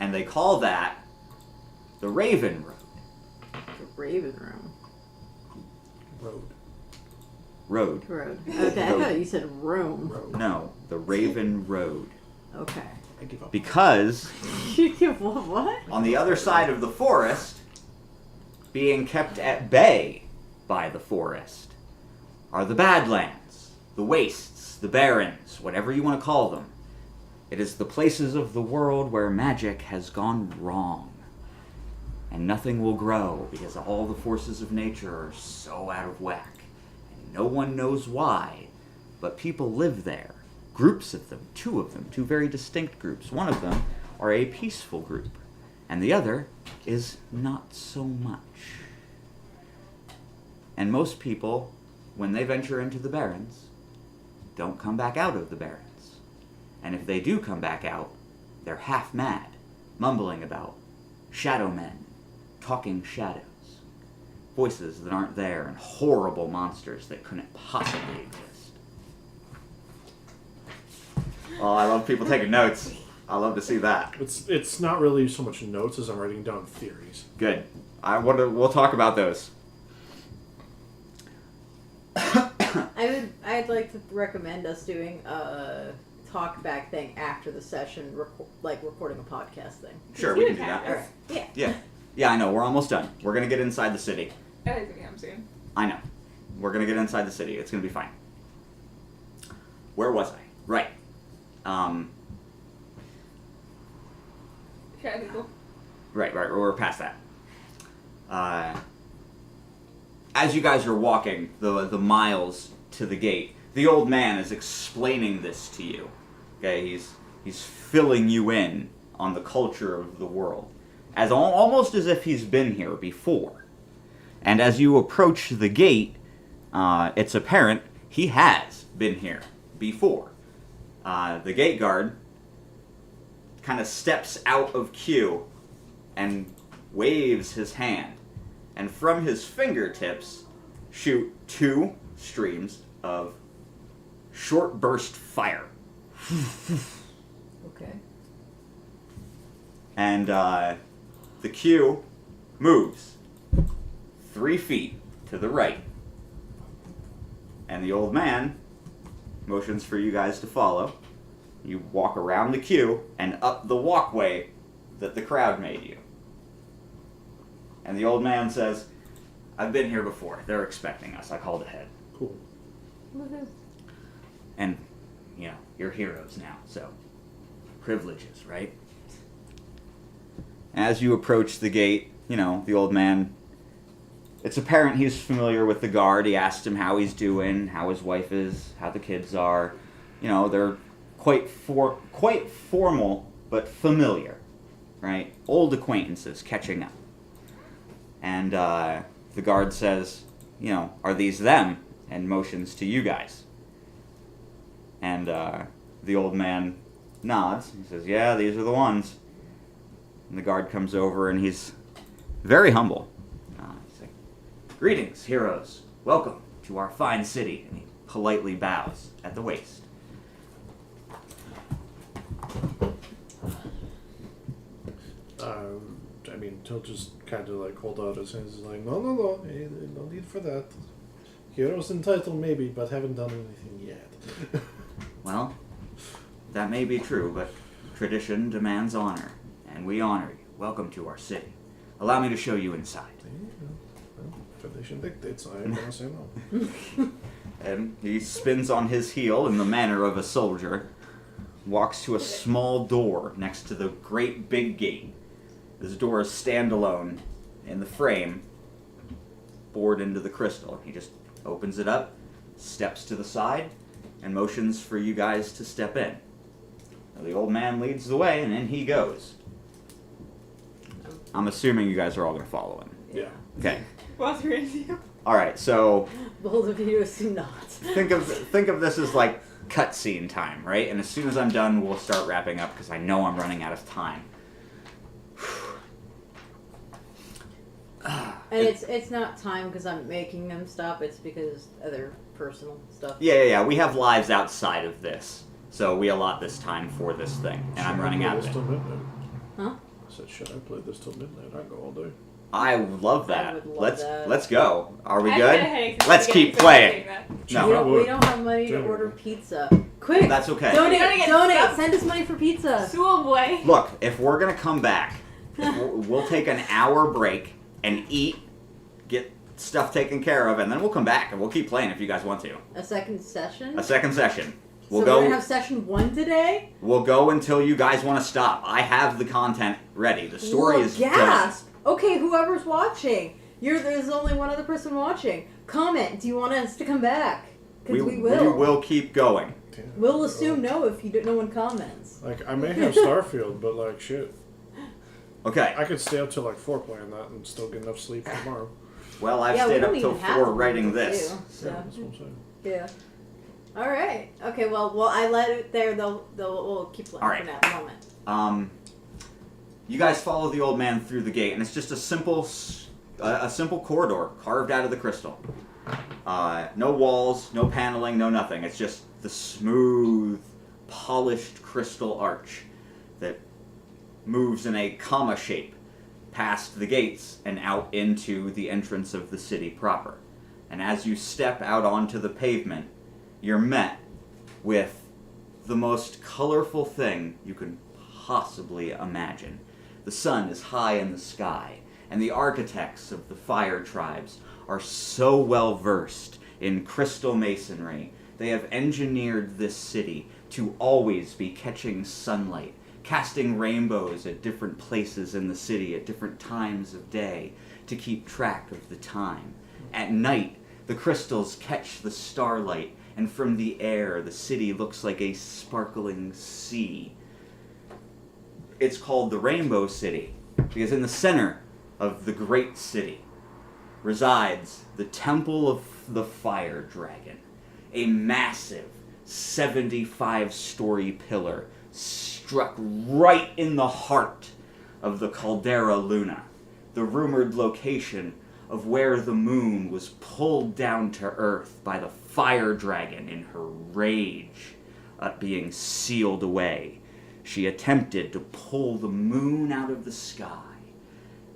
Speaker 1: And they call that the Raven Road.
Speaker 2: The Raven Room.
Speaker 4: Road.
Speaker 2: Road. Okay, I thought you said room.
Speaker 4: Road.
Speaker 1: No, the Raven Road.
Speaker 2: Okay.
Speaker 4: I give up.
Speaker 1: Because
Speaker 2: What?
Speaker 1: on the other side of the forest, being kept at bay by the forest, are the Badlands, the Wastes, the Barrens, whatever you want to call them. It is the places of the world where magic has gone wrong. and nothing will grow because all the forces of nature are so out of whack. And no one knows why, but people live there. Groups of them, two very distinct groups. One of them are a peaceful group, and the other is not so much. And most people, when they venture into the Barrens, don't come back out of the Barrens. And if they do come back out, they're half mad, mumbling about shadow men, talking shadows, voices that aren't there, and horrible monsters that couldn't possibly exist. Oh, I love people taking notes. I love to see that.
Speaker 4: It's not really so much notes as I'm writing down theories.
Speaker 1: Good. We'll talk about those.
Speaker 2: I'd like to recommend us doing a talk back thing after the session, like recording a podcast thing.
Speaker 1: Sure, we can do that.
Speaker 2: All right. Yeah.
Speaker 1: Yeah, I know. We're almost done. We're going to get inside the city.
Speaker 3: I think it's gonna come soon.
Speaker 1: I know. We're going to get inside the city. It's going to be fine. Where was I? Right.
Speaker 3: Shadow people.
Speaker 1: Right. We're past that. As you guys are walking the miles to the gate, the old man is explaining this to you. Okay, he's filling you in on the culture of the world, as almost as if he's been here before. And as you approach the gate, it's apparent he has been here before. The gate guard kind of steps out of queue and waves his hand. And from his fingertips shoot 2 streams of short burst fire.
Speaker 2: Okay.
Speaker 1: And the queue moves 3 feet to the right. And the old man motions for you guys to follow. You walk around the queue and up the walkway that the crowd made you. And the old man says, I've been here before. They're expecting us. I called ahead.
Speaker 4: Cool.
Speaker 2: Woohoo.
Speaker 1: And, you're heroes now, so privileges, right? As you approach the gate, the old man, it's apparent he's familiar with the guard. He asked him how he's doing, how his wife is, how the kids are. They're quite formal, but familiar, right? Old acquaintances catching up. And the guard says, are these them? And motions to you guys. And the old man nods. He says, yeah, these are the ones. And the guard comes over and he's very humble. He's like, greetings, heroes. Welcome to our fine city. And he politely bows at the waist.
Speaker 4: He'll just kind of like hold out his hands and like, no, hey, no need for that. Heroes entitled maybe, but haven't done anything yet.
Speaker 1: Well, that may be true, but tradition demands honor, and we honor you. Welcome to our city. Allow me to show you inside.
Speaker 4: Well, tradition dictates, I am going to say no.
Speaker 1: And he spins on his heel in the manner of a soldier, walks to a small door next to the great big gate. This door is standalone in the frame, bored into the crystal. He just opens it up, steps to the side, and motions for you guys to step in. Now, the old man leads the way, and in he goes. I'm assuming you guys are all going to follow him.
Speaker 4: Yeah.
Speaker 1: Okay.
Speaker 3: What's your issue?
Speaker 1: All right. So
Speaker 2: Both of you assume not.
Speaker 1: think of this as like cutscene time, right? And as soon as I'm done, we'll start wrapping up because I know I'm running out of time.
Speaker 2: And it's not time because I'm making them stop. It's because other personal stuff.
Speaker 1: Yeah. We have lives outside of this, so we allot this time for this thing, and I'm running out of
Speaker 4: Till
Speaker 1: it.
Speaker 4: midnight.
Speaker 2: Huh?
Speaker 4: I said, should I play this till midnight? I go all day.
Speaker 1: I would love that.
Speaker 2: I would love that.
Speaker 1: Let's go. Are we
Speaker 3: I
Speaker 1: good?
Speaker 3: got a headache since
Speaker 1: Let's
Speaker 3: the
Speaker 1: keep
Speaker 3: beginning, so
Speaker 1: playing.
Speaker 3: I'm doing
Speaker 1: No,
Speaker 2: We don't have money to
Speaker 4: Generally.
Speaker 2: order pizza. Quick!
Speaker 1: that's okay.
Speaker 3: You're gonna
Speaker 2: Donate!
Speaker 3: get
Speaker 2: Donate!
Speaker 3: stuff.
Speaker 2: Send us money for pizza.
Speaker 3: that. School boy.
Speaker 1: Look, if we're gonna come back, we'll take an hour break and eat, get stuff taken care of, and then we'll come back and we'll keep playing if you guys want to.
Speaker 2: A second session?
Speaker 1: A second session.
Speaker 2: So we're gonna have session 1 today?
Speaker 1: We'll go until you guys want to stop. I have the content ready. The story
Speaker 2: Well,
Speaker 1: is
Speaker 2: gasp! Okay, whoever's watching, there's only one other person watching. Comment. Do you want us to come back? Because we will.
Speaker 1: We will keep going.
Speaker 4: Damn.
Speaker 2: We'll assume no if no one comments.
Speaker 4: Like, I may have Starfield, but, like, shit.
Speaker 1: Okay.
Speaker 4: I could stay up till, like, 4 playing that and still get enough sleep for tomorrow.
Speaker 1: Well, I've
Speaker 2: we
Speaker 1: stayed
Speaker 2: don't
Speaker 1: up till
Speaker 2: even have
Speaker 1: 4
Speaker 2: to
Speaker 1: writing
Speaker 2: leave
Speaker 1: this.
Speaker 2: too,
Speaker 4: Yeah,
Speaker 2: so.
Speaker 4: that's what I'm saying.
Speaker 2: Yeah. All right. Okay. Well, I let it there. We'll keep playing
Speaker 1: All right.
Speaker 2: for that moment.
Speaker 1: You guys follow the old man through the gate, and it's just a simple corridor carved out of the crystal. No walls, no paneling, no nothing. It's just the smooth, polished crystal arch that moves in a comma shape past the gates and out into the entrance of the city proper. And as you step out onto the pavement, you're met with the most colorful thing you can possibly imagine. The sun is high in the sky, and the architects of the fire tribes are so well versed in crystal masonry. They have engineered this city to always be catching sunlight, casting rainbows at different places in the city at different times of day to keep track of the time. At night, the crystals catch the starlight, and from the air, the city looks like a sparkling sea. It's called the Rainbow City because in the center of the great city resides the Temple of the Fire Dragon, a massive 75-story pillar struck right in the heart of the Caldera Luna, the rumored location of where the moon was pulled down to earth by the fire dragon in her rage at being sealed away. She attempted to pull the moon out of the sky,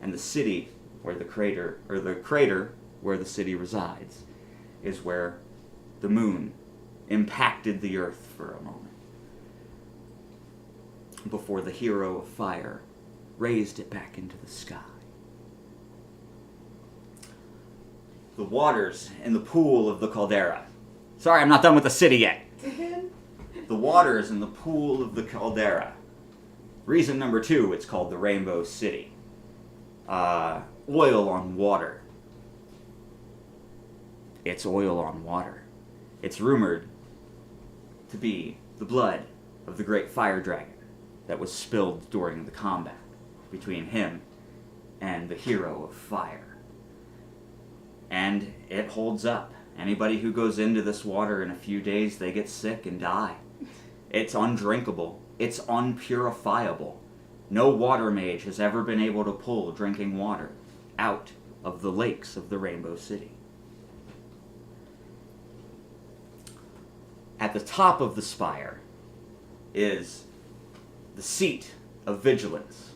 Speaker 1: and the city where the crater where the city resides is where the moon impacted the earth for a moment before the hero of fire raised it back into the sky. The waters in the pool of the caldera. Sorry, I'm not done with the city yet. The waters in the pool of the caldera. Reason number 2, it's called the Rainbow City. Oil on water. It's oil on water. It's rumored to be the blood of the great fire dragon that was spilled during the combat between him and the hero of fire. And it holds up. Anybody who goes into this water in a few days, they get sick and die. It's undrinkable. It's unpurifiable. No water mage has ever been able to pull drinking water out of the lakes of the Rainbow City. At the top of the spire is the seat of vigilance,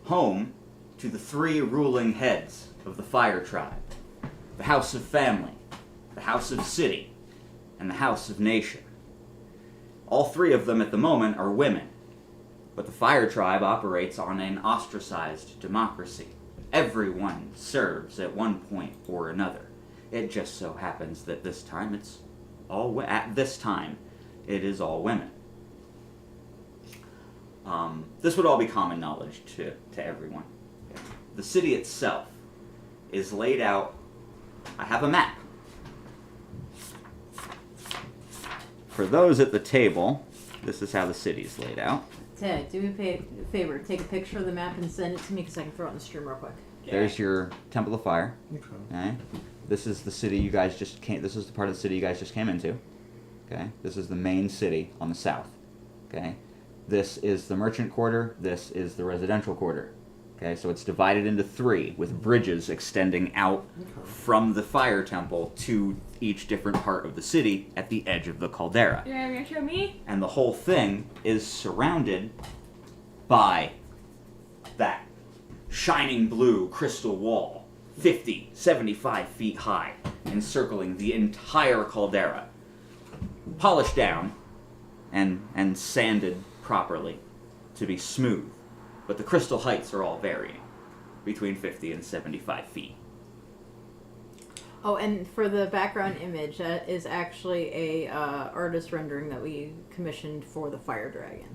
Speaker 1: home to the 3 ruling heads of the fire tribe, the House of Family, the House of City, and the House of Nation. All 3 of them at the moment are women, but the fire tribe operates on an ostracized democracy. Everyone serves at one point or another. It just so happens that this time it is all women. This would all be common knowledge to everyone. The city itself is laid out. I have a map. For those at the table, this is how the city is laid out.
Speaker 2: Ted, do me a favor. Take a picture of the map and send it to me because I can throw it on the stream real quick.
Speaker 1: There's your Temple of Fire.
Speaker 4: Okay.
Speaker 1: Okay. This is the city you guys just came. This is the part of the city you guys just came into. Okay. This is the main city on the south. Okay. This is the merchant quarter. This is the residential quarter. Okay. So it's divided into 3 with bridges extending out from the fire temple to each different part of the city at the edge of the caldera.
Speaker 3: You're gonna show me?
Speaker 1: And the whole thing is surrounded by that shining blue crystal wall, 50, 75 feet high, encircling the entire caldera, polished down and sanded properly to be smooth. But the crystal heights are all varying, between 50 and 75 feet.
Speaker 2: Oh, and for the background image, that is actually a artist rendering that we commissioned for the Fire Dragon.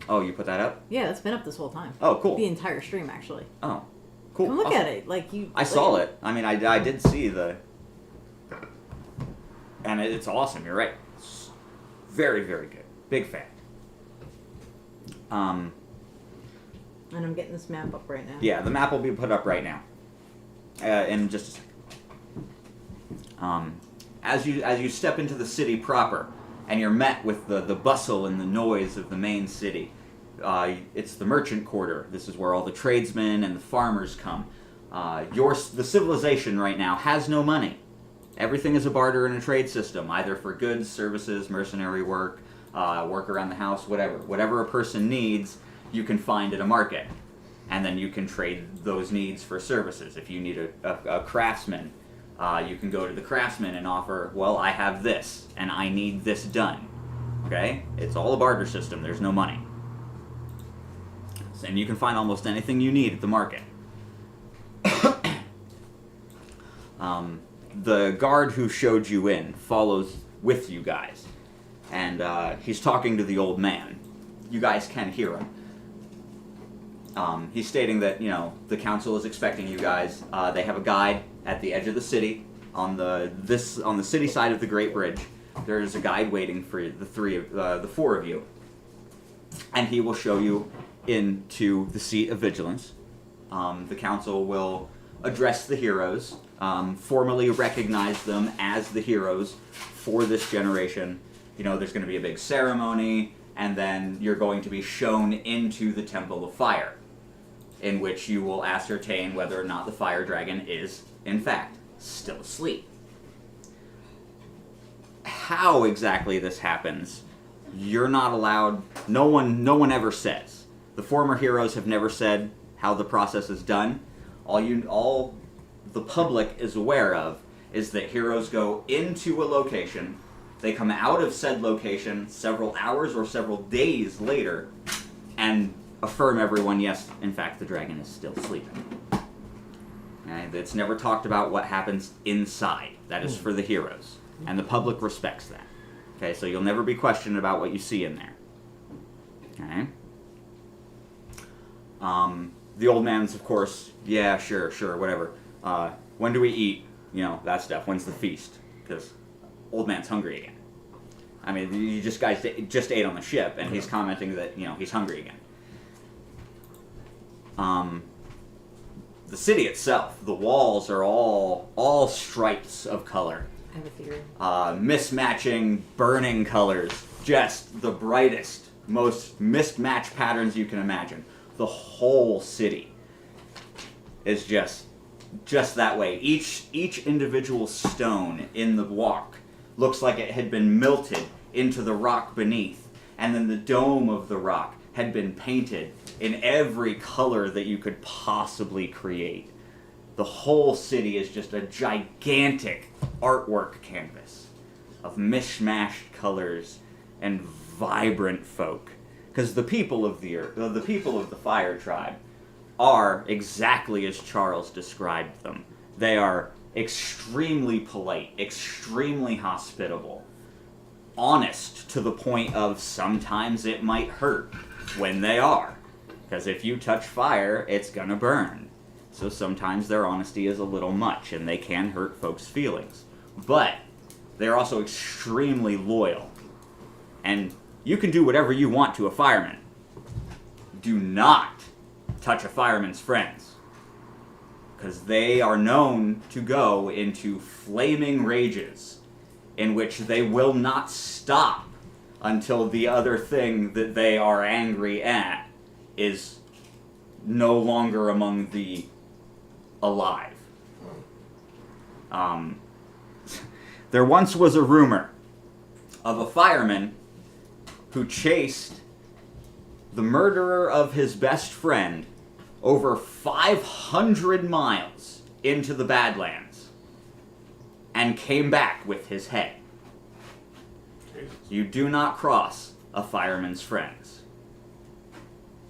Speaker 1: Oh, you put that up?
Speaker 2: Yeah, that's been up this whole time.
Speaker 1: Oh, cool.
Speaker 2: The entire stream, actually.
Speaker 1: Oh. Cool.
Speaker 2: Come look
Speaker 1: Awesome.
Speaker 2: at it. Like you.
Speaker 1: I saw it. I mean, I did see the... And it's awesome, you're right. It's very, very good. Big fan.
Speaker 2: And I'm getting this map up right now.
Speaker 1: Yeah, the map will be put up right now. In just a second. As you step into the city proper, and you're met with the bustle and the noise of the main city, it's the merchant quarter. This is where all the tradesmen and the farmers come. The civilization right now has no money. Everything is a barter and a trade system, either for goods, services, mercenary work, work around the house, whatever. Whatever a person needs, you can find at a market. And then you can trade those needs for services. If you need a craftsman, you can go to the craftsman and offer, well, I have this, and I need this done. Okay? It's all a barter system. There's no money. And you can find almost anything you need at the market. The guard who showed you in follows with you guys. And he's talking to the old man. You guys can hear him. He's stating that, the council is expecting you guys. They have a guide at the edge of the city on the city side of the Great Bridge. There's a guide waiting for the four of you. And he will show you into the seat of vigilance. The council will address the heroes, formally recognize them as the heroes for this generation. There's going to be a big ceremony, and then you're going to be shown into the Temple of Fire, in which you will ascertain whether or not the fire dragon is, in fact, still asleep. How exactly this happens, you're not allowed. No one ever says. The former heroes have never said how the process is done. All the public is aware of is that heroes go into a location, they come out of said location several hours or several days later, and affirm everyone, yes, in fact, the dragon is still sleeping. Okay? It's never talked about what happens inside. That is for the heroes. And the public respects that. Okay, so you'll never be questioned about what you see in there. Okay? The old man's, of course, yeah, sure, whatever. When do we eat? That stuff. When's the feast? Because old man's hungry again. I mean, you guys just ate on the ship, and he's commenting that, he's hungry again. The city itself, the walls are all stripes of color.
Speaker 2: I have a theory.
Speaker 1: Mismatching, burning colors. Just the brightest, most mismatched patterns you can imagine. The whole city is just that way. Each individual stone in the walk looks like it had been melted into the rock beneath, and then the dome of the rock had been painted in every color that you could possibly create. The whole city is just a gigantic artwork canvas of mishmashed colors and vibrant folk. Because the people of the Fire Tribe are exactly as Charles described them. They are extremely polite, extremely hospitable, honest to the point of sometimes it might hurt when they are. Because if you touch fire, it's gonna burn. So sometimes their honesty is a little much, and they can hurt folks' feelings. But they're also extremely loyal. And you can do whatever you want to a fireman. Do not touch a fireman's friends. Because they are known to go into flaming rages in which they will not stop until the other thing that they are angry at is no longer among the alive. There once was a rumor of a fireman who chased the murderer of his best friend over 500 miles into the Badlands and came back with his head. You do not cross a fireman's friends.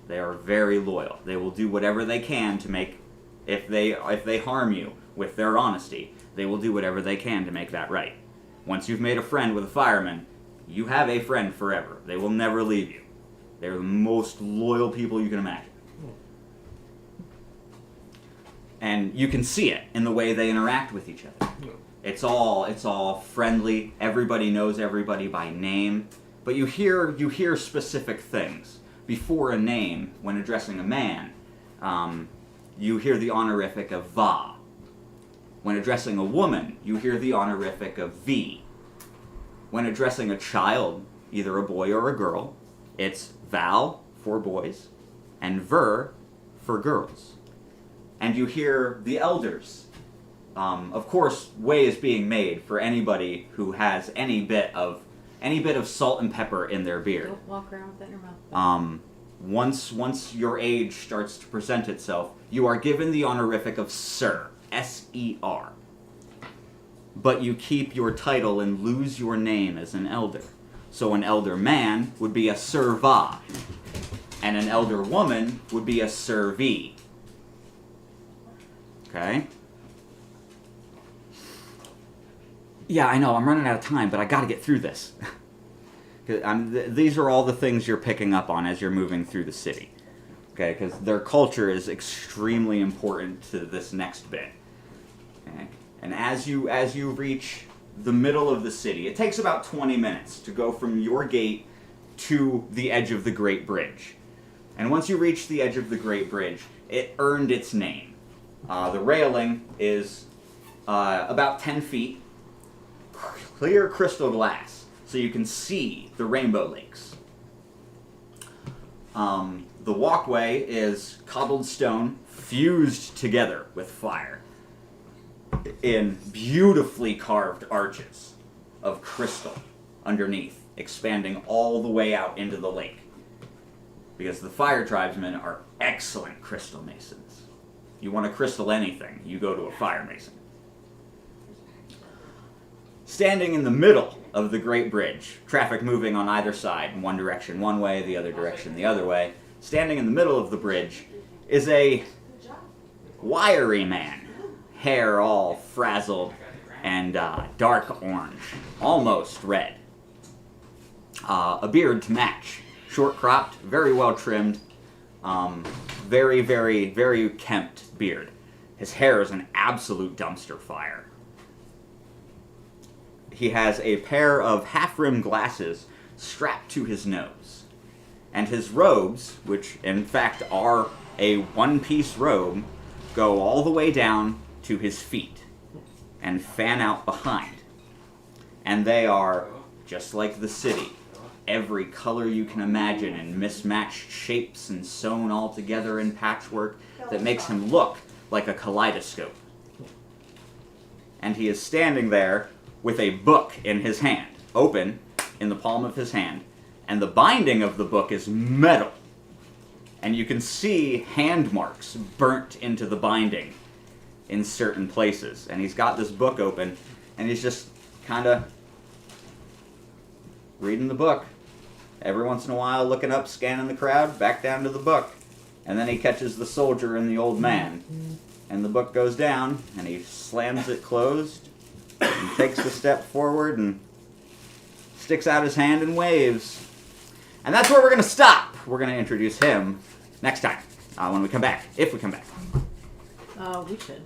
Speaker 1: They are very loyal. They will do whatever they can to make, if they harm you with their honesty, they will do whatever they can to make that right. Once you've made a friend with a fireman, you have a friend forever. They will never leave you. They're the most loyal people you can imagine. And you can see it in the way they interact with each other. It's all friendly. Everybody knows everybody by name, but you hear specific things before a name when addressing a man. You hear the honorific of va. When addressing a woman, you hear the honorific of v. When addressing a child, either a boy or a girl, it's val for boys and ver for girls. And you hear the elders. Of course, way is being made for anybody who has any bit of salt and pepper in their beard.
Speaker 2: Don't walk around with that in your mouth.
Speaker 1: Once your age starts to present itself, you are given the honorific of Sir, S-E-R. But you keep your title and lose your name as an elder. So an elder man would be a Sir Va, and an elder woman would be a Sir V. Okay? Yeah, I know, I'm running out of time, but I gotta get through this. These are all the things you're picking up on as you're moving through the city. Okay, because their culture is extremely important to this next bit. Okay? And as you reach the middle of the city, it takes about 20 minutes to go from your gate to the edge of the Great Bridge. And once you reach the edge of the Great Bridge, it earned its name. The railing is about 10 feet, clear crystal glass, so you can see the Rainbow Lakes. The walkway is cobbled stone fused together with fire in beautifully carved arches of crystal underneath, expanding all the way out into the lake. Because the fire tribesmen are excellent crystal masons. You want to crystal anything, you go to a fire mason. Standing in the middle of the Great Bridge, traffic moving on either side, one direction one way, the other direction the other way, standing in the middle of the bridge is a wiry man, hair all frazzled and dark orange, almost red. A beard to match, short cropped, very well trimmed, very, very, very kempt beard. His hair is an absolute dumpster fire. He has a pair of half-rimmed glasses strapped to his nose. And his robes, which in fact are a one-piece robe, go all the way down to his feet and fan out behind. And they are, just like the city, every color you can imagine in mismatched shapes and sewn all together in patchwork that makes him look like a kaleidoscope. And he is standing there with a book in his hand, open in the palm of his hand, and the binding of the book is metal. And you can see hand marks burnt into the binding in certain places. And he's got this book open, and he's just kind of reading the book. Every once in a while looking up, scanning the crowd, back down to the book. And then he catches the soldier and the old man. And the book goes down, and he slams it closed, and takes a step forward, and sticks out his hand and waves. And that's where we're going to stop. We're going to introduce him next time, when we come back, if we come back.
Speaker 2: We should.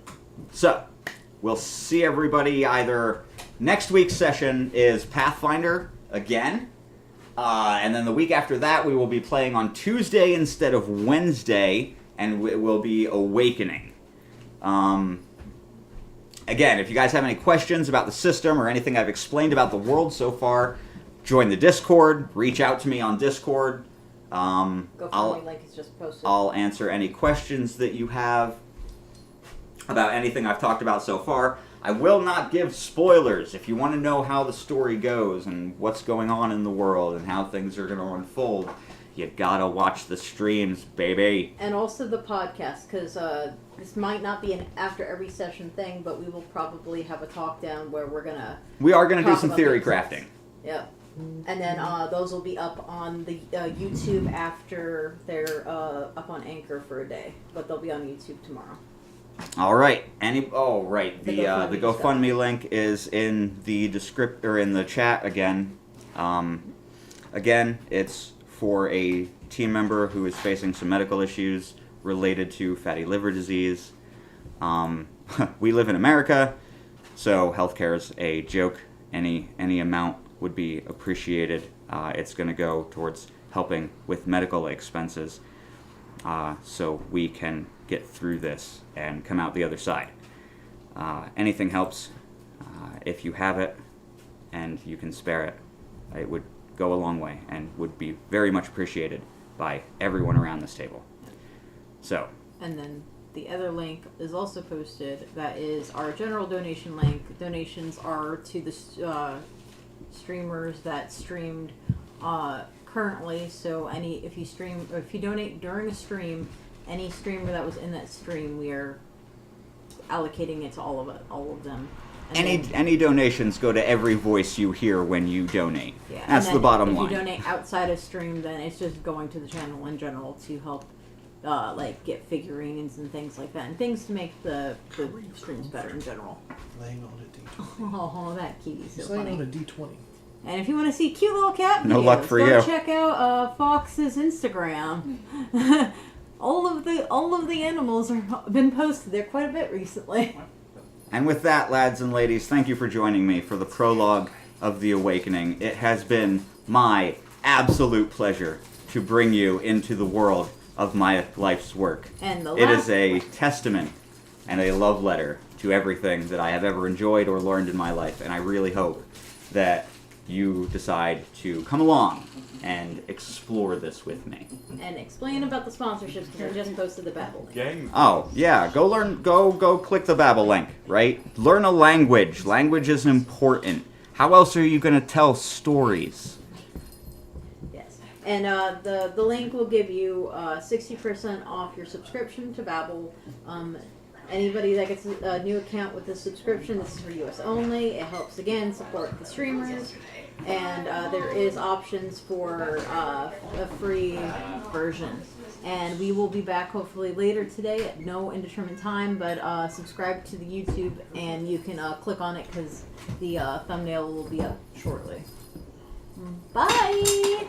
Speaker 1: So, we'll see everybody either next week's session is Pathfinder again, and then the week after that we will be playing on Tuesday instead of Wednesday, and it will be Awakening. Again, if you guys have any questions about the system or anything I've explained about the world so far, join the Discord, reach out to me on Discord.
Speaker 2: Link is just posted.
Speaker 1: I'll answer any questions that you have about anything I've talked about so far. I will not give spoilers. If you want to know how the story goes and what's going on in the world and how things are going to unfold, you gotta watch the streams, baby.
Speaker 2: And also the podcast, because this might not be an after every session thing, but we will probably have a talk down where
Speaker 1: we are gonna do
Speaker 2: talk
Speaker 1: some
Speaker 2: about
Speaker 1: theory
Speaker 2: things.
Speaker 1: crafting.
Speaker 2: Yep. And then those will be up on the YouTube after they're up on Anchor for a day, but they'll be on YouTube tomorrow.
Speaker 1: All right. The
Speaker 2: GoFundMe
Speaker 1: GoFundMe link is in the in the chat again. Again, it's for a team member who is facing some medical issues related to fatty liver disease. We live in America, so healthcare is a joke. Any amount would be appreciated. It's going to go towards helping with medical expenses, so we can get through this and come out the other side. Anything helps. If you have it and you can spare it, it would go a long way and would be very much appreciated by everyone around this table. So,
Speaker 2: And then the other link is also posted. That is our general donation link. Donations are to the streamers that streamed currently. So if you donate during a stream, any streamer that was in that stream, we are allocating it to all of them. And
Speaker 1: any donations go to every voice you hear when you donate.
Speaker 2: Yeah,
Speaker 1: That's the bottom line.
Speaker 2: If you donate outside of stream, then it's just going to the channel in general to help, like get figurines and things like that, and things to make the streams better in general.
Speaker 4: Laying on a D20.
Speaker 2: Oh, that kitty's so
Speaker 4: He's laying on a
Speaker 2: funny.
Speaker 4: D20.
Speaker 2: And if you want to see cute little cat videos,
Speaker 1: No luck for
Speaker 2: go
Speaker 1: you.
Speaker 2: check out Fox's Instagram. all of the animals have been posted there quite a bit recently.
Speaker 1: And with that, lads and ladies, thank you for joining me for the prologue of The Awakening. It has been my absolute pleasure to bring you into the world of my life's work.
Speaker 2: And the
Speaker 1: It
Speaker 2: last
Speaker 1: is a testament and a love letter to everything that I have ever enjoyed or learned in my life, and I really hope that you decide to come along and explore this with me.
Speaker 2: and explain about the sponsorships because I just posted the Babel link.
Speaker 5: Gang.
Speaker 1: Oh, yeah, go click the Babel link, right? Learn a language. Language is important. How else are you going to tell stories?
Speaker 2: Yes, and the link will give you 60% off your subscription to Babel. Anybody that gets a new account with this subscription, this is for US only. It helps again support the streamers, and there is options for a free version. And we will be back hopefully later today at no indeterminate time. But subscribe to the YouTube, and you can click on it because the thumbnail will be up shortly. Bye.